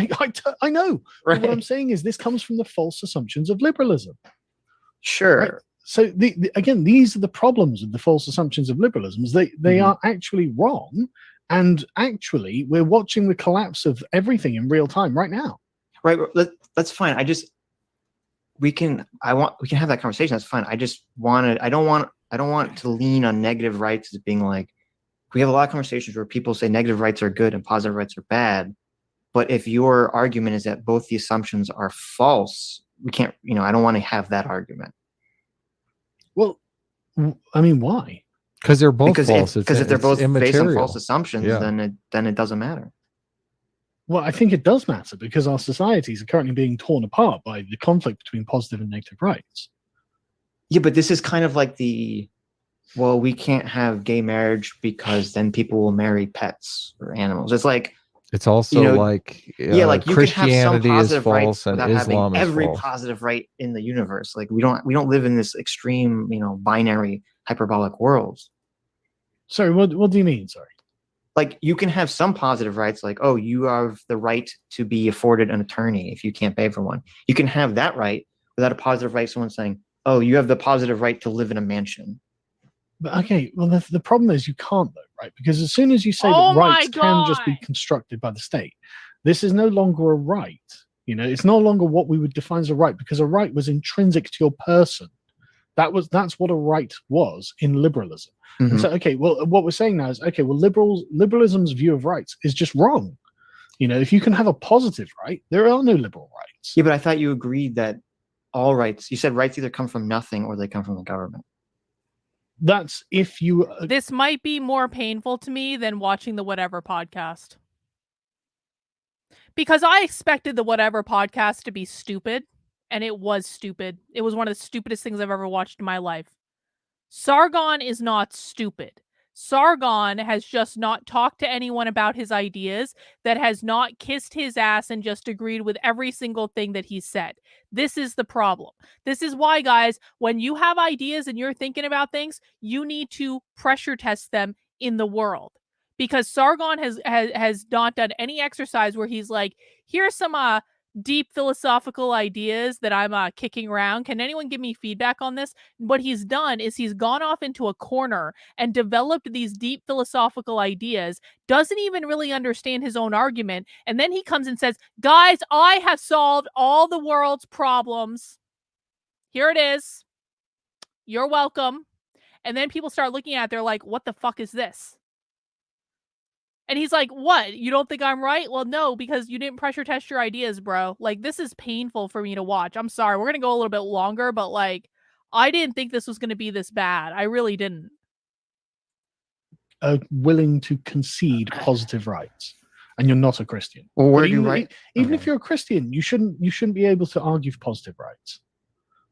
[SPEAKER 7] Right. What I'm saying is this comes from the false assumptions of liberalism.
[SPEAKER 8] Sure.
[SPEAKER 7] Right? So again, these are the problems of the false assumptions of liberalism. Is they are actually wrong, and actually we're watching the collapse of everything in real time right now.
[SPEAKER 8] Right. That's fine. We can have that conversation. That's fine. I don't want I don't want to lean on negative rights as being like, we have a lot of conversations where people say negative rights are good and positive rights are bad. But if your argument is that both the assumptions are false, we can't, I don't want to have that argument.
[SPEAKER 7] Well, I mean, why?
[SPEAKER 6] Because they're both false.
[SPEAKER 8] Because if they're both based on false
[SPEAKER 6] immaterial.
[SPEAKER 8] assumptions,
[SPEAKER 6] Yeah.
[SPEAKER 8] then it doesn't matter.
[SPEAKER 7] Well, I think it does matter because our societies are currently being torn apart by the conflict between positive and negative rights.
[SPEAKER 8] Yeah, but this is kind of like we can't have gay marriage because then people will marry pets or animals. It's like,
[SPEAKER 6] it's also like
[SPEAKER 8] like you
[SPEAKER 6] Christianity
[SPEAKER 8] can have some
[SPEAKER 6] is
[SPEAKER 8] positive
[SPEAKER 6] false
[SPEAKER 8] rights
[SPEAKER 6] and
[SPEAKER 8] without
[SPEAKER 6] Islam
[SPEAKER 8] having
[SPEAKER 6] is
[SPEAKER 8] every
[SPEAKER 6] false.
[SPEAKER 8] positive right in the universe. Like we don't live in this extreme, binary hyperbolic world.
[SPEAKER 7] Sorry, what do you mean? Sorry.
[SPEAKER 8] Like you can have some positive rights, like, oh, you have the right to be afforded an attorney if you can't pay for one. You can have that right without a positive right. Someone saying, oh, you have the positive right to live in a mansion.
[SPEAKER 7] But okay, well, the problem is you can't though, right? Because as soon as you say that rights can just be constructed by the state, this is no longer a right. It's no longer what we would define as a right, because a right was intrinsic to your person. That's what a right was in liberalism.
[SPEAKER 8] Mm-hmm.
[SPEAKER 7] And so, okay, well, what we're saying now is, okay, well, liberalism's view of rights is just wrong. If you can have a positive right, there are no liberal rights.
[SPEAKER 8] Yeah, but I thought you agreed that all rights, you said rights either come from nothing or they come from the government.
[SPEAKER 7] That's if you...
[SPEAKER 1] This might be more painful to me than watching the Whatever podcast. Because I expected the Whatever podcast to be stupid, and it was stupid. It was one of the stupidest things I've ever watched in my life. Sargon is not stupid. Sargon has just not talked to anyone about his ideas, that has not kissed his ass and just agreed with every single thing that he said. This is the problem. This is why, guys, when you have ideas and you're thinking about things, you need to pressure test them in the world. Because Sargon has not done any exercise where he's like, here's some deep philosophical ideas that I'm kicking around. Can anyone give me feedback on this? What he's done is he's gone off into a corner and developed these deep philosophical ideas, doesn't even really understand his own argument. And then he comes and says, guys, I have solved all the world's problems. Here it is. You're welcome. And then people start looking at it, they're like, what the fuck is this? And he's like, what? You don't think I'm right? Well, no, because you didn't pressure test your ideas, bro. Like, this is painful for me to watch. I'm sorry. We're going to go a little bit longer, but like, I didn't think this was going to be this bad. I really didn't.
[SPEAKER 7] Willing to concede positive rights, and you're not a Christian.
[SPEAKER 8] Well, where
[SPEAKER 7] But
[SPEAKER 8] do you
[SPEAKER 7] even,
[SPEAKER 8] write?
[SPEAKER 7] Even
[SPEAKER 8] Okay.
[SPEAKER 7] if you're a Christian, you shouldn't be able to argue for positive rights.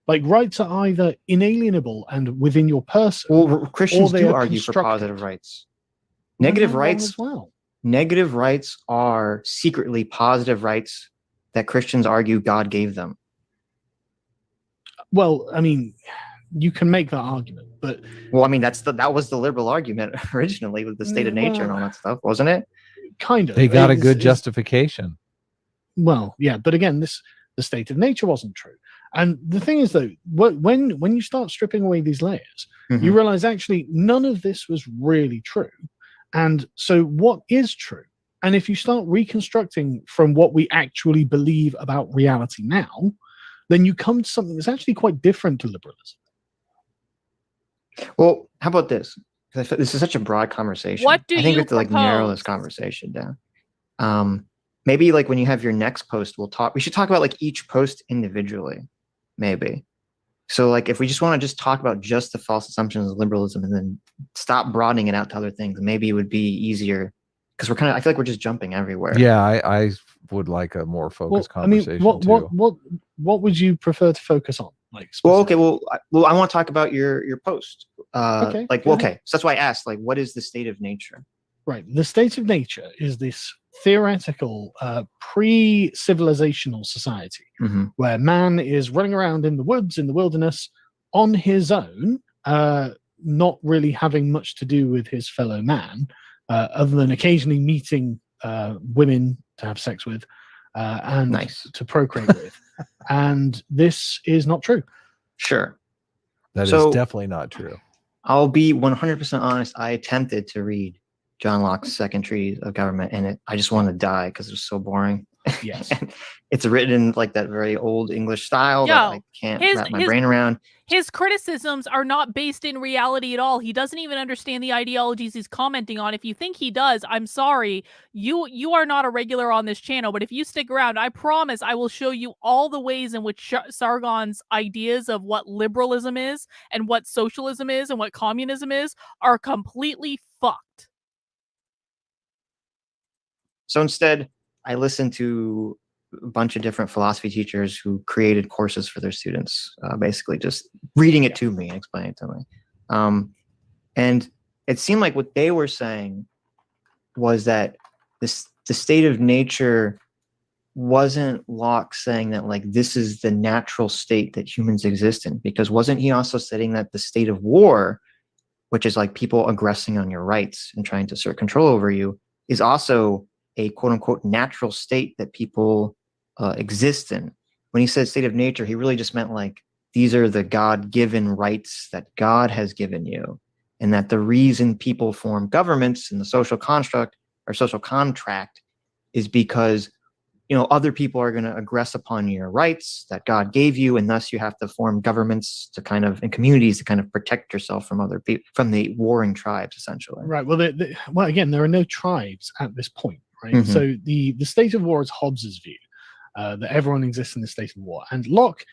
[SPEAKER 7] Like, rights are either inalienable and within your person.
[SPEAKER 8] Well, Christians
[SPEAKER 7] they
[SPEAKER 8] do
[SPEAKER 7] are
[SPEAKER 8] argue for
[SPEAKER 7] constructed.
[SPEAKER 8] positive rights. Negative
[SPEAKER 7] They're wrong
[SPEAKER 8] rights.
[SPEAKER 7] as well.
[SPEAKER 8] Negative rights are secretly positive rights that Christians argue God gave them.
[SPEAKER 7] Well, I mean, you can make that argument, but
[SPEAKER 8] Well, I mean, that was the liberal argument originally with the state of nature and all that stuff, wasn't it?
[SPEAKER 7] kind of.
[SPEAKER 6] They got a
[SPEAKER 7] It's-
[SPEAKER 6] good
[SPEAKER 7] it's-
[SPEAKER 6] justification.
[SPEAKER 7] Well, yeah, but again, the state of nature wasn't true. And the thing is, though, when you start stripping away these layers,
[SPEAKER 8] Mhm.
[SPEAKER 7] you realize actually none of this was really true. And so, what is true? And if you start reconstructing from what we actually believe about reality now, then you come to something that's actually quite different to liberalism.
[SPEAKER 8] Well, how about this? 'Cause I feel this is such a broad conversation.
[SPEAKER 1] What do
[SPEAKER 8] I think we
[SPEAKER 1] you
[SPEAKER 8] have to narrow
[SPEAKER 1] propose?
[SPEAKER 8] this conversation down. Maybe like when you have your next post, we should talk about like each post individually, maybe. So like if we just want to just talk about just the false assumptions of liberalism and then stop broadening it out to other things, maybe it would be easier because I feel like we're just jumping everywhere.
[SPEAKER 6] Yeah, I would like a more focused
[SPEAKER 7] Well, I mean,
[SPEAKER 6] conversation too.
[SPEAKER 7] what would you prefer to focus on? Like,
[SPEAKER 8] Well,
[SPEAKER 7] specifically?
[SPEAKER 8] okay. Well, I want to talk about your post.
[SPEAKER 7] Okay,
[SPEAKER 8] Like,
[SPEAKER 7] go
[SPEAKER 8] okay.
[SPEAKER 7] ahead.
[SPEAKER 8] So that's why I asked, like, what is the state of nature?
[SPEAKER 7] Right. The state of nature is this theoretical pre-civilizational society
[SPEAKER 8] Mhm.
[SPEAKER 7] where man is running around in the woods, in the wilderness, on his own, not really having much to do with his fellow man, other than occasionally meeting women to have sex with and
[SPEAKER 8] Nice.
[SPEAKER 7] to procreate with. And this is not true.
[SPEAKER 8] Sure.
[SPEAKER 6] That is
[SPEAKER 8] So-
[SPEAKER 6] definitely not true.
[SPEAKER 8] I'll be 100% honest. I attempted to read John Locke's Second Treatise of Government, and I just wanted to die because it was so boring.
[SPEAKER 7] Yes.
[SPEAKER 8] And it's written in like that very old English style that I can't wrap my brain around.
[SPEAKER 1] His criticisms are not based in reality at all. He doesn't even understand the ideologies he's commenting on. If you think he does, I'm sorry. You are not a regular on this channel, but if you stick around, I promise I will show you all the ways in which Sargon's ideas of what liberalism is and what socialism is and what communism is are completely fucked.
[SPEAKER 8] So instead, I listened to a bunch of different philosophy teachers who created courses for their students, basically just reading it to me and explaining it to me. And it seemed like what they were saying was that the state of nature wasn't Locke saying that like this is the natural state that humans exist in, because wasn't he also saying that the state of war, which is like people aggressing on your rights and trying to assert control over you, is also a quote unquote natural state that people exist in. When he said state of nature, he really just meant like these are the God-given rights that God has given you, and that the reason people form governments and the social construct or social contract is because other people are going to aggress upon your rights that God gave you, and thus you have to form governments to kind of, and communities to kind of protect yourself from other people, from the warring tribes, essentially.
[SPEAKER 7] Right. Well, again, there are no tribes at this point, right?
[SPEAKER 8] Mm-hmm.
[SPEAKER 7] So the state of war is Hobbes's view, that everyone exists in the state of war, and Locke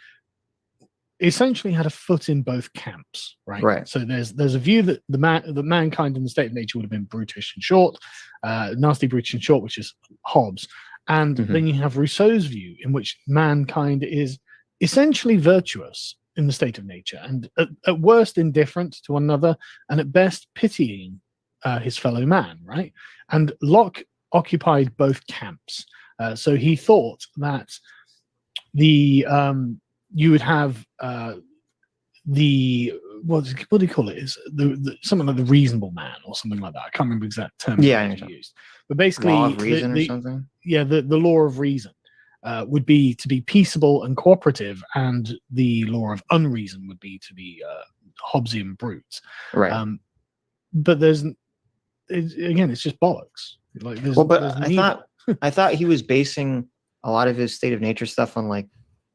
[SPEAKER 7] essentially had a foot in both camps, right?
[SPEAKER 8] Right.
[SPEAKER 7] So there's a view that the mankind in the state of nature would have been brutish and short, nasty, brutish and short, which is Hobbes. And then you have Rousseau's view, in which mankind is essentially virtuous in the state of nature, and at worst indifferent to one another, and at best pitying his fellow man, right? And Locke occupied both camps. So he thought that you would have what do you call it? Is something like the reasonable man or something like that? I can't remember exact term used, but basically
[SPEAKER 8] law of reason or something.
[SPEAKER 7] Yeah, the law of reason would be to be peaceable and cooperative, and the law of unreason would be to be Hobbesian brutes.
[SPEAKER 8] Right.
[SPEAKER 7] But it's just bollocks. Like,
[SPEAKER 8] I thought he was basing a lot of his state of nature stuff on like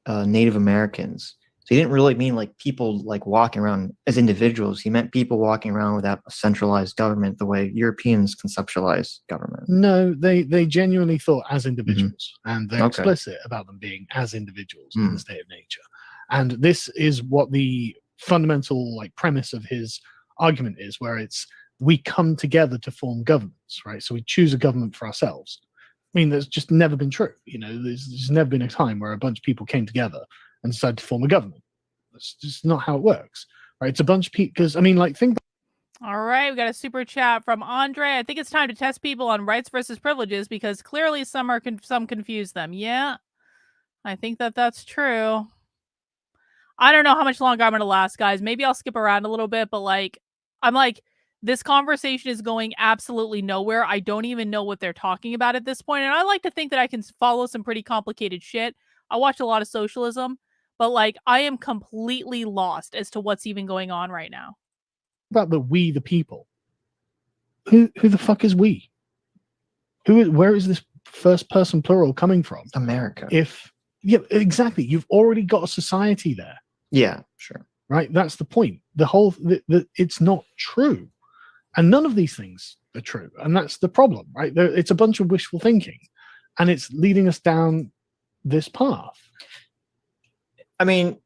[SPEAKER 8] Native Americans. So he didn't really mean like people like walking around as individuals. He meant people walking around without a centralized government the way Europeans conceptualize government.
[SPEAKER 7] No, they genuinely thought as individuals, and they're explicit about them being as individuals in the state of nature. And this is what the fundamental like premise of his argument is, where it's we come together to form governments, right? So we choose a government for ourselves. I mean, that's just never been true. There's never been a time where a bunch of people came together and decided to form a government. That's just not how it works, right? It's a bunch of people, because, I mean, like, think.
[SPEAKER 1] All right, we got a super chat from Andre. I think it's time to test people on rights versus privileges, because clearly some confuse them. Yeah, I think that's true. I don't know how much longer I'm going to last, guys. Maybe I'll skip around a little bit, but, like, I'm like, this conversation is going absolutely nowhere. I don't even know what they're talking about at this point, and I like to think that I can follow some pretty complicated shit. I watch a lot of socialism, but like I am completely lost as to what's even going on right now.
[SPEAKER 7] About we, the people. Who the fuck is we? Where is this first person plural coming from?
[SPEAKER 8] America.
[SPEAKER 7] Yeah, exactly. You've already got a society there.
[SPEAKER 8] Yeah, sure.
[SPEAKER 7] Right. That's the point. It's not true, and none of these things are true, and that's the problem, right? It's a bunch of wishful thinking, and it's leading us down this path.
[SPEAKER 8] I mean,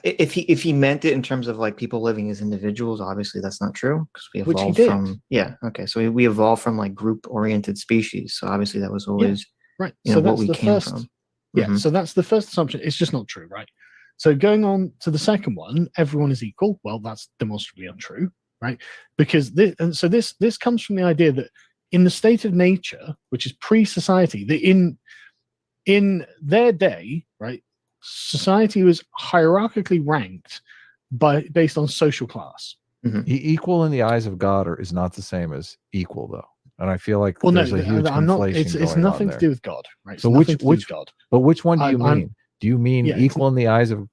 [SPEAKER 8] if he meant it in terms of like people living as individuals, obviously that's not true, because we evolved from so we evolved from like group oriented species. So obviously that was always
[SPEAKER 7] right.
[SPEAKER 8] So what we came from.
[SPEAKER 7] Yeah. So that's the first assumption. It's just not true, right? So going on to the second one, everyone is equal. Well, that's demonstrably untrue, right? Because this comes from the idea that in the state of nature, which is pre-society, in their day, right, society was hierarchically ranked based on social class.
[SPEAKER 6] Equal in the eyes of God is not the same as equal, though. And I feel like there's a huge conflation
[SPEAKER 7] it's
[SPEAKER 6] going
[SPEAKER 7] nothing
[SPEAKER 6] on
[SPEAKER 7] to do with God, right?
[SPEAKER 6] So which one do you mean? Do you mean equal in the eyes of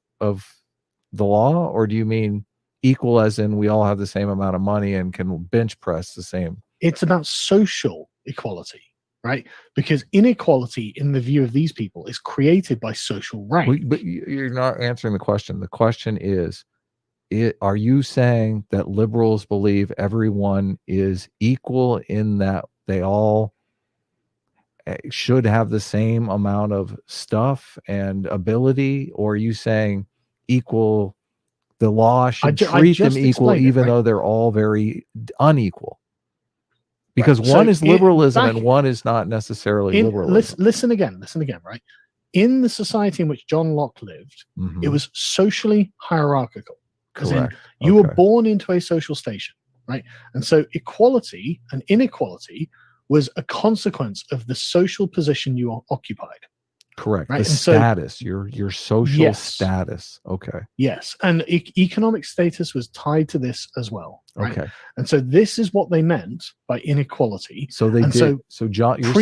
[SPEAKER 6] the law, or do you mean equal as in we all have the same amount of money and can bench press the same?
[SPEAKER 7] It's about social equality, right? Because inequality in the view of these people is created by social rank.
[SPEAKER 6] But you're not answering the question. The question is, are you saying that liberals believe everyone is equal in that they all should have the same amount of stuff and ability? Or are you saying equal, the law should treat them equal even though they're all very unequal? Because one is liberalism and one is not necessarily liberalism.
[SPEAKER 7] Listen again, right? In the society in which John Locke lived, it was socially hierarchical. Because you were born into a social station, right? And so equality and inequality was a consequence of the social position you occupied.
[SPEAKER 6] Correct.
[SPEAKER 7] Right?
[SPEAKER 6] The status, your social status. Okay.
[SPEAKER 7] Yes. And economic status was tied to this as well. Right?
[SPEAKER 6] Okay.
[SPEAKER 7] And so this is what they meant by inequality.
[SPEAKER 6] So they did. So John, you're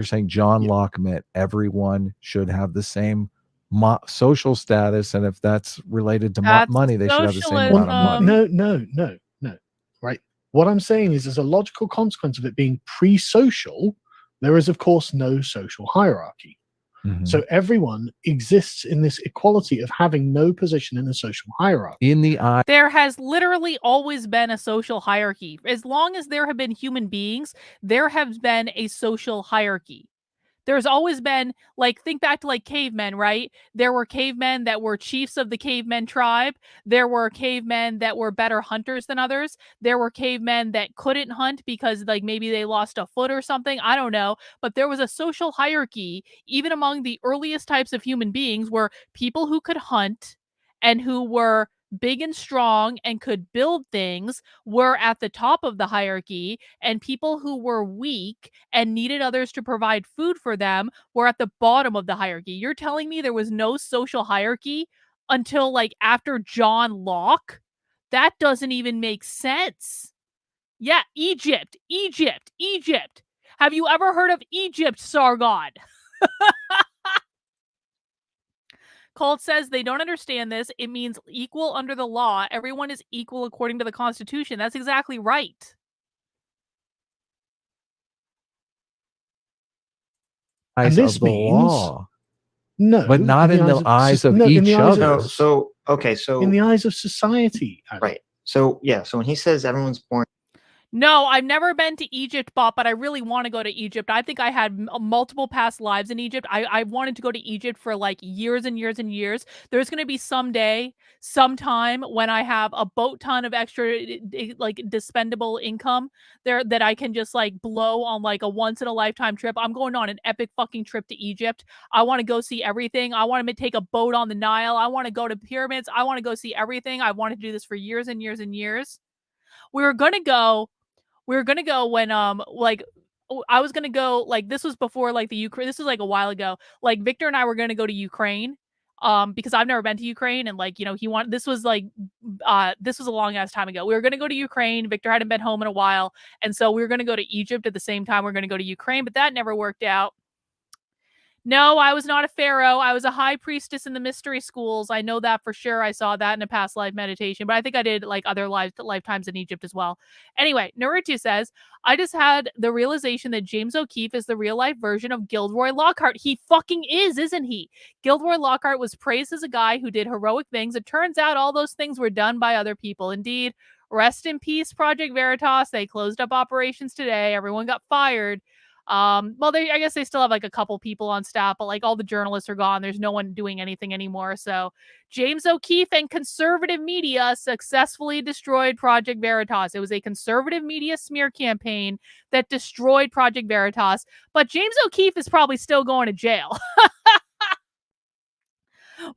[SPEAKER 6] saying John Locke meant everyone should have the same social status, and if that's related to money, they should have the same amount of money.
[SPEAKER 7] No. Right. What I'm saying is, as a logical consequence of it being pre-social, there is, of course, no social hierarchy. So everyone exists in this equality of having no position in the social hierarchy.
[SPEAKER 1] There has literally always been a social hierarchy. As long as there have been human beings, there has been a social hierarchy. There's always been, like, think back to like cavemen, right? There were cavemen that were chiefs of the cavemen tribe. There were cavemen that were better hunters than others. There were cavemen that couldn't hunt because, like, maybe they lost a foot or something. I don't know. But there was a social hierarchy, even among the earliest types of human beings, where people who could hunt and who were big and strong and could build things were at the top of the hierarchy, and people who were weak and needed others to provide food for them were at the bottom of the hierarchy. You're telling me there was no social hierarchy until, like, after John Locke? That doesn't even make sense. Yeah, Egypt. Have you ever heard of Egypt, Sargon? Colt says they don't understand this. It means equal under the law. Everyone is equal according to the Constitution. That's exactly right.
[SPEAKER 7] And this means
[SPEAKER 6] law.
[SPEAKER 7] No,
[SPEAKER 6] but not in the eyes of each other.
[SPEAKER 8] So
[SPEAKER 7] in the eyes of society,
[SPEAKER 8] right? So so when he says everyone's born.
[SPEAKER 1] No, I've never been to Egypt, Bob, but I really want to go to Egypt. I think I had multiple past lives in Egypt. I wanted to go to Egypt for like years and years and years. There's going to be sometime when I have a boat ton of extra like dispendable income there that I can just like blow on like a once in a lifetime trip. I'm going on an epic fucking trip to Egypt. I want to go see everything. I want to take a boat on the Nile. I want to go to pyramids. I want to go see everything. I wanted to do this for years and years and years. We were going to go when like I was gonna go, like, this was before like the Ukraine. This was like a while ago. Like Victor and I were gonna go to Ukraine, because I've never been to Ukraine, and like, you know, this was a long ass time ago. We were gonna go to Ukraine. Victor hadn't been home in a while, and so we were gonna go to Egypt at the same time. We were gonna go to Ukraine, but that never worked out. No, I was not a pharaoh. I was a high priestess in the mystery schools. I know that for sure. I saw that in a past life meditation, but I think I did like other lifetimes in Egypt as well. Anyway, Naruto says, I just had the realization that James O'Keefe is the real life version of Gilderoy Lockhart. He fucking is, isn't he? Gilderoy Lockhart was praised as a guy who did heroic things. It turns out all those things were done by other people. Indeed, rest in peace, Project Veritas. They closed up operations today. Everyone got fired. Well, I guess they still have like a couple people on staff, but like all the journalists are gone. There's no one doing anything anymore. So James O'Keefe and conservative media successfully destroyed Project Veritas. It was a conservative media smear campaign that destroyed Project Veritas, but James O'Keefe is probably still going to jail.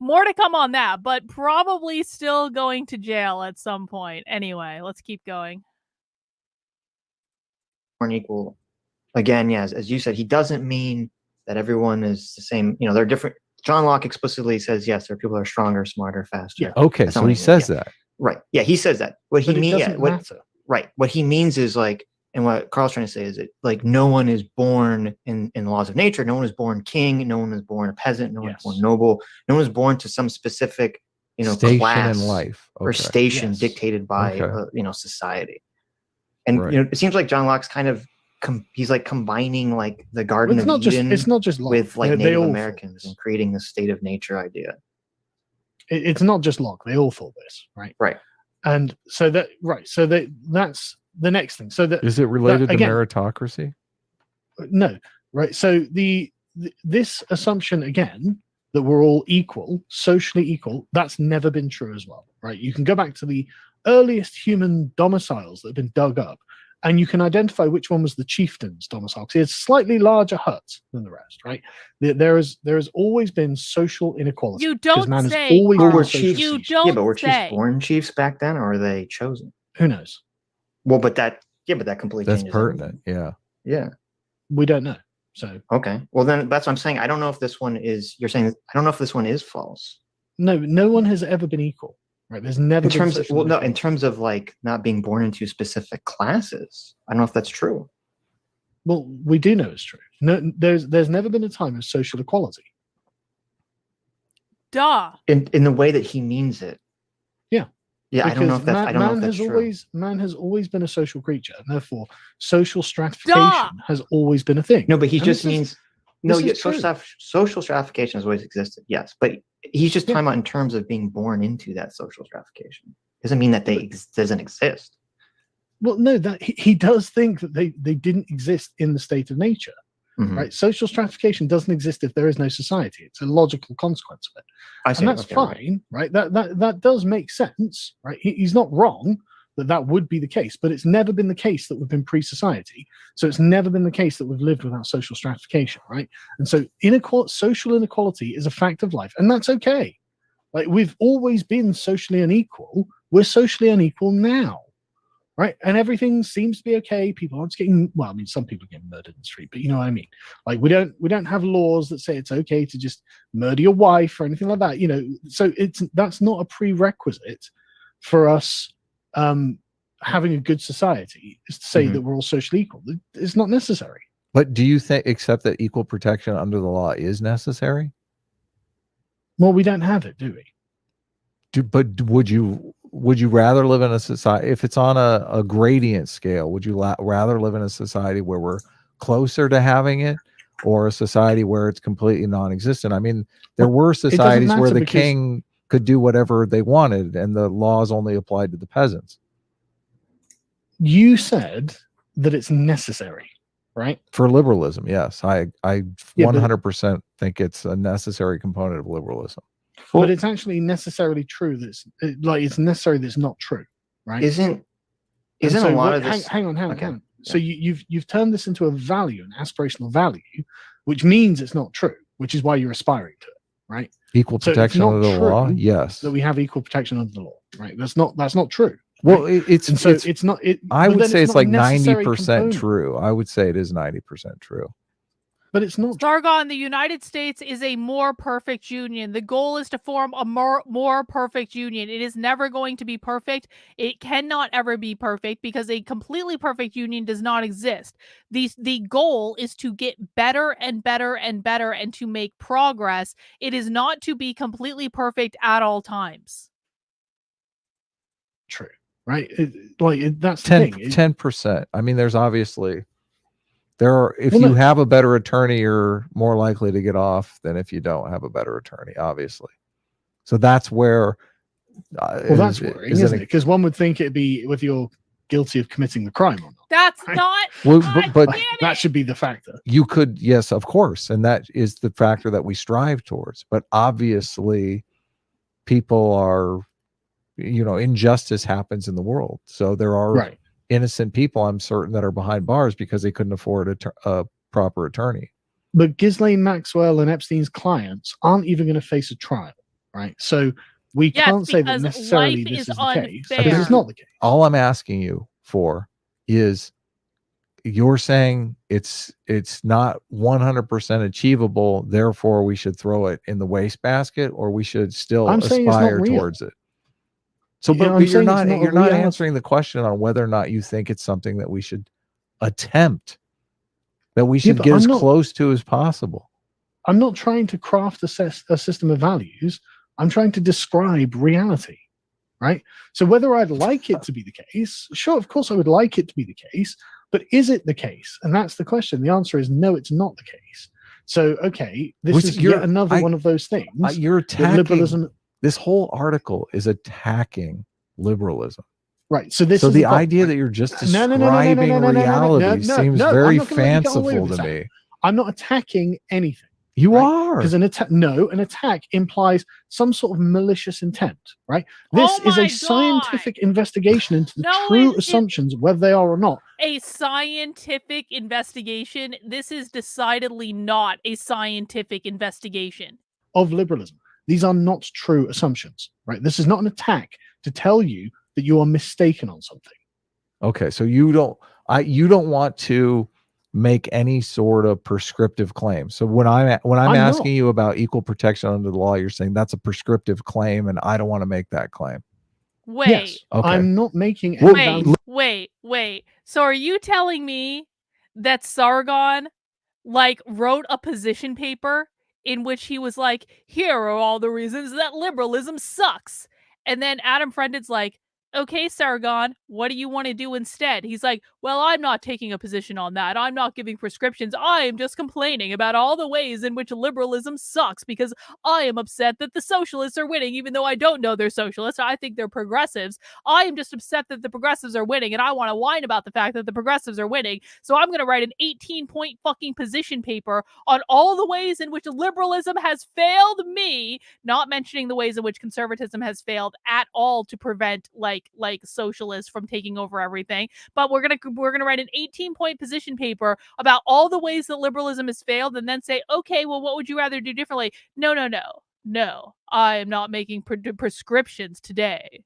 [SPEAKER 1] More to come on that, but probably still going to jail at some point. Anyway, let's keep going.
[SPEAKER 8] Equal. Again, yes, as you said, he doesn't mean that everyone is the same. You know, they're different. John Locke explicitly says, yes, there are people who are stronger, smarter, faster.
[SPEAKER 6] Yeah. Okay, so he says that.
[SPEAKER 8] Right. Yeah, he says that. What he means,
[SPEAKER 7] right.
[SPEAKER 8] What he means is like, and what Carl's trying to say is that like no one is born in the laws of nature. No one is born king. No one is born a peasant. No one is born noble. No one is born to some specific,
[SPEAKER 6] station
[SPEAKER 8] class
[SPEAKER 6] in life
[SPEAKER 8] or station dictated by society. And it seems like John Locke's kind of he's like combining like the Garden
[SPEAKER 7] It's
[SPEAKER 8] of
[SPEAKER 7] not just
[SPEAKER 8] Eden
[SPEAKER 7] it's not just Locke.
[SPEAKER 8] with like
[SPEAKER 7] They
[SPEAKER 8] Native
[SPEAKER 7] all fall
[SPEAKER 8] Americans
[SPEAKER 7] for
[SPEAKER 8] and creating the state of nature idea.
[SPEAKER 7] this. It's not just Locke. They all fall this, right?
[SPEAKER 8] Right.
[SPEAKER 7] And so that's the next thing. So that
[SPEAKER 6] Is it related to
[SPEAKER 7] again,
[SPEAKER 6] meritocracy?
[SPEAKER 7] no, right? So this assumption again that we're all equal, socially equal, that's never been true as well, right? You can go back to the earliest human domiciles that have been dug up, and you can identify which one was the chieftain's domicile, because he had slightly larger huts than the rest, right? There has always been social inequality.
[SPEAKER 1] You
[SPEAKER 7] 'cause
[SPEAKER 1] don't
[SPEAKER 7] man has
[SPEAKER 1] say,
[SPEAKER 7] always
[SPEAKER 8] Who
[SPEAKER 7] been
[SPEAKER 8] were
[SPEAKER 7] social.
[SPEAKER 8] chiefs?
[SPEAKER 1] You
[SPEAKER 8] Yeah, but
[SPEAKER 1] don't
[SPEAKER 8] were chiefs
[SPEAKER 1] say.
[SPEAKER 8] born chiefs back then, or are they chosen?
[SPEAKER 7] Who knows?
[SPEAKER 8] Well, but that completely
[SPEAKER 6] That's
[SPEAKER 8] changes
[SPEAKER 6] pertinent. Yeah.
[SPEAKER 8] everything. Yeah.
[SPEAKER 7] We don't know. So
[SPEAKER 8] Okay. Well, then that's what I'm saying. I don't know if this one is. You're saying I don't know if this one is false.
[SPEAKER 7] no one has ever been equal, right? There's never
[SPEAKER 8] In
[SPEAKER 7] been
[SPEAKER 8] terms of
[SPEAKER 7] social
[SPEAKER 8] in
[SPEAKER 7] inequality.
[SPEAKER 8] terms of like not being born into specific classes. I don't know if that's true.
[SPEAKER 7] Well, we do know it's true. No, there's never been a time of social equality.
[SPEAKER 1] Duh.
[SPEAKER 8] In the way that he means it.
[SPEAKER 7] Yeah.
[SPEAKER 8] Yeah, I don't know if that's. I don't know if that's true.
[SPEAKER 7] Man has always been a social creature, and therefore social stratification has always been a thing.
[SPEAKER 8] No, but he
[SPEAKER 7] And
[SPEAKER 8] just
[SPEAKER 7] this is-
[SPEAKER 8] means no.
[SPEAKER 7] this
[SPEAKER 8] Yeah,
[SPEAKER 7] is true.
[SPEAKER 8] social stratification has always existed. Yes, but he's just
[SPEAKER 7] Yeah.
[SPEAKER 8] talking about in terms of being born into that social stratification. Doesn't mean that doesn't exist.
[SPEAKER 7] Well, no, that he does think that they didn't exist in the state of nature,
[SPEAKER 8] Mhm.
[SPEAKER 7] right? Social stratification doesn't exist if there is no society. It's a logical consequence of it.
[SPEAKER 8] I see.
[SPEAKER 7] And that's
[SPEAKER 8] Okay,
[SPEAKER 7] fine, right? That does make sense, right? He's not wrong that would be the case, but it's never been the case that we've been pre-society. So it's never been the case that we've lived without social stratification, right? And so social inequality is a fact of life, and that's okay. Like, we've always been socially unequal. We're socially unequal now, right? And everything seems to be okay. People aren't getting, well, I mean, some people get murdered in the street, but you know what I mean? Like, we don't have laws that say it's okay to just murder your wife or anything like that, you know? So that's not a prerequisite for us having a good society, is to say that we're all socially equal. It's not necessary.
[SPEAKER 6] But do you accept that equal protection under the law is necessary?
[SPEAKER 7] Well, we don't have it, do we?
[SPEAKER 6] But would you rather live in a society, if it's on a gradient scale, would you rather live in a society where we're closer to having it, or a society where it's completely non-existent? I mean, there were societies where the king could do whatever they wanted and the laws only applied to the peasants.
[SPEAKER 7] You said that it's necessary, right?
[SPEAKER 6] For liberalism, yes. I
[SPEAKER 7] Yeah,
[SPEAKER 6] 100% think it's a necessary component of liberalism.
[SPEAKER 7] But it's actually necessarily true that it's necessary that it's not true, right?
[SPEAKER 8] Isn't
[SPEAKER 7] so
[SPEAKER 8] a lot of this?
[SPEAKER 7] hang on.
[SPEAKER 8] Okay.
[SPEAKER 7] So you've turned this into a value, an aspirational value, which means it's not true, which is why you're aspiring to it, right?
[SPEAKER 6] Equal
[SPEAKER 7] So it's
[SPEAKER 6] protection
[SPEAKER 7] not
[SPEAKER 6] under the law,
[SPEAKER 7] true
[SPEAKER 6] yes.
[SPEAKER 7] That we have equal protection under the law, right? That's not true.
[SPEAKER 6] Well,
[SPEAKER 7] right?
[SPEAKER 6] it's
[SPEAKER 7] not.
[SPEAKER 6] I would say it's
[SPEAKER 7] not a
[SPEAKER 6] like
[SPEAKER 7] necessary
[SPEAKER 6] 90%
[SPEAKER 7] component.
[SPEAKER 6] true. I would say it is 90% true.
[SPEAKER 7] But it's not.
[SPEAKER 1] Sargon, the United States is a more perfect union. The goal is to form a more perfect union. It is never going to be perfect. It cannot ever be perfect because a completely perfect union does not exist. The goal is to get better and better and better and to make progress. It is not to be completely perfect at all times.
[SPEAKER 7] True, right? That's the
[SPEAKER 6] 10%. I mean, there's obviously... if you have a better attorney, you're more likely to get off than if you don't have a better attorney, obviously. So that's where.
[SPEAKER 7] That's worrying, isn't it? Because one would think it'd be if you're guilty of committing the crime or not.
[SPEAKER 1] That's
[SPEAKER 7] right?
[SPEAKER 1] not.
[SPEAKER 6] Well, but
[SPEAKER 7] that should be the factor.
[SPEAKER 6] You could, yes, of course, and that is the factor that we strive towards. But obviously, people are, injustice happens in the world, so there are.
[SPEAKER 7] Right.
[SPEAKER 6] Innocent people, I'm certain, that are behind bars because they couldn't afford a proper attorney.
[SPEAKER 7] But Ghislaine Maxwell and Epstein's clients aren't even going to face a trial, right? So we can't say that necessarily this is the case, because it's not the case.
[SPEAKER 6] All I'm asking you for is, you're saying it's not 100% achievable, therefore we should throw it in the wastebasket, or we should still aspire towards it. So, but you're not answering the question on whether or not you think it's something that we should attempt, that we should get as close to as possible.
[SPEAKER 7] I'm not trying to craft a system of values. I'm trying to describe reality, right? So whether I'd like it to be the case, sure, of course I would like it to be the case, But is it the case? And that's the question. The answer is no, it's not the case. So, okay, this is yet another one of those things.
[SPEAKER 6] You're attacking
[SPEAKER 7] liberalism.
[SPEAKER 6] This whole article is attacking liberalism.
[SPEAKER 7] Right. So this
[SPEAKER 6] so
[SPEAKER 7] is
[SPEAKER 6] the idea that you're just describing reality seems very fanciful to me.
[SPEAKER 7] I'm not attacking anything.
[SPEAKER 6] You are.
[SPEAKER 7] Because an attack implies some sort of malicious intent, right? This is a scientific investigation into the true assumptions, whether they are or not.
[SPEAKER 1] A scientific investigation? This is decidedly not a scientific investigation.
[SPEAKER 7] Of liberalism. These are not true assumptions, right? This is not an attack to tell you that you are mistaken on something.
[SPEAKER 6] Okay, so you don't want to make any sort of prescriptive claim. So when I'm asking you about equal protection under the law, you're saying that's a prescriptive claim, and I don't want to make that claim.
[SPEAKER 1] Wait,
[SPEAKER 7] yes, okay. I'm not making
[SPEAKER 1] any wait. So are you telling me that Sargon wrote a position paper in which he was like, here are all the reasons that liberalism sucks, and then Adam Friended's like, okay, Sargon, what do you want to do instead? He's like, well, I'm not taking a position on that. I'm not giving prescriptions. I am just complaining about all the ways in which liberalism sucks because I am upset that the socialists are winning, even though I don't know they're socialists. I think they're progressives. I am just upset that the progressives are winning, and I want to whine about the fact that the progressives are winning. So I'm going to write an 18-point fucking position paper on all the ways in which liberalism has failed me, not mentioning the ways in which conservatism has failed at all to prevent like socialists from taking over everything. But we're gonna write an 18-point position paper about all the ways that liberalism has failed, and then say, okay, well, what would you rather do differently? No, I am not making prescriptions today.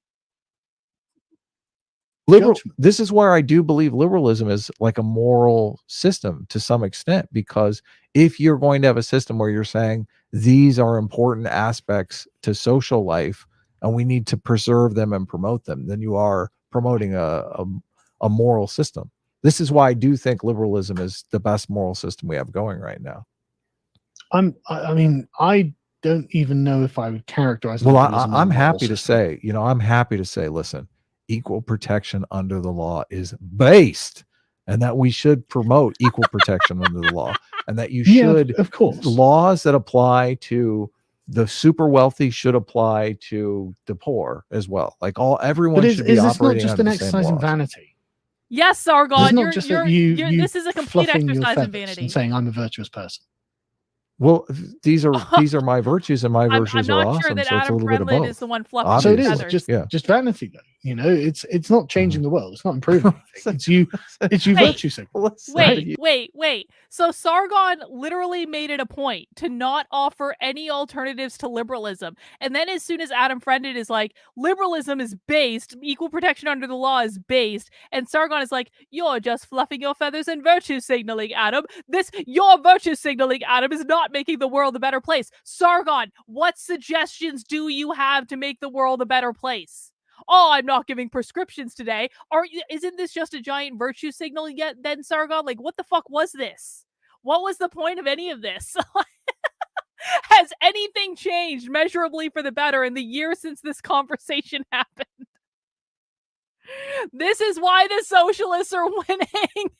[SPEAKER 6] This is where I do believe liberalism is like a moral system to some extent, because if you're going to have a system where you're saying these are important aspects to social life and we need to preserve them and promote them, then you are promoting a moral system. This is why I do think liberalism is the best moral system we have going right now.
[SPEAKER 7] I mean, I don't even know if I would characterize.
[SPEAKER 6] Well, I'm happy to say, listen, equal protection under the law is based, and that we should promote equal protection under the law, and that you should,
[SPEAKER 7] of course,
[SPEAKER 6] laws that apply to the super wealthy should apply to the poor as well. Like everyone should be operating. Is this not just an exercise in
[SPEAKER 7] vanity?
[SPEAKER 1] Yes, Sargon.
[SPEAKER 7] You
[SPEAKER 1] this is a complete exercise in vanity.
[SPEAKER 7] And saying I'm a virtuous person.
[SPEAKER 6] Well, these are my virtues, and my virtues are awesome. I'm not sure that
[SPEAKER 1] Adam Friended is the one fluffing.
[SPEAKER 7] So it is just vanity, though. You know, it's not changing the world. It's not improving anything. It's you virtue signal.
[SPEAKER 1] Wait. So Sargon literally made it a point to not offer any alternatives to liberalism. And then as soon as Adam Friended is like, liberalism is based, equal protection under the law is based, and Sargon is like, you're just fluffing your feathers and virtue signaling, Adam. Your virtue signaling, Adam, is not making the world a better place. Sargon, what suggestions do you have to make the world a better place? Oh, I'm not giving prescriptions today. Isn't this just a giant virtue signal yet then, Sargon? Like, what the fuck was this? What was the point of any of this? Has anything changed measurably for the better in the year since this conversation happened? This is why the socialists are winning.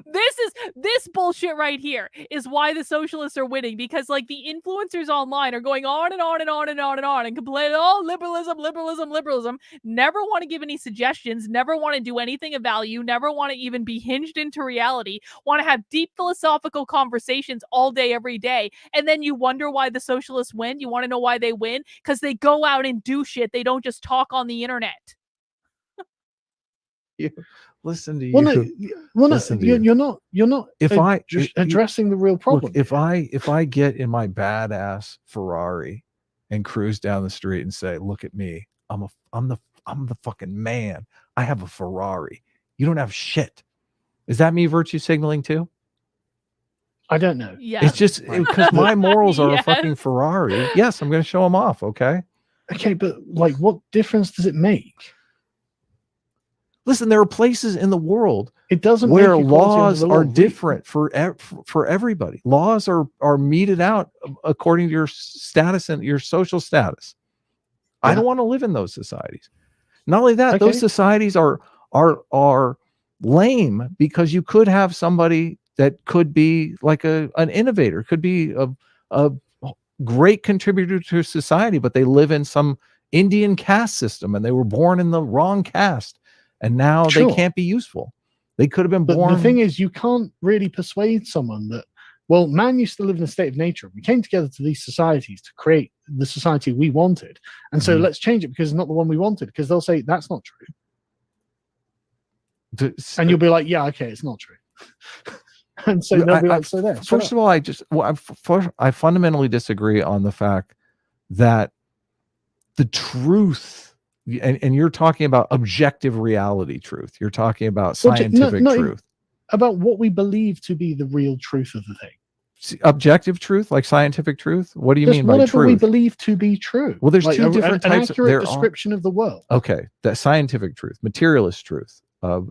[SPEAKER 1] This bullshit right here is why the socialists are winning, because the influencers online are going on and on and on and on and on and complaining, oh, liberalism, never want to give any suggestions, never want to do anything of value, never want to even be hinged into reality, want to have deep philosophical conversations all day, every day. And then you wonder why the socialists win. You want to know why they win? Because they go out and do shit. They don't just talk on the internet.
[SPEAKER 6] Listen to you.
[SPEAKER 7] You're not. Addressing the real problem.
[SPEAKER 6] Look, if I get in my badass Ferrari and cruise down the street and say, "Look at me, I'm the fucking man. I have a Ferrari. You don't have shit." Is that me virtue signaling too?
[SPEAKER 7] I don't know.
[SPEAKER 1] Yeah,
[SPEAKER 6] it's just because my morals are a fucking Ferrari. Yes, I'm going to show them off. Okay,
[SPEAKER 7] but what difference does it make?
[SPEAKER 6] Listen, there are places in the world
[SPEAKER 7] where
[SPEAKER 6] laws are different for everybody. Laws are meted out according to your status and your social status. Yeah. I don't want to live in those societies. Not only that, those societies are lame, because you could have somebody that could be like an innovator, could be a great contributor to society, but they live in some Indian caste system and they were born in the wrong caste, and now they can't be useful. They could have been born.
[SPEAKER 7] The thing is, you can't really persuade someone that, well, man used to live in a state of nature. We came together to these societies to create the society we wanted. And so let's change it because it's not the one we wanted, because they'll say that's not true. And you'll be like, yeah, okay, it's not true. And so they'll be like, so there.
[SPEAKER 6] First of all, I fundamentally disagree on the fact that the truth, and you're talking about objective reality truth. You're talking about scientific truth.
[SPEAKER 7] About what we believe to be the real truth of the thing.
[SPEAKER 6] Objective truth, like scientific truth? What do you mean by truth?
[SPEAKER 7] Whatever we believe to be true.
[SPEAKER 6] Well, there's
[SPEAKER 7] like
[SPEAKER 6] two different types.
[SPEAKER 7] An accurate description of the world.
[SPEAKER 6] Okay, that scientific truth, materialist truth,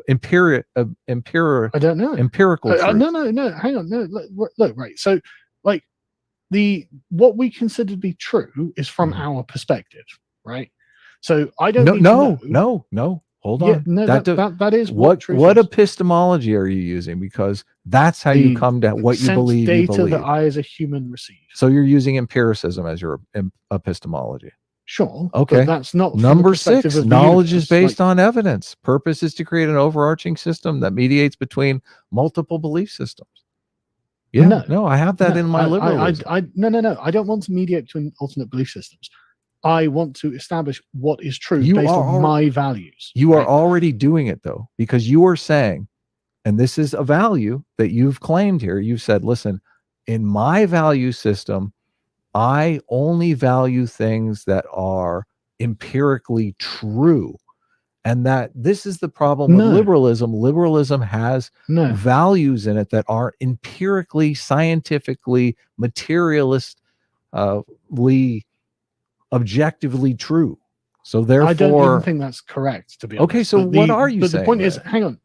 [SPEAKER 6] empirical
[SPEAKER 7] I don't know.
[SPEAKER 6] Empirical truth.
[SPEAKER 7] No. Hang on. No, look, right. So, like, what we consider to be true is from our perspective, right? So I don't.
[SPEAKER 6] No. Hold on.
[SPEAKER 7] That is
[SPEAKER 6] what
[SPEAKER 7] truth is.
[SPEAKER 6] epistemology are you using? Because that's how you come to what you believe.
[SPEAKER 7] Data that I as a human receive.
[SPEAKER 6] So you're using empiricism as your epistemology.
[SPEAKER 7] Sure.
[SPEAKER 6] Okay.
[SPEAKER 7] That's not
[SPEAKER 6] number 6. Knowledge is based on evidence. Purpose is to create an overarching system that mediates between multiple belief systems. Yeah. No, I have that in my liberalism.
[SPEAKER 7] No. I don't want to mediate between alternate belief systems. I want to establish what is true based on my values.
[SPEAKER 6] You are already doing it, though, because you are saying, and this is a value that you've claimed here. You've said, listen, in my value system, I only value things that are empirically true. And that this is the problem with liberalism. Liberalism has values in it that are empirically, scientifically, materialistly, objectively true. So therefore,
[SPEAKER 7] I don't even think that's correct, to be honest.
[SPEAKER 6] Okay, so what are you saying?
[SPEAKER 7] But the point is, hang on.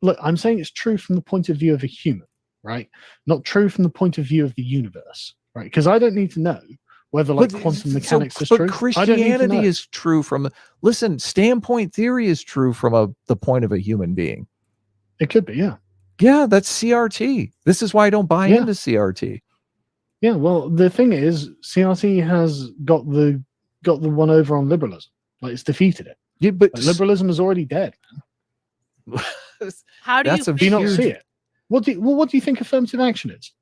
[SPEAKER 7] Look, I'm saying it's true from the point of view of a human, right? Not true from the point of view of the universe, right? Because I don't need to know whether quantum mechanics is true.
[SPEAKER 6] But Christianity is true from standpoint theory is true from the point of a human being.
[SPEAKER 7] It could be, yeah.
[SPEAKER 6] Yeah, that's CRT. This is why I don't buy into CRT.
[SPEAKER 7] Yeah, well, the thing is, CRT has got the one over on liberalism. Like, it's defeated it.
[SPEAKER 6] Yeah, but
[SPEAKER 7] liberalism is already dead.
[SPEAKER 1] How do
[SPEAKER 7] you not see it? What do you think affirmative action is?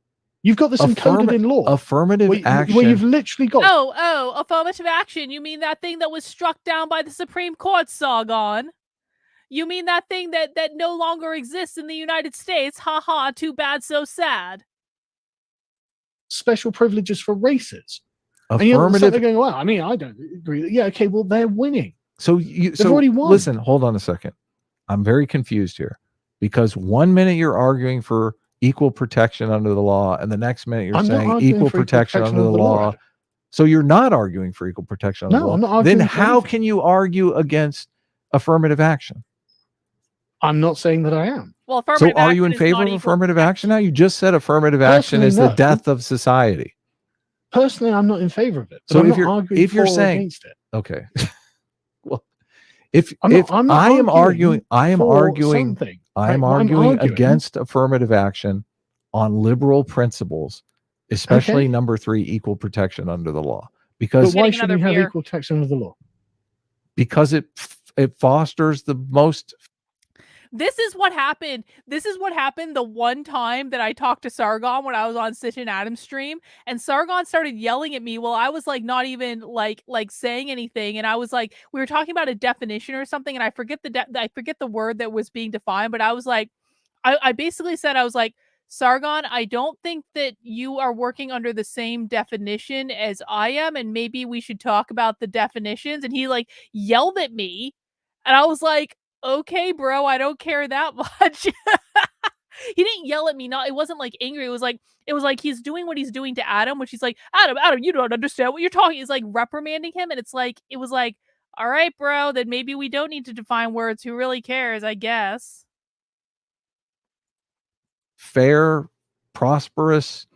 [SPEAKER 7] You've got this encoded in law.
[SPEAKER 6] Affirmative action.
[SPEAKER 7] Where you've literally got.
[SPEAKER 1] Oh, affirmative action. You mean that thing that was struck down by the Supreme Court, Sargon? You mean that thing that no longer exists in the United States? Ha ha, too bad, so sad.
[SPEAKER 7] Special privileges for races.
[SPEAKER 6] Affirmative.
[SPEAKER 7] And they're going, well, I mean, I don't agree. Yeah, okay, well, they're winning.
[SPEAKER 6] They've
[SPEAKER 7] already won.
[SPEAKER 6] Listen, hold on a second. I'm very confused here, because 1 minute you're arguing for equal protection under the law, and the next minute you're saying equal protection under the law. So you're not arguing for equal protection under the law.
[SPEAKER 7] I'm not arguing.
[SPEAKER 6] Then how can you argue against affirmative action?
[SPEAKER 7] I'm not saying that I am.
[SPEAKER 1] Well,
[SPEAKER 6] so are you in favor of affirmative action now? You just said affirmative action is the death of society.
[SPEAKER 7] Personally, I'm not in favor of it.
[SPEAKER 6] So if you're saying
[SPEAKER 7] against it.
[SPEAKER 6] Okay. Well, if I am arguing against affirmative action on liberal principles, especially number 3, equal protection under the law. Because
[SPEAKER 7] but why should we have equal protection under the law?
[SPEAKER 6] Because it fosters the most.
[SPEAKER 1] This is what happened. This is what happened the one time that I talked to Sargon when I was on Sitch Adam stream, and Sargon started yelling at me while I was like not even like saying anything, and I was like, we were talking about a definition or something, and I forget the word that was being defined, but I was like, I basically said, I was like, Sargon, I don't think that you are working under the same definition as I am, and maybe we should talk about the definitions. And he like yelled at me, and I was like, okay, bro, I don't care that much. He didn't yell at me. It wasn't like angry. It was like he's doing what he's doing to Adam, which he's like, Adam, you don't understand what you're talking. He's like reprimanding him, and it was like, all right, bro, then maybe we don't need to define words. Who really cares? I guess.
[SPEAKER 6] Fair, prosperous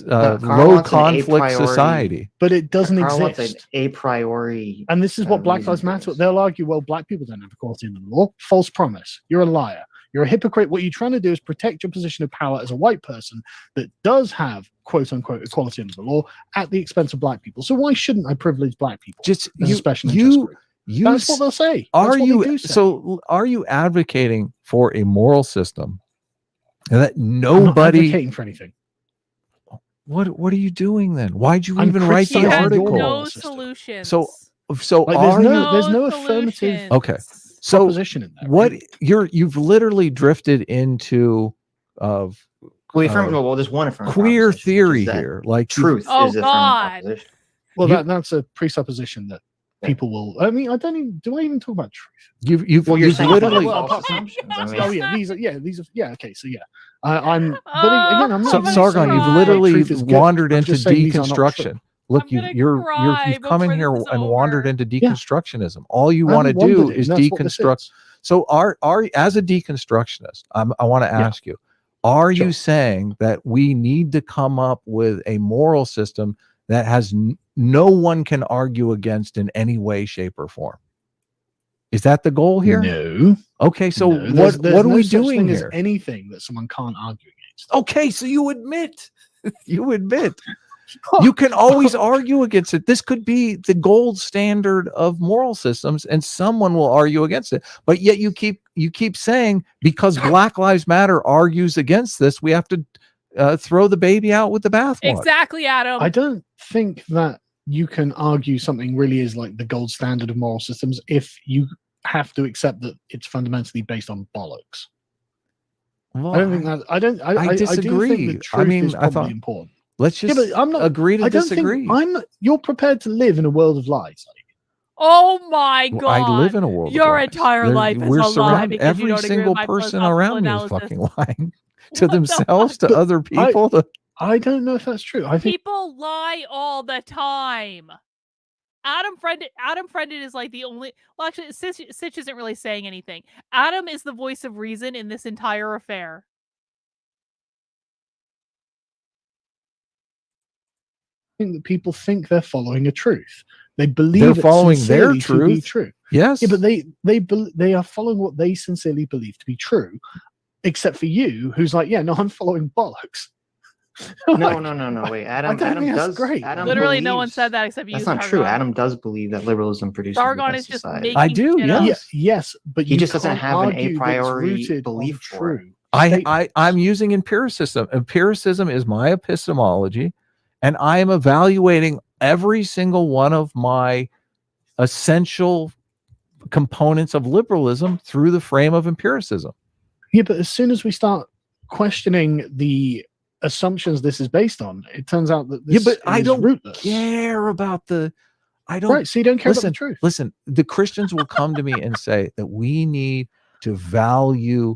[SPEAKER 8] Carl
[SPEAKER 6] low
[SPEAKER 8] wants an a
[SPEAKER 6] conflict
[SPEAKER 8] priori-
[SPEAKER 6] society.
[SPEAKER 7] But it doesn't
[SPEAKER 8] Carl wants an
[SPEAKER 7] exist.
[SPEAKER 8] a priori.
[SPEAKER 7] And this is what Black
[SPEAKER 8] reason
[SPEAKER 7] Lives
[SPEAKER 8] for
[SPEAKER 7] Matter.
[SPEAKER 8] this.
[SPEAKER 7] They'll argue, well, black people don't have equality in the law. False promise. You're a liar. You're a hypocrite. What you're trying to do is protect your position of power as a white person that does have quote unquote equality under the law at the expense of black people. So why shouldn't I privilege black people?
[SPEAKER 6] Just
[SPEAKER 7] as a
[SPEAKER 6] you,
[SPEAKER 7] special interest
[SPEAKER 6] you,
[SPEAKER 7] group?
[SPEAKER 6] you.
[SPEAKER 7] That's what they'll say.
[SPEAKER 6] Are
[SPEAKER 7] That's what
[SPEAKER 6] you
[SPEAKER 7] they do say.
[SPEAKER 6] so? Are you advocating for a moral system that
[SPEAKER 7] I'm not
[SPEAKER 6] nobody?
[SPEAKER 7] advocating for anything.
[SPEAKER 6] What are you doing then? Why'd you
[SPEAKER 7] I'm
[SPEAKER 6] even write the
[SPEAKER 1] He has
[SPEAKER 7] criticizing your
[SPEAKER 6] article?
[SPEAKER 1] no
[SPEAKER 7] moral system.
[SPEAKER 1] solutions.
[SPEAKER 6] So
[SPEAKER 7] Like,
[SPEAKER 6] are you
[SPEAKER 7] there's no affirmative
[SPEAKER 1] solutions.
[SPEAKER 6] okay? So
[SPEAKER 7] proposition in there.
[SPEAKER 6] what
[SPEAKER 7] right?
[SPEAKER 6] you've literally drifted into of
[SPEAKER 8] Well, there's one affirmative
[SPEAKER 6] queer
[SPEAKER 8] proposition, which is
[SPEAKER 6] theory
[SPEAKER 8] that
[SPEAKER 6] here, like you-
[SPEAKER 8] Truth
[SPEAKER 1] Oh,
[SPEAKER 8] is the
[SPEAKER 1] God.
[SPEAKER 8] affirmative proposition.
[SPEAKER 7] Well,
[SPEAKER 6] you-
[SPEAKER 7] that's a presupposition that people will. I mean, I don't even. Do I even talk about truth?
[SPEAKER 6] you've
[SPEAKER 8] Well, you're saying
[SPEAKER 6] literally
[SPEAKER 7] Well,
[SPEAKER 8] false
[SPEAKER 7] apart from-
[SPEAKER 8] assumptions. I mean,
[SPEAKER 7] Oh yeah, these are yeah. Okay, so yeah, I'm. But
[SPEAKER 1] Oh,
[SPEAKER 7] again, I'm not.
[SPEAKER 6] so,
[SPEAKER 1] I'm gonna
[SPEAKER 6] Sargon, you've
[SPEAKER 1] cry.
[SPEAKER 6] literally
[SPEAKER 7] Truth is good.
[SPEAKER 6] wandered
[SPEAKER 7] I'm
[SPEAKER 6] into
[SPEAKER 7] just saying these are not true.
[SPEAKER 6] deconstruction. Look,
[SPEAKER 1] I'm gonna
[SPEAKER 6] you've
[SPEAKER 1] cry
[SPEAKER 6] come in
[SPEAKER 1] before
[SPEAKER 6] here
[SPEAKER 1] this is
[SPEAKER 6] and wandered
[SPEAKER 1] over.
[SPEAKER 6] into deconstructionism. All you
[SPEAKER 7] I
[SPEAKER 6] want to
[SPEAKER 7] haven't
[SPEAKER 6] do
[SPEAKER 7] wondered it,
[SPEAKER 6] is
[SPEAKER 7] and that's what this
[SPEAKER 6] deconstruct.
[SPEAKER 7] is.
[SPEAKER 6] So are as a deconstructionist, I want to ask you, are you
[SPEAKER 7] Sure.
[SPEAKER 6] saying that we need to come up with a moral system that has no one can argue against in any way, shape, or form? Is that the goal here?
[SPEAKER 7] No.
[SPEAKER 6] Okay, so
[SPEAKER 7] No, there's
[SPEAKER 6] what are
[SPEAKER 7] no
[SPEAKER 6] we
[SPEAKER 7] such
[SPEAKER 6] doing
[SPEAKER 7] thing as
[SPEAKER 6] here?
[SPEAKER 7] anything that someone can't argue against.
[SPEAKER 6] Okay, so you admit you can always argue against it. This could be the gold standard of moral systems, and someone will argue against it. But yet you keep saying because Black Lives Matter argues against this, we have to throw the baby out with the bathwater.
[SPEAKER 1] Exactly, Adam.
[SPEAKER 7] I don't think that you can argue something really is like the gold standard of moral systems if you have to accept that it's fundamentally based on bollocks.
[SPEAKER 6] Well,
[SPEAKER 7] I don't think that. I don't. I
[SPEAKER 6] disagree.
[SPEAKER 7] I do think the truth
[SPEAKER 6] I mean,
[SPEAKER 7] is
[SPEAKER 6] I
[SPEAKER 7] probably
[SPEAKER 6] thought-
[SPEAKER 7] important.
[SPEAKER 6] let's
[SPEAKER 7] Yeah,
[SPEAKER 6] just
[SPEAKER 7] but I'm not.
[SPEAKER 6] agree to
[SPEAKER 7] I don't
[SPEAKER 6] disagree.
[SPEAKER 7] think you're prepared to live in a world of lies.
[SPEAKER 1] Oh my God.
[SPEAKER 6] I live in a world.
[SPEAKER 1] Your
[SPEAKER 6] of lies.
[SPEAKER 1] entire life is
[SPEAKER 6] we're
[SPEAKER 1] a lie
[SPEAKER 6] surrounded.
[SPEAKER 1] because you
[SPEAKER 6] Every
[SPEAKER 1] don't agree with
[SPEAKER 6] single
[SPEAKER 1] my
[SPEAKER 6] person
[SPEAKER 1] philosophical
[SPEAKER 6] around me is
[SPEAKER 1] analysis.
[SPEAKER 6] fucking lying to
[SPEAKER 1] What the
[SPEAKER 6] themselves, to
[SPEAKER 7] But
[SPEAKER 6] other people.
[SPEAKER 7] I don't know if that's true. I think
[SPEAKER 1] People lie all the time. Adam Friended is like the only. Well, actually, Sitch isn't really saying anything. Adam is the voice of reason in this entire affair.
[SPEAKER 7] that people think they're following a truth. They believe
[SPEAKER 6] They're
[SPEAKER 7] it
[SPEAKER 6] following their
[SPEAKER 7] sincerely to be
[SPEAKER 6] truth.
[SPEAKER 7] true.
[SPEAKER 6] Yes.
[SPEAKER 7] Yeah, but they are following what they sincerely believe to be true, except for you, who's like, yeah, no, I'm following bollocks.
[SPEAKER 8] No. Wait, Adam.
[SPEAKER 7] don't
[SPEAKER 8] Adam
[SPEAKER 7] think that's
[SPEAKER 8] does.
[SPEAKER 7] great.
[SPEAKER 8] Adam
[SPEAKER 1] Literally, no one
[SPEAKER 8] believes-
[SPEAKER 1] said that except you.
[SPEAKER 8] That's not true. Adam does believe that liberalism produces the
[SPEAKER 1] Sargon
[SPEAKER 8] best
[SPEAKER 1] is just
[SPEAKER 8] society.
[SPEAKER 1] making
[SPEAKER 6] I do,
[SPEAKER 1] shit
[SPEAKER 6] yeah.
[SPEAKER 1] up.
[SPEAKER 7] Yes, but
[SPEAKER 8] He
[SPEAKER 7] you
[SPEAKER 8] just doesn't
[SPEAKER 7] can't
[SPEAKER 8] have an a
[SPEAKER 7] argue that it's
[SPEAKER 8] priori
[SPEAKER 7] rooted on
[SPEAKER 8] belief for it.
[SPEAKER 7] true.
[SPEAKER 6] I'm using empiricism. Empiricism is my epistemology, and I am evaluating every single one of my essential components of liberalism through the frame of empiricism.
[SPEAKER 7] Yeah, but as soon as we start questioning the assumptions this is based on, it turns out that this
[SPEAKER 6] I
[SPEAKER 7] is
[SPEAKER 6] don't
[SPEAKER 7] rootless.
[SPEAKER 6] care about the. I don't.
[SPEAKER 7] Right, so you don't care about the truth.
[SPEAKER 6] Listen, the Christians will come to me and say that we need to value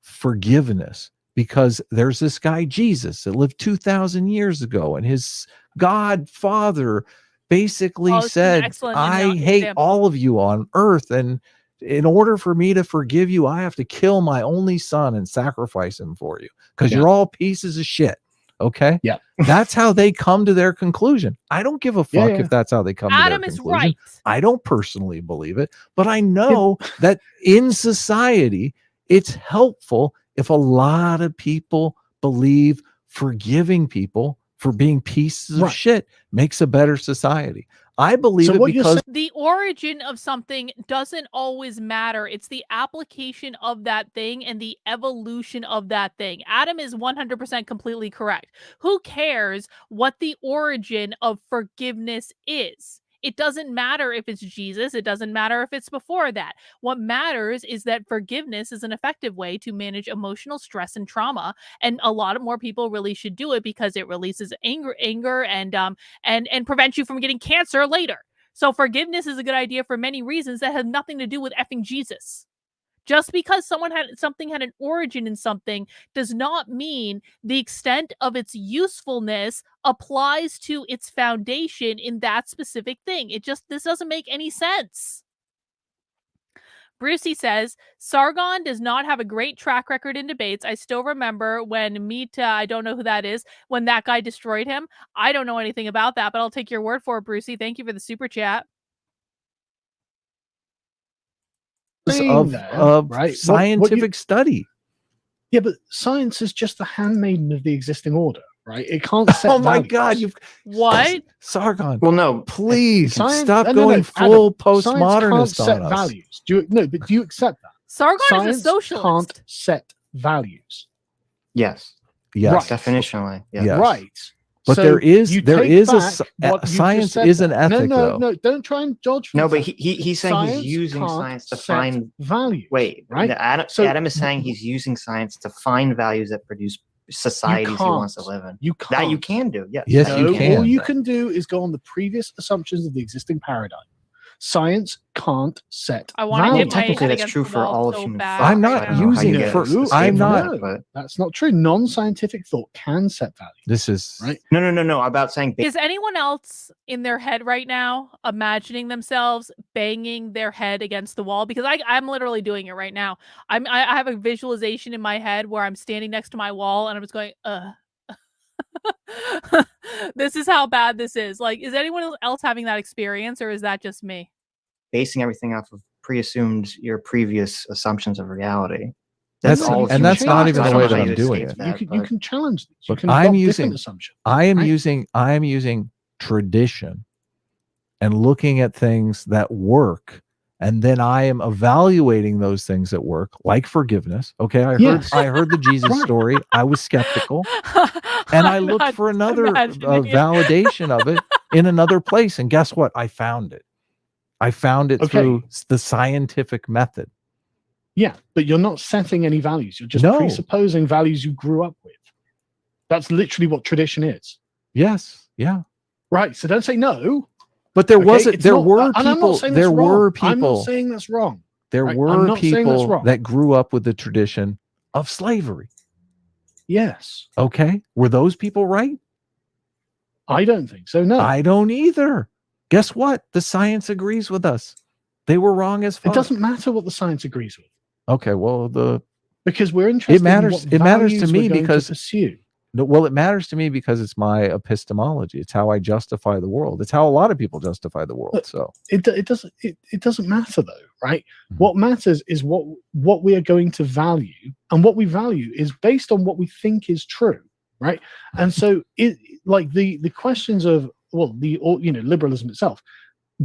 [SPEAKER 6] forgiveness because there's this guy Jesus that lived 2,000 years ago, and his God Father basically
[SPEAKER 1] Oh, this is an
[SPEAKER 6] said,
[SPEAKER 1] excellent
[SPEAKER 6] I hate
[SPEAKER 1] example.
[SPEAKER 6] all of you on earth, and in order for me to forgive you, I have to kill my only son and sacrifice him for you because
[SPEAKER 7] Yeah.
[SPEAKER 6] you're all pieces of shit. Okay.
[SPEAKER 7] Yeah.
[SPEAKER 6] That's how they come to their conclusion. I don't give a fuck
[SPEAKER 7] Yeah.
[SPEAKER 6] if that's how they come
[SPEAKER 1] Adam
[SPEAKER 6] to their
[SPEAKER 1] is
[SPEAKER 6] conclusion.
[SPEAKER 1] right.
[SPEAKER 6] I don't personally believe it, but I know that in society, it's helpful if a lot of people believe forgiving people for being pieces of
[SPEAKER 7] Right.
[SPEAKER 6] shit makes a better society. I believe
[SPEAKER 7] So
[SPEAKER 6] it
[SPEAKER 7] what you're
[SPEAKER 6] because
[SPEAKER 1] The origin of something doesn't always matter. It's the application of that thing and the evolution of that thing. Adam is 100% completely correct. Who cares what the origin of forgiveness is? It doesn't matter if it's Jesus. It doesn't matter if it's before that. What matters is that forgiveness is an effective way to manage emotional stress and trauma. And a lot of more people really should do it because it releases anger and prevents you from getting cancer later. So forgiveness is a good idea for many reasons that have nothing to do with effing Jesus. Just because something had an origin in something does not mean the extent of its usefulness applies to its foundation in that specific thing. This doesn't make any sense. Brucey says, Sargon does not have a great track record in debates. I still remember when Mita, I don't know who that is, when that guy destroyed him. I don't know anything about that, but I'll take your word for it, Brucey. Thank you for the super chat.
[SPEAKER 6] Of
[SPEAKER 7] right?
[SPEAKER 6] scientific study.
[SPEAKER 7] Yeah, but science is just the handmaiden of the existing order, right? It can't set
[SPEAKER 6] Oh my
[SPEAKER 7] values.
[SPEAKER 6] God! You've
[SPEAKER 1] What?
[SPEAKER 6] Sargon.
[SPEAKER 8] Well, no,
[SPEAKER 6] Please
[SPEAKER 7] Science-
[SPEAKER 6] stop
[SPEAKER 7] no,
[SPEAKER 6] going full
[SPEAKER 7] Adam, science
[SPEAKER 6] postmodernist
[SPEAKER 7] can't set
[SPEAKER 6] on us.
[SPEAKER 7] values. But do you accept that?
[SPEAKER 1] Sargon
[SPEAKER 7] Science
[SPEAKER 1] is a socialist.
[SPEAKER 7] can't set values.
[SPEAKER 8] yes,
[SPEAKER 6] Yes.
[SPEAKER 7] Right.
[SPEAKER 8] definitionally, yeah.
[SPEAKER 6] Yes.
[SPEAKER 7] Right.
[SPEAKER 6] But
[SPEAKER 7] So
[SPEAKER 6] there is
[SPEAKER 7] you
[SPEAKER 6] there
[SPEAKER 7] take
[SPEAKER 6] is a
[SPEAKER 7] back
[SPEAKER 6] sci-
[SPEAKER 7] what you've just
[SPEAKER 6] science
[SPEAKER 7] said
[SPEAKER 6] is an
[SPEAKER 7] there.
[SPEAKER 6] ethic though.
[SPEAKER 7] No, don't try and dodge.
[SPEAKER 8] No,
[SPEAKER 7] from
[SPEAKER 8] but
[SPEAKER 7] that.
[SPEAKER 8] he's saying
[SPEAKER 7] Science
[SPEAKER 8] he's using
[SPEAKER 7] can't
[SPEAKER 8] science to
[SPEAKER 7] set
[SPEAKER 8] find.
[SPEAKER 7] values.
[SPEAKER 8] Wait,
[SPEAKER 7] right?
[SPEAKER 8] Adam is saying he's using science to find values that produce societies he wants to
[SPEAKER 7] can't.
[SPEAKER 8] live in.
[SPEAKER 7] You can't.
[SPEAKER 8] That you can do, yes.
[SPEAKER 6] Yes,
[SPEAKER 8] That
[SPEAKER 6] you
[SPEAKER 7] No,
[SPEAKER 6] can.
[SPEAKER 7] all you can do is go on the previous assumptions of the existing paradigm. Science can't set
[SPEAKER 1] I wanna
[SPEAKER 8] Well,
[SPEAKER 1] hit
[SPEAKER 7] values.
[SPEAKER 1] my
[SPEAKER 8] technically,
[SPEAKER 1] head
[SPEAKER 8] that's
[SPEAKER 1] against
[SPEAKER 8] true
[SPEAKER 1] the
[SPEAKER 8] for
[SPEAKER 1] wall
[SPEAKER 8] all of
[SPEAKER 1] so
[SPEAKER 8] human
[SPEAKER 1] bad
[SPEAKER 8] thought.
[SPEAKER 6] I'm not
[SPEAKER 1] right
[SPEAKER 8] I don't know how
[SPEAKER 6] using
[SPEAKER 8] you
[SPEAKER 6] it
[SPEAKER 8] get
[SPEAKER 6] for-
[SPEAKER 8] escape
[SPEAKER 6] I'm
[SPEAKER 8] from
[SPEAKER 6] not-
[SPEAKER 8] that, but
[SPEAKER 7] That's not true. Non-scientific thought can set values.
[SPEAKER 6] This is
[SPEAKER 7] Right.
[SPEAKER 8] no. About saying
[SPEAKER 1] Is anyone else in their head right now imagining themselves banging their head against the wall? Because I'm literally doing it right now. I have a visualization in my head where I'm standing next to my wall and I'm just going, this is how bad this is. Like, is anyone else having that experience, or is that just me?
[SPEAKER 8] basing everything off of pre-assumed your previous assumptions of reality.
[SPEAKER 6] That's-
[SPEAKER 8] all of
[SPEAKER 7] and
[SPEAKER 8] human
[SPEAKER 6] that's
[SPEAKER 8] thought,
[SPEAKER 6] not even
[SPEAKER 8] so I
[SPEAKER 6] the
[SPEAKER 8] don't
[SPEAKER 6] way
[SPEAKER 8] know
[SPEAKER 6] that
[SPEAKER 8] how
[SPEAKER 6] I'm
[SPEAKER 8] you
[SPEAKER 6] doing
[SPEAKER 8] escape
[SPEAKER 6] it.
[SPEAKER 7] You
[SPEAKER 8] that,
[SPEAKER 7] can
[SPEAKER 8] but-
[SPEAKER 7] challenge these. You
[SPEAKER 6] Look,
[SPEAKER 7] can
[SPEAKER 6] I'm
[SPEAKER 7] adopt
[SPEAKER 6] using-
[SPEAKER 7] different assumptions.
[SPEAKER 6] I am
[SPEAKER 7] right?
[SPEAKER 6] using tradition and looking at things that work, and then I am evaluating those things that work, like forgiveness. Okay,
[SPEAKER 7] Yes.
[SPEAKER 6] I heard the Jesus
[SPEAKER 7] Right.
[SPEAKER 6] story. I was skeptical, and I
[SPEAKER 1] I'm
[SPEAKER 6] looked
[SPEAKER 1] not
[SPEAKER 6] for another
[SPEAKER 1] imagining it.
[SPEAKER 6] validation of it in another place, and guess what? I found it. I found it
[SPEAKER 7] Okay.
[SPEAKER 6] through the scientific method.
[SPEAKER 7] Yeah, but you're not setting any values. You're just
[SPEAKER 6] No.
[SPEAKER 7] presupposing values you grew up with. That's literally what tradition is.
[SPEAKER 6] Yes, yeah.
[SPEAKER 7] Right. So don't say no.
[SPEAKER 6] But there
[SPEAKER 7] okay?
[SPEAKER 6] wasn't.
[SPEAKER 7] It's
[SPEAKER 6] There
[SPEAKER 7] not-
[SPEAKER 6] were
[SPEAKER 7] and I'm not
[SPEAKER 6] people.
[SPEAKER 7] saying
[SPEAKER 6] There
[SPEAKER 7] that's wrong.
[SPEAKER 6] were
[SPEAKER 7] I'm not
[SPEAKER 6] people.
[SPEAKER 7] saying that's wrong.
[SPEAKER 6] There
[SPEAKER 7] right? I'm
[SPEAKER 6] were
[SPEAKER 7] not saying that's
[SPEAKER 6] people
[SPEAKER 7] wrong.
[SPEAKER 6] that grew up with the tradition of slavery.
[SPEAKER 7] Yes.
[SPEAKER 6] Okay, were those people right?
[SPEAKER 7] I don't think so. No.
[SPEAKER 6] I don't either. Guess what? The science agrees with us. They were wrong as fuck.
[SPEAKER 7] It doesn't matter what the science agrees with,
[SPEAKER 6] Okay, well
[SPEAKER 7] because we're interested.
[SPEAKER 6] matters-
[SPEAKER 7] In what
[SPEAKER 6] it matters to
[SPEAKER 7] values
[SPEAKER 6] me
[SPEAKER 7] we're going
[SPEAKER 6] because-
[SPEAKER 7] to pursue.
[SPEAKER 6] it matters to me because it's my epistemology. It's how I justify the world. It's how a lot of people justify the world.
[SPEAKER 7] Look,
[SPEAKER 6] So
[SPEAKER 7] It doesn't matter though, right?
[SPEAKER 6] Mhm.
[SPEAKER 7] What matters is what we are going to value, and what we value is based on what we think is true, right? And so it like the questions of liberalism itself.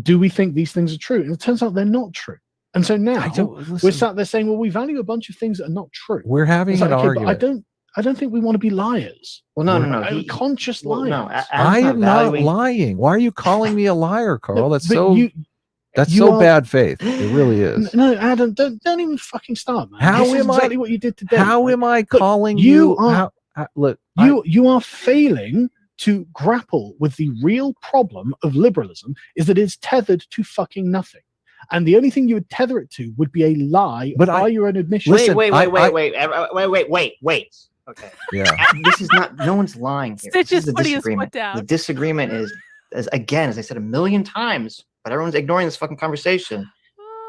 [SPEAKER 7] Do we think these things are true? And it turns out they're not true. And so now we're
[SPEAKER 6] listen,
[SPEAKER 7] sat there saying, well, we value a bunch of things that are not true.
[SPEAKER 6] we're having
[SPEAKER 7] It's like,
[SPEAKER 6] an
[SPEAKER 7] okay,
[SPEAKER 6] argument.
[SPEAKER 7] but I don't think we want to be liars.
[SPEAKER 8] Well, no.
[SPEAKER 7] Right? Conscious liars.
[SPEAKER 8] No, Adam's
[SPEAKER 6] I am not
[SPEAKER 8] valuing-
[SPEAKER 6] lying. Why are you calling me a liar, Carl?
[SPEAKER 7] No,
[SPEAKER 6] That's
[SPEAKER 7] but
[SPEAKER 6] so. That's
[SPEAKER 7] you
[SPEAKER 6] so
[SPEAKER 7] are-
[SPEAKER 6] bad faith. It really is.
[SPEAKER 7] No, Adam, don't even fucking start, man.
[SPEAKER 6] How
[SPEAKER 7] This is
[SPEAKER 6] am I-
[SPEAKER 7] exactly what you did today.
[SPEAKER 6] How
[SPEAKER 7] right?
[SPEAKER 6] am I calling
[SPEAKER 7] you
[SPEAKER 6] you?
[SPEAKER 7] are-
[SPEAKER 6] Look,
[SPEAKER 7] You are failing to grapple with the real problem of liberalism is that it's tethered to fucking nothing. And the only thing you would tether it to would be a lie
[SPEAKER 6] But
[SPEAKER 7] by your own admission.
[SPEAKER 6] Listen,
[SPEAKER 8] wait. Okay.
[SPEAKER 6] yeah.
[SPEAKER 8] This is not. No one's lying here.
[SPEAKER 1] Stitch
[SPEAKER 8] This
[SPEAKER 1] is
[SPEAKER 8] is the
[SPEAKER 1] putting his foot
[SPEAKER 8] disagreement.
[SPEAKER 1] down.
[SPEAKER 8] The disagreement is, as I said a million times, but everyone's ignoring this fucking conversation.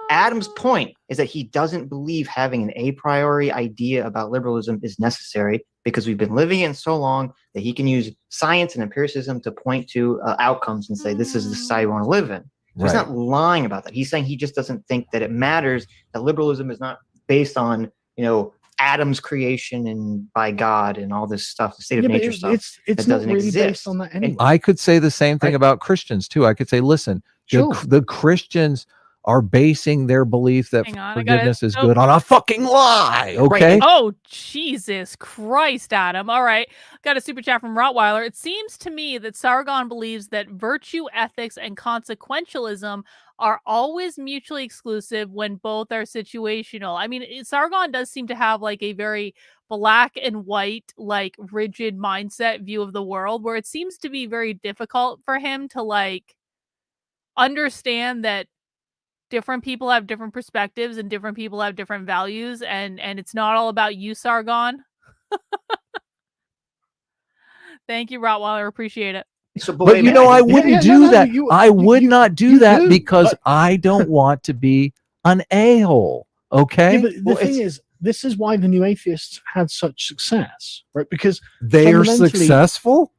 [SPEAKER 8] Adam's point is that he doesn't believe having an a priori idea about liberalism is necessary because we've been living in so long that he can use science and empiricism to point to outcomes and say this is the society we want to live in. So he's
[SPEAKER 6] Right.
[SPEAKER 8] not lying about that. He's saying he just doesn't think that it matters that liberalism is not based on Adam's creation and by God and all this stuff, the state of
[SPEAKER 7] Yeah, but
[SPEAKER 8] nature stuff.
[SPEAKER 7] it's
[SPEAKER 8] that
[SPEAKER 7] not
[SPEAKER 8] doesn't
[SPEAKER 7] really
[SPEAKER 8] exist.
[SPEAKER 7] based on that anyway.
[SPEAKER 6] I could say the same thing
[SPEAKER 7] Right.
[SPEAKER 6] about Christians too. I could say, listen,
[SPEAKER 7] Sure.
[SPEAKER 6] the Christians are basing their belief that
[SPEAKER 1] Hang on, I gotta-
[SPEAKER 6] forgiveness is
[SPEAKER 1] oh.
[SPEAKER 6] good on a fucking lie. Okay.
[SPEAKER 1] Oh, Jesus Christ, Adam. All right. Got a super chat from Rottweiler. It seems to me that Sargon believes that virtue, ethics, and consequentialism are always mutually exclusive when both are situational. I mean, Sargon does seem to have like a very black and white, like rigid mindset view of the world, where it seems to be very difficult for him to like understand that different people have different perspectives and different people have different values, and it's not all about you, Sargon. Thank you, Rottweiler. Appreciate it.
[SPEAKER 8] So,
[SPEAKER 6] But
[SPEAKER 8] wait a
[SPEAKER 6] you know,
[SPEAKER 8] minute.
[SPEAKER 6] I wouldn't
[SPEAKER 7] yeah,
[SPEAKER 6] do
[SPEAKER 7] no,
[SPEAKER 6] that.
[SPEAKER 7] you-
[SPEAKER 6] I would
[SPEAKER 7] you-
[SPEAKER 6] not do
[SPEAKER 7] you
[SPEAKER 6] that
[SPEAKER 7] do,
[SPEAKER 6] because
[SPEAKER 7] but-
[SPEAKER 6] I don't want to be an a-hole. Okay,
[SPEAKER 7] Yeah, but the thing is, this is why the new atheists had such success, right? Because
[SPEAKER 6] they are
[SPEAKER 7] fundamentally-
[SPEAKER 6] successful.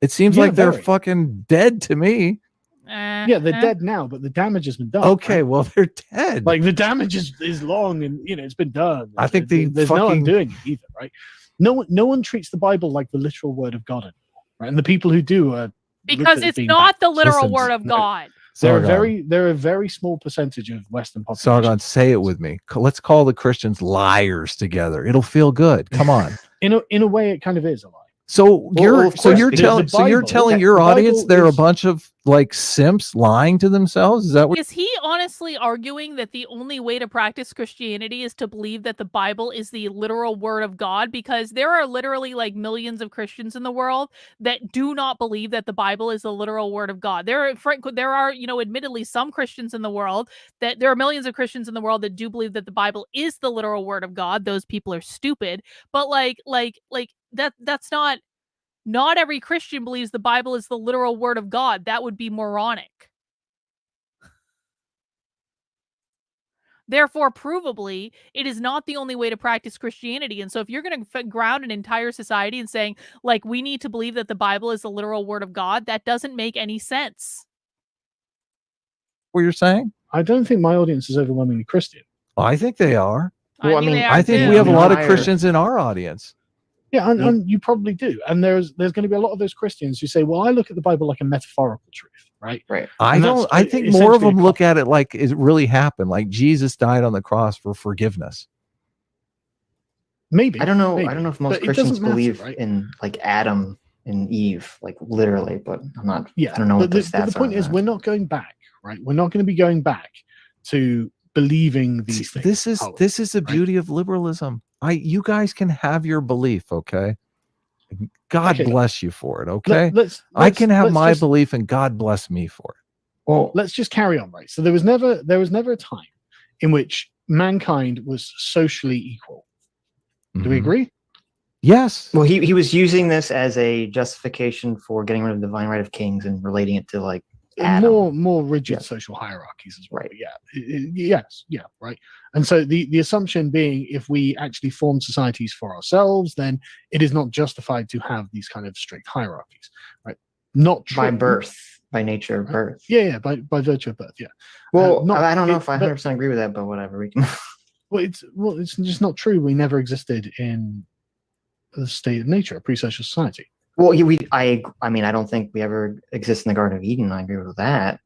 [SPEAKER 6] It seems
[SPEAKER 7] Yeah,
[SPEAKER 6] like they're
[SPEAKER 7] very.
[SPEAKER 6] fucking dead to me.
[SPEAKER 7] Yeah, they're dead now, but the damage has been done.
[SPEAKER 6] Okay,
[SPEAKER 7] right?
[SPEAKER 6] well, they're dead.
[SPEAKER 7] Like the damage is long, and it's been done.
[SPEAKER 6] I think
[SPEAKER 7] there's no undoing it either, right? No one treats the Bible like the literal word of God anymore, right? And the people who do are
[SPEAKER 1] Because it's not the literal word of
[SPEAKER 7] No.
[SPEAKER 1] God.
[SPEAKER 7] They're a very small percentage of Western population.
[SPEAKER 6] Sargon, say it with me. Let's call the Christians liars together. It'll feel good. Come on.
[SPEAKER 7] In a way, it kind of is a lie.
[SPEAKER 6] So you're telling your audience they're a bunch of like simps lying to themselves? Is that what?
[SPEAKER 1] Is he honestly arguing that the only way to practice Christianity is to believe that the Bible is the literal word of God? Because there are literally like millions of Christians in the world that do not believe that the Bible is the literal word of God. There are, admittedly some Christians in the world that there are millions of Christians in the world that do believe that the Bible is the literal word of God. Those people are stupid. But that's not every Christian believes the Bible is the literal word of God. That would be moronic. Therefore, provably, it is not the only way to practice Christianity. And so if you're going to ground an entire society and saying, like, we need to believe that the Bible is the literal word of God, that doesn't make any sense.
[SPEAKER 6] What you're saying?
[SPEAKER 7] I don't think my audience is overwhelmingly Christian.
[SPEAKER 6] Well, I think they are.
[SPEAKER 1] I
[SPEAKER 6] think we have a lot of Christians in our audience.
[SPEAKER 7] Yeah, and you probably do. And there's going to be a lot of those Christians who say, well, I look at the Bible like a metaphorical truth, right?
[SPEAKER 8] Right.
[SPEAKER 6] I think more of them look at it like it really happened, like Jesus died on the cross for forgiveness.
[SPEAKER 7] Maybe.
[SPEAKER 8] I don't know.
[SPEAKER 7] Maybe.
[SPEAKER 8] I don't know if most
[SPEAKER 7] But it
[SPEAKER 8] Christians
[SPEAKER 7] doesn't matter,
[SPEAKER 8] believe
[SPEAKER 7] right?
[SPEAKER 8] in like Adam and Eve, like literally, but I'm not.
[SPEAKER 7] Yeah.
[SPEAKER 8] I don't know what the
[SPEAKER 7] but
[SPEAKER 8] stats
[SPEAKER 7] the point
[SPEAKER 8] are.
[SPEAKER 7] is, we're not going back, right? We're not going to be going back to believing these things.
[SPEAKER 6] This is the beauty of liberalism. You guys can have your belief, okay? God bless you for it, okay? I can have my belief, and God bless me for it.
[SPEAKER 7] Well, let's just carry on, right? So there was never a time in which mankind was socially equal. Do we agree?
[SPEAKER 6] Yes.
[SPEAKER 8] Well, he was using this as a justification for getting rid of the divine right of kings and relating it to like Adam.
[SPEAKER 7] More rigid social hierarchies as well. Right. Yeah. Yeah. Right. And so the assumption being, if we actually form societies for ourselves, then it is not justified to have these kind of strict hierarchies. Right. Not true.
[SPEAKER 8] By birth, by nature of birth.
[SPEAKER 7] Yeah. By virtue of birth. Yeah.
[SPEAKER 8] Well, I don't know if I 100% agree with that, but whatever. We can.
[SPEAKER 7] It's just not true. We never existed in the state of nature, a pre-social society.
[SPEAKER 8] Well, I mean, I don't think we ever exist in the Garden of Eden. I agree with that.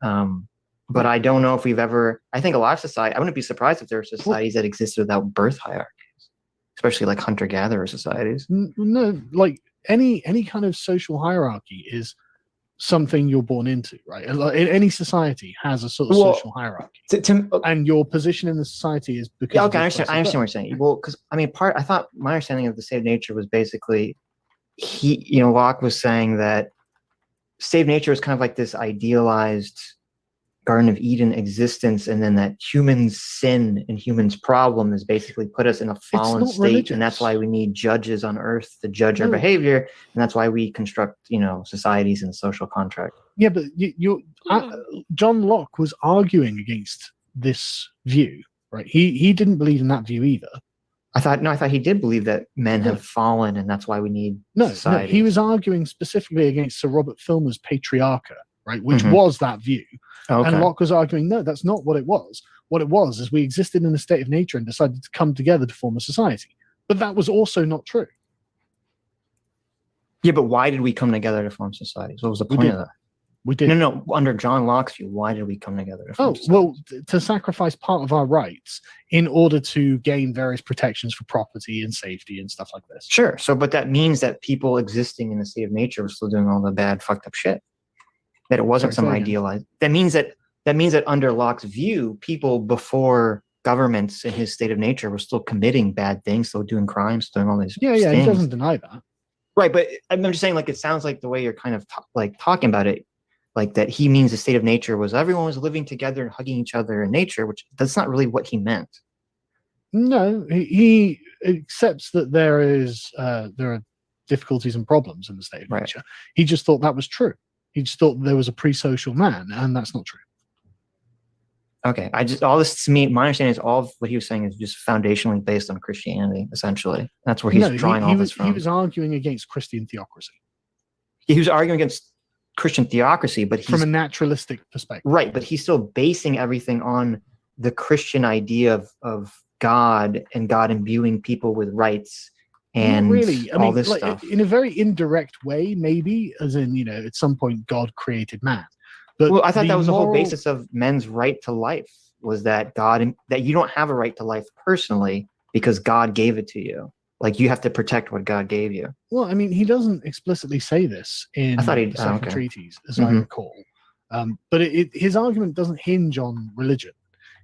[SPEAKER 8] But I don't know if we've ever. I think a lot of society. I wouldn't be surprised if there are societies that existed without birth hierarchies, especially like hunter-gatherer societies.
[SPEAKER 7] No, like any kind of social hierarchy is something you're born into, right? Any society has a sort of social hierarchy, and your position in the society is because.
[SPEAKER 8] Yeah, okay, I understand what you're saying. Well, because I mean, I thought my understanding of the state of nature was basically. Locke was saying that state of nature is kind of like this idealized Garden of Eden existence, and then that humans' sin and humans' problem is basically put us in a fallen state, religious. And that's why we need judges on earth to judge our behavior, and that's why we construct, societies and social contract.
[SPEAKER 7] Yeah, but John Locke was arguing against this view, right? He didn't believe in that view either.
[SPEAKER 8] I thought he did believe that men have fallen, and that's why we need society.
[SPEAKER 7] No, he was arguing specifically against Sir Robert Filmer's patriarcha, right, which was that view. Okay. And Locke was arguing, no, that's not what it was. What it was is we existed in a state of nature and decided to come together to form a society. But that was also not true.
[SPEAKER 8] Yeah, but why did we come together to form societies? What was the point of that?
[SPEAKER 7] We did.
[SPEAKER 8] No. Under John Locke's view, why did we come together?
[SPEAKER 7] To sacrifice part of our rights in order to gain various protections for property and safety and stuff like this.
[SPEAKER 8] Sure. So, but that means that people existing in the state of nature were still doing all the bad, fucked up shit. That it wasn't some idealized. That means that under Locke's view, people before governments in his state of nature were still committing bad things, still doing crimes, doing all these.
[SPEAKER 7] Yeah, he doesn't deny that.
[SPEAKER 8] Right, but I'm just saying, like, it sounds like the way you're kind of talking about it. Like that he means the state of nature was everyone was living together and hugging each other in nature, which that's not really what he meant.
[SPEAKER 7] No, he accepts that there are difficulties and problems in the state of nature. He just thought that was true. He just thought there was a pre-social man, and that's not true.
[SPEAKER 8] Okay, all this to me, my understanding is all of what he was saying is just foundationally based on Christianity. Essentially, that's where he's drawing all this from.
[SPEAKER 7] He was arguing against Christian theocracy.
[SPEAKER 8] He was arguing against Christian theocracy, but
[SPEAKER 7] from a naturalistic perspective,
[SPEAKER 8] right? But he's still basing everything on the Christian idea of God and God imbuing people with rights and all this stuff
[SPEAKER 7] in a very indirect way, maybe, as in, at some point God created man. But
[SPEAKER 8] I thought that was the whole basis of men's right to life, was that that you don't have a right to life personally because God gave it to you. Like, you have to protect what God gave you.
[SPEAKER 7] Well, I mean, he doesn't explicitly say this in the Second Treatise, as I recall. But his argument doesn't hinge on religion.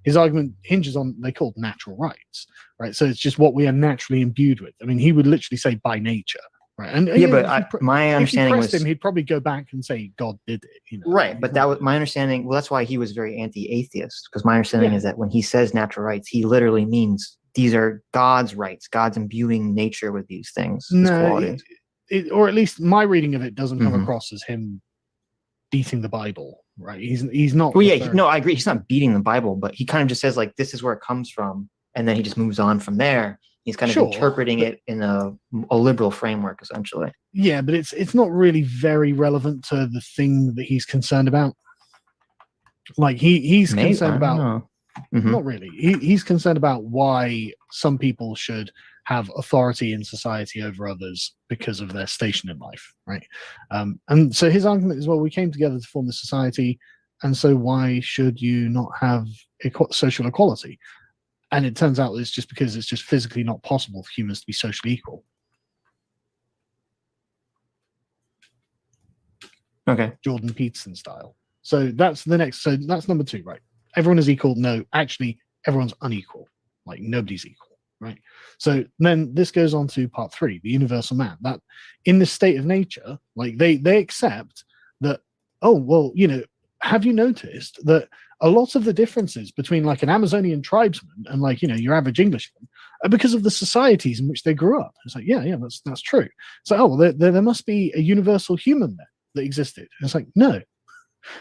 [SPEAKER 7] His argument hinges on, they call it natural rights, right? So it's just what we are naturally imbued with. I mean, he would literally say by nature, right? And
[SPEAKER 8] but my understanding was
[SPEAKER 7] him, he'd probably go back and say God did it,
[SPEAKER 8] Right, but that was my understanding. Well, that's why he was very anti-atheist, because my understanding is that when he says natural rights, he literally means these are God's rights. God's imbuing nature with these things.
[SPEAKER 7] No, or at least my reading of it doesn't come across as him beating the Bible, right? He's not.
[SPEAKER 8] Well, no, I agree. He's not beating the Bible, but he kind of just says, like, this is where it comes from, and then he just moves on from there. He's kind of interpreting it in a liberal framework, essentially.
[SPEAKER 7] Yeah, but it's not really very relevant to the thing that he's concerned about. Like, he's concerned about. Not really. He's concerned about why some people should have authority in society over others because of their station in life, right? And so his argument is, well, we came together to form a society, and so why should you not have social equality? And it turns out it's just because it's just physically not possible for humans to be socially equal.
[SPEAKER 8] Okay.
[SPEAKER 7] Jordan Peterson style. So that's the next. So that's number 2, right? Everyone is equal. No, actually, everyone's unequal. Like, nobody's equal, right? So then this goes on to part 3, the universal man. That in the state of nature, like they accept that, oh, well, have you noticed that a lot of the differences between like an Amazonian tribesman and like, your average Englishman are because of the societies in which they grew up? It's like, yeah, that's true. So, oh, well, there must be a universal human there that existed. And it's like, no,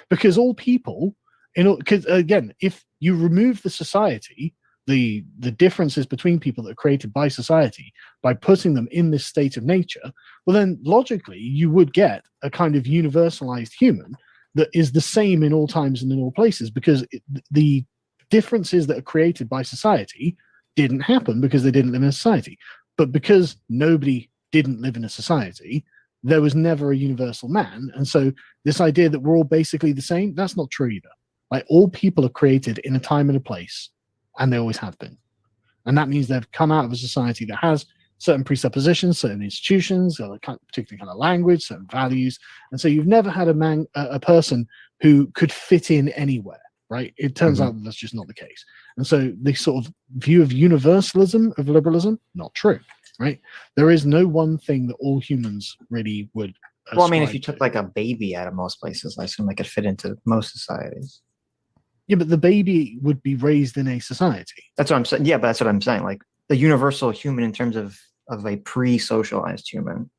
[SPEAKER 7] because all people, because again, if you remove the society, the differences between people that are created by society, by putting them in this state of nature, well, then logically you would get a kind of universalized human that is the same in all times and in all places, because the differences that are created by society didn't happen because they didn't live in a society. But because nobody didn't live in a society, there was never a universal man. And so this idea that we're all basically the same, that's not true either. Like, all people are created in a time and a place, and they always have been. And that means they've come out of a society that has certain presuppositions, certain institutions, a particular kind of language, certain values. And so you've never had a person who could fit in anywhere, right? It turns out that that's just not the case. And so the sort of view of universalism, of liberalism, not true, right? There is no one thing that all humans really would.
[SPEAKER 8] Well, I mean, if you took like a baby out of most places, I assume they could fit into most societies.
[SPEAKER 7] Yeah, but the baby would be raised in a society.
[SPEAKER 8] That's what I'm saying. Yeah, but that's what I'm saying. Like, the universal human in terms of a pre-socialized human.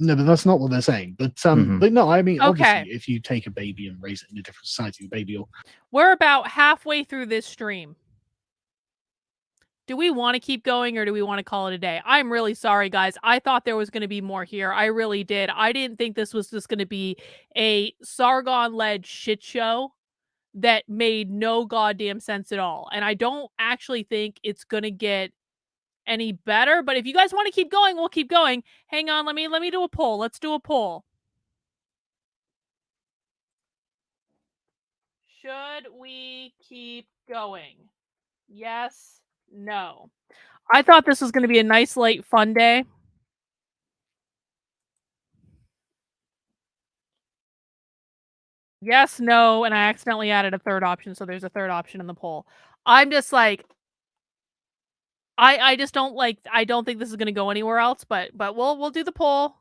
[SPEAKER 7] No, but that's not what they're saying. But but no, I mean,
[SPEAKER 1] Okay.
[SPEAKER 7] obviously, if you take a baby and raise it in a different society, the baby will.
[SPEAKER 1] We're about halfway through this stream. Do we want to keep going, or do we want to call it a day? I'm really sorry, guys. I thought there was going to be more here. I really did. I didn't think this was just going to be a Sargon-led shit show that made no goddamn sense at all. And I don't actually think it's going to get any better. But if you guys want to keep going, we'll keep going. Hang on. Let me do a poll. Let's do a poll. Should we keep going? Yes. No. I thought this was going to be a nice, late, fun day. Yes, no, and I accidentally added a third option, so there's a third option in the poll. I'm just like, I just don't like. I don't think this is going to go anywhere else. But we'll do the poll.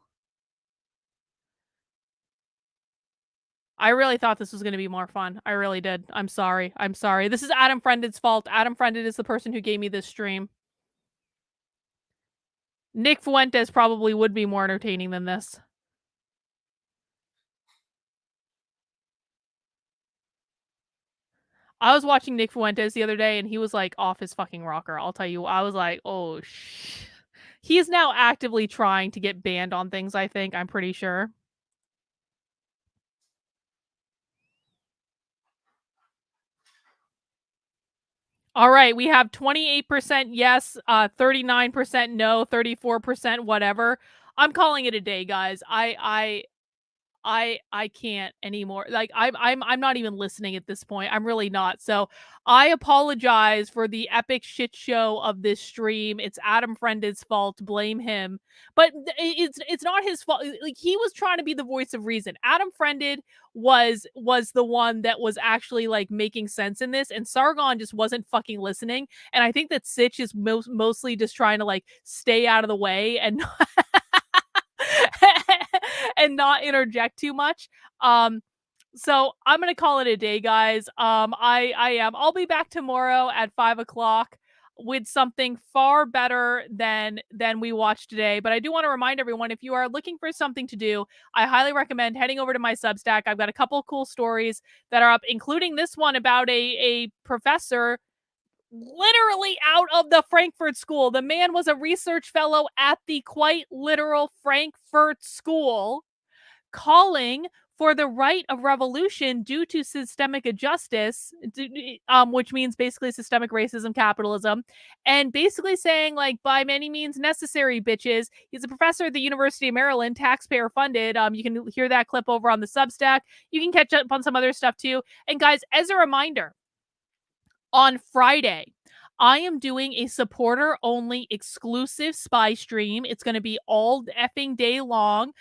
[SPEAKER 1] I really thought this was going to be more fun. I really did. I'm sorry. I'm sorry. This is Adam Friended's fault. Adam Friended is the person who gave me this stream. Nick Fuentes probably would be more entertaining than this. I was watching Nick Fuentes the other day, and he was like off his fucking rocker. I'll tell you, I was like, oh, he is now actively trying to get banned on things. I think, I'm pretty sure. All right, we have 28% yes, 39% no, 34% whatever. I'm calling it a day, guys. I can't anymore. Like I'm not even listening at this point. I'm really not. So I apologize for the epic shit show of this stream. It's Adam Friended's fault. Blame him. But it's not his fault. Like, he was trying to be the voice of reason. Adam Friended was the one that was actually like making sense in this, and Sargon just wasn't fucking listening. And I think that Sitch is mostly just trying to like stay out of the way and and not interject too much. So I'm gonna call it a day, guys. I'll be back tomorrow at 5 o'clock with something far better than we watched today. But I do want to remind everyone, if you are looking for something to do, I highly recommend heading over to my Substack. I've got a couple cool stories that are up, including this one about a professor literally out of the Frankfurt School. The man was a research fellow at the quite literal Frankfurt School, calling for the right of revolution due to systemic injustice, which means basically systemic racism, capitalism, and basically saying, like, by many means necessary, bitches. He's a professor at the University of Maryland, taxpayer funded. You can hear that clip over on the Substack. You can catch up on some other stuff too. And guys, as a reminder, on Friday, I am doing a supporter-only exclusive spy stream. It's going to be all effing day long,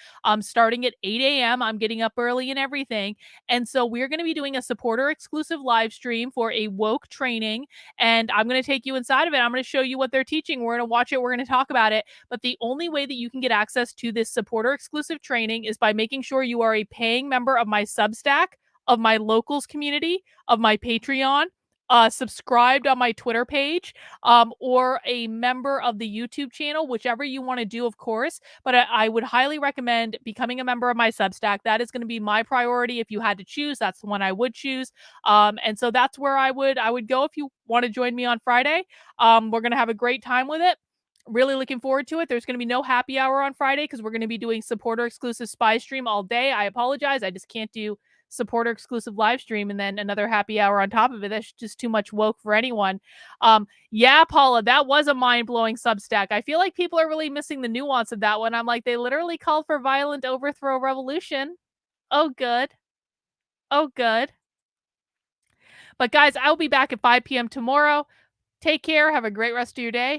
[SPEAKER 1] starting at 8 a.m. I'm getting up early and everything. And so we're going to be doing a supporter-exclusive live stream for a woke training, and I'm going to take you inside of it. I'm going to show you what they're teaching. We're going to watch it. We're going to talk about it. But the only way that you can get access to this supporter-exclusive training is by making sure you are a paying member of my Substack, of my locals community, of my Patreon, subscribed on my Twitter page, or a member of the YouTube channel, whichever you want to do, of course. But I would highly recommend becoming a member of my Substack. That is going to be my priority. If you had to choose, that's the one I would choose. And so that's where I would go if you want to join me on Friday. We're going to have a great time with it. Really looking forward to it. There's going to be no happy hour on Friday because we're going to be doing supporter exclusive spy stream all day. I apologize. I just can't do supporter exclusive live stream and then another happy hour on top of it. That's just too much woke for anyone. Yeah, Paula, that was a mind-blowing Substack. I feel like people are really missing the nuance of that one. I'm like, they literally called for violent overthrow revolution. Oh, good. Oh, good. But guys, I'll be back at 5 p.m. tomorrow. Take care. Have a great rest of your day.